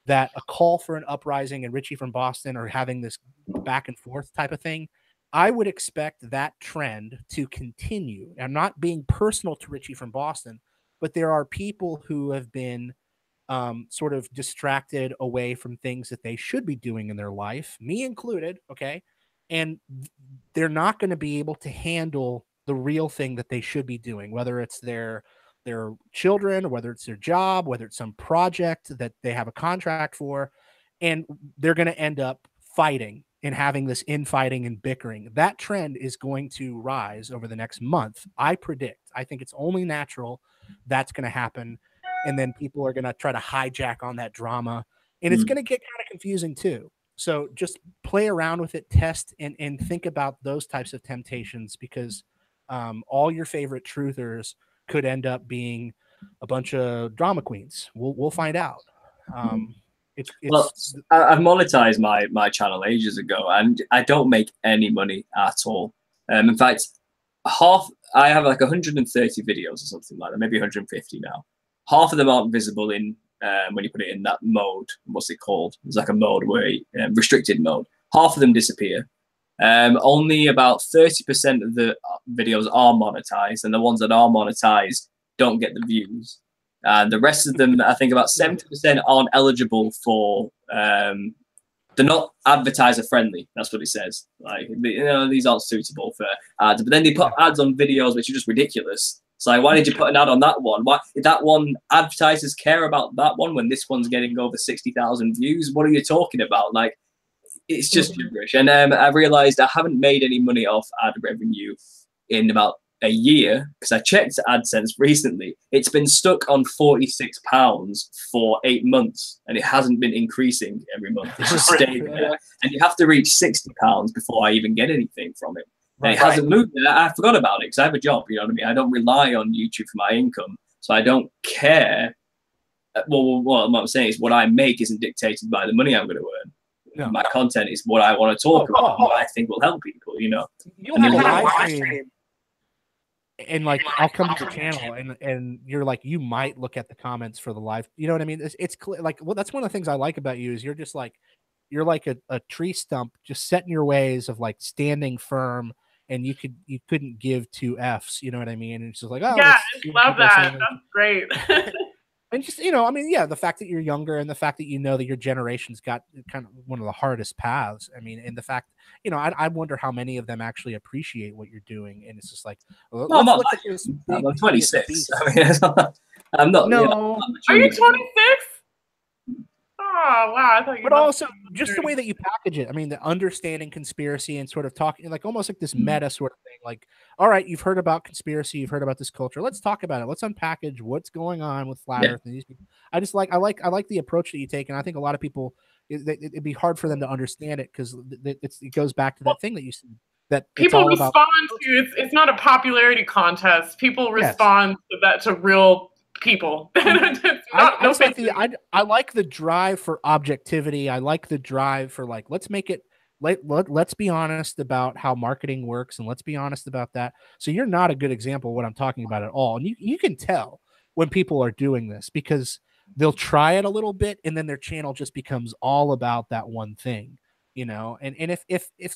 That a call for an uprising and Richie from Boston are having this back and forth type of thing. I would expect that trend to continue. I'm not being personal to Richie from Boston, but there are people who have been sort of distracted away from things that they should be doing in their life, me included, okay? And they're not going to be able to handle the real thing that they should be doing, whether it's their children, whether it's their job, whether it's some project that they have a contract for, and they're going to end up fighting and having this infighting and bickering. That trend is going to rise over the next month. I predict. I think it's only natural that's going to happen. And then people are going to try to hijack on that drama, and it's going to get kind of confusing too. So just play around with it, test, and think about those types of temptations, because all your favorite truthers could end up being a bunch of drama queens. We'll find out. Well, I've monetized my channel ages ago, and I don't make any money at all. In fact, I have like 130 videos or something like that, maybe 150 now. Half of them aren't visible in when you put it in that mode. What's it called? It's like a mode where restricted mode. Half of them disappear. Only about 30% of the videos are monetized, and the ones that are monetized don't get the views. And the rest of them, I think about 70% aren't eligible for, they're not advertiser friendly. That's what it says. Like, these aren't suitable for ads. But then they put ads on videos which are just ridiculous. It's like, why did you put an ad on that one? Why did that one, advertisers care about that one when this one's getting over 60,000 views? What are you talking about? Like, it's just gibberish. And I've realized I haven't made any money off ad revenue in about a year, because I checked AdSense recently. It's been stuck on £46 for 8 months, and it hasn't been increasing every month. It's just staying there. And you have to reach £60 before I even get anything from it. And it hasn't moved. I forgot about it because I have a job, you know what I mean? I don't rely on YouTube for my income, so I don't care. Well, what I'm saying is what I make isn't dictated by the money I'm going to earn. No. My content is what I want to talk about, what I think will help people, you know. You'll have a live stream, and like I'll come to your channel, and you're like, you might look at the comments for the live, you know what I mean? It's clear, like, well, that's one of the things I like about you is you're just like, you're like a tree stump, just set in your ways of like standing firm, and you couldn't give 2 Fs, you know what I mean? And it's just like, oh yeah, I love that. That's great. And just, you know, I mean, yeah, the fact that you're younger and the fact that you know that your generation's got kind of one of the hardest paths. I mean, and the fact, you know, I wonder how many of them actually appreciate what you're doing. And it's just like, well, I'm 26. I mean, I'm not. You know, No, I'm not Are mature you enough. 26? Oh wow, I thought you but must also be just the 30. way that you package it. I mean, the understanding conspiracy and sort of talking, like almost like this meta sort of thing. Like, all right, you've heard about conspiracy, you've heard about this culture. Let's talk about it. Let's unpackage what's going on with flat Yeah. Earth and these people. I like the approach that you take, and I think a lot of people it'd be hard for them to understand it because it goes back to that thing that you said, that it's People all about. respond to it's not a popularity contest. People Yes. respond to that, to real people. It's not, I no just like fake news. I like the drive for objectivity. I like the drive for like let's make it let's be honest about how marketing works and let's be honest about that. So you're not a good example of what I'm talking about at all. And you can tell when people are doing this because they'll try it a little bit and then their channel just becomes all about that one thing, you know. And if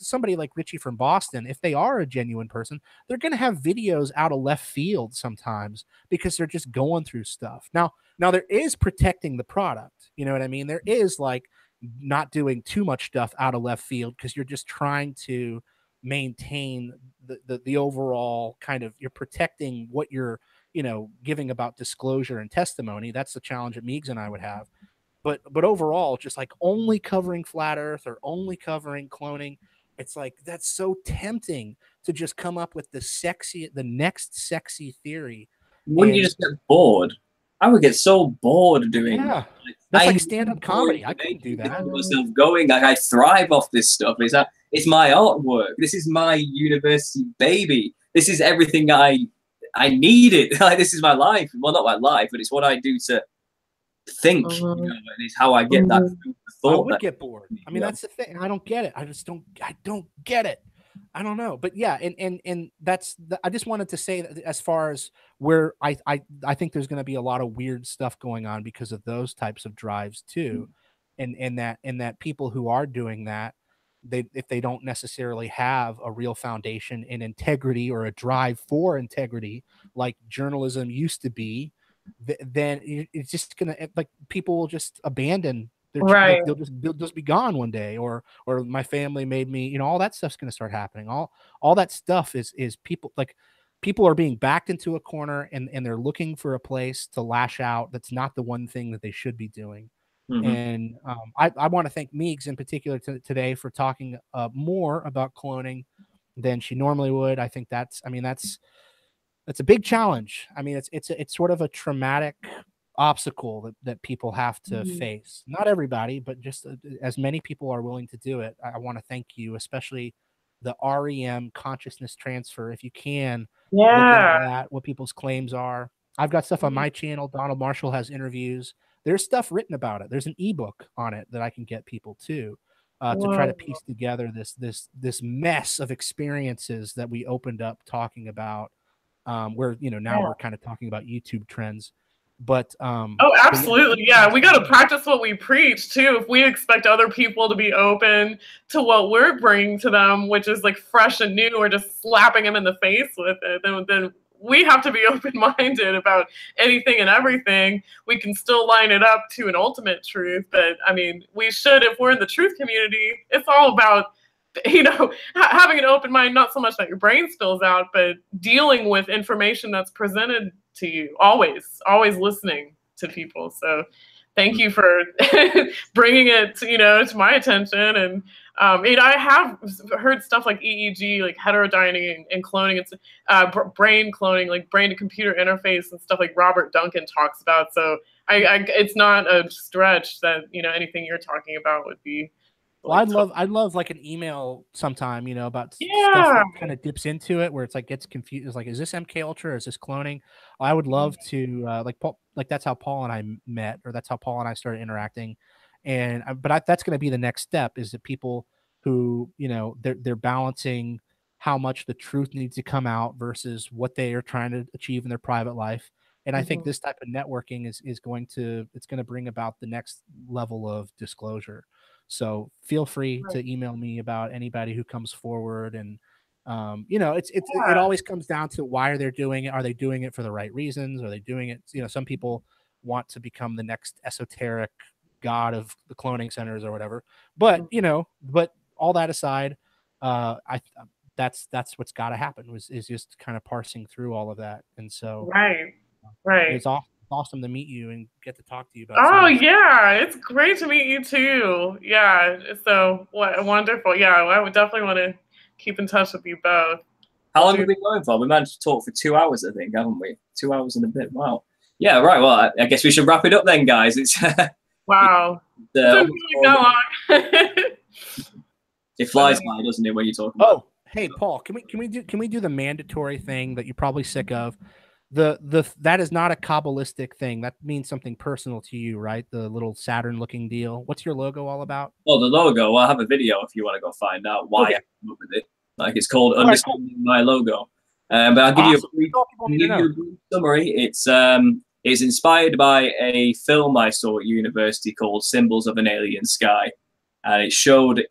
somebody like Richie from Boston, if they are a genuine person, they're going to have videos out of left field sometimes because they're just going through stuff. Now there is protecting the product. You know what I mean? There is like not doing too much stuff out of left field because you're just trying to maintain the overall kind of, you're protecting what you're, you know, giving about disclosure and testimony. That's the challenge that Meegs and I would have. But overall, just like only covering flat Earth or only covering cloning, it's like that's so tempting to just come up with the next sexy theory. Wouldn't you And just get bored? I would get so bored doing yeah, that. that's I like need stand-up more comedy. I couldn't do information to that. keep myself going. Like I thrive off this stuff. It's my artwork. This is my university baby. This is everything I needed. Like this is my life. Well, not my life, but it's what I do to think. You know, and it's how I get that I thought. would get bored. I mean, that's the thing. I don't get it. I don't get it. I don't know. But yeah, and I just wanted to say that as far as where I think there's going to be a lot of weird stuff going on because of those types of drives too. And that people who are doing that, if they don't necessarily have a real foundation in integrity or a drive for integrity like journalism used to be, then it's just gonna, like, people will just abandon their like Right. they'll just be gone one day, or my family made me, you know, all that stuff's gonna start happening. All that stuff is people, like, people are being backed into a corner and they're looking for a place to lash out that's not the one thing that they should be doing. Mm-hmm. And I want to thank Meegs in particular today for talking more about cloning than she normally would. I think that's a big challenge. I mean, it's sort of a traumatic obstacle that people have to face. Not everybody, but just as many people are willing to do it. I want to thank you, especially the REM consciousness transfer. If you can look into Yeah. that, what people's claims are. I've got stuff on my channel. Donald Marshall has interviews. There's stuff written about it. There's an ebook on it that I can get people to try to piece together this mess of experiences that we opened up talking about. Where, you know, now we're kind of talking about YouTube trends, but Oh, absolutely. Yeah, we got to practice what we preach too. If we expect other people to be open to what we're bringing to them, which is like fresh and new, or just slapping them in the face with it, then we have to be open-minded about anything and everything. We can still line it up to an ultimate truth, but I mean, we should, if we're in the truth community, it's all about, you know, having an open mind, not so much that your brain spills out, but dealing with information that's presented to you, always listening to people. So thank you for bringing it to, you know, to my attention. And I have heard stuff like EEG, like heterodyning and cloning, it's brain cloning, like brain to computer interface and stuff like Robert Duncan talks about. So it's not a stretch that, you know, anything you're talking about would be. well, I'd love like an email sometime, you know, about stuff Yeah. that kind of dips into it, where it's like gets confused. It's like, is this MK Ultra? Or is this cloning? I would love to like Paul, like that's how Paul and I met, or that's how Paul and I started interacting. And that's going to be the next step, is that people who, you know, they're balancing how much the truth needs to come out versus what they are trying to achieve in their private life. And I think this type of networking is going to bring about the next level of disclosure. So feel free to email me about anybody who comes forward. And you know, it always comes down to why are they doing it? Are they doing it for the right reasons? Are they doing it? You know, some people want to become the next esoteric god of the cloning centers or whatever. But you know, but all that aside, I that's what's got to happen is just kind of parsing through all of that. And so Right. it's awesome. awesome to meet you and get to talk to you about. Oh yeah, it's great to meet you too. Yeah, so wonderful. Yeah, I would definitely want to keep in touch with you both. How long have we been going for? We managed to talk for 2 hours, I think, haven't we? 2 hours and a bit. Wow. Yeah, right. Well, I guess we should wrap it up then, guys. It's wow. It flies by, doesn't it, when you talk about? Oh, hey, Paul, can we do the mandatory thing that you're probably sick of? That is not a Kabbalistic thing. That means something personal to you, right? The little Saturn looking deal. What's your logo all about? Oh, the logo. Well, I have a video if you want to go find out why I came up with it. Like, it's called Understanding My Logo. But I'll give you a brief summary. It's inspired by a film I saw at university called Symbols of an Alien Sky. And it showed,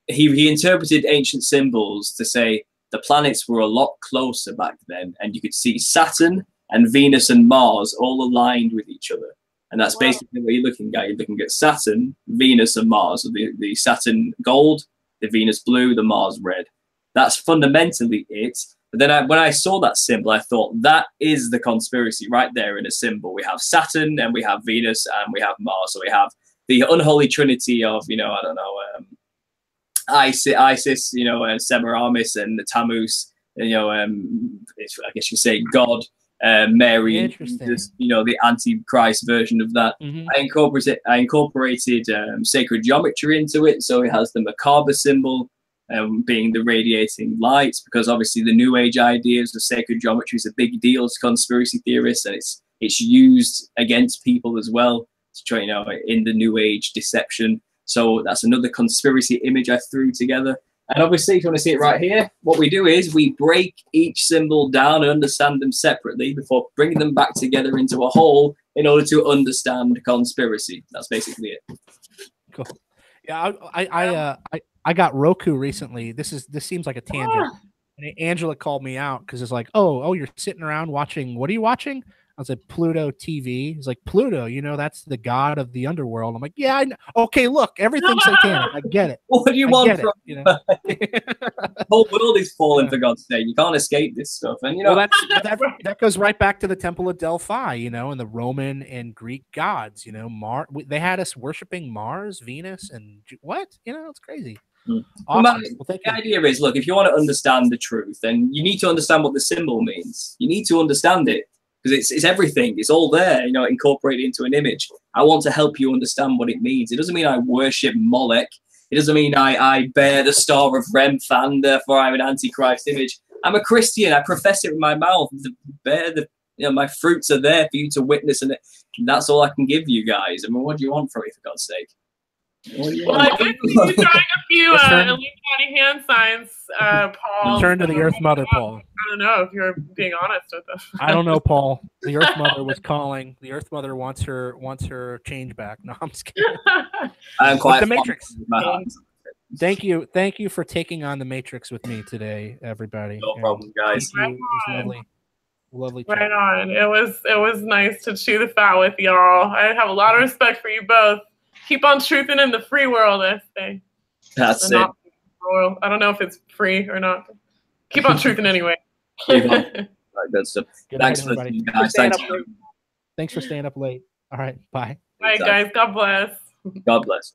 he interpreted ancient symbols to say the planets were a lot closer back then, and you could see Saturn and Venus and Mars all aligned with each other. And that's basically what you're looking at. You're looking at Saturn, Venus, and Mars. So the Saturn gold, the Venus blue, the Mars red. That's fundamentally it. But then when I saw that symbol, I thought that is the conspiracy right there in a symbol. We have Saturn, and we have Venus, and we have Mars. So we have the unholy trinity of, I don't know, Isis, Semiramis and the Tammuz, I guess you say God, Mary, Jesus, the Antichrist version of that. I incorporated sacred geometry into it, so it has the macabre symbol, being the radiating light, because obviously the New Age ideas of sacred geometry is a big deal to conspiracy theorists, and it's used against people as well to try, in the New Age deception. So that's another conspiracy image I threw together. And obviously, if you want to see it right here, what we do is we break each symbol down and understand them separately before bringing them back together into a whole in order to understand conspiracy. That's basically it. Cool. Yeah, I got Roku recently. This seems like a tangent. And Angela called me out because it's like, oh, you're sitting around watching. What are you watching? I was like, Pluto TV. He's like, Pluto, that's the god of the underworld. I'm like, yeah, I know. Okay, look, everything's satanic. I get it. What do you want from it? The whole world is falling, for God's sake. You can't escape this stuff. And that goes right back to the Temple of Delphi, and the Roman and Greek gods. They had us worshiping Mars, Venus, and what? It's crazy. Awesome. Well, the idea is, look, if you want to understand the truth, then you need to understand what the symbol means. You need to understand it. Because it's everything. It's all there, incorporated into an image. I want to help you understand what it means. It doesn't mean I worship Molech. It doesn't mean I bear the star of Remphan, therefore I'm an Antichrist image. I'm a Christian. I profess it with my mouth. My fruits are there for you to witness, and that's all I can give you guys. I mean, what do you want from me, for God's sake? Well, I guess you trying a few Illuminati hand signs, Paul. Return to the Earth Mother, Paul. I don't know if you're being honest with us. I don't know, Paul. The Earth Mother was calling. The Earth Mother wants her change back. No, I'm just kidding. I'm quite the Matrix. Thank you for taking on the Matrix with me today, everybody. No problem, guys. Right, it was lovely. Right on. It was nice to chew the fat with y'all. I have a lot of respect for you both. Keep on truthing in the free world, I say. That's it. I don't know if it's free or not. Keep on truthing anyway. Right, good stuff. Thanks for everybody. guys. Thanks for staying up late. All right, bye. Bye, guys. God bless. God bless.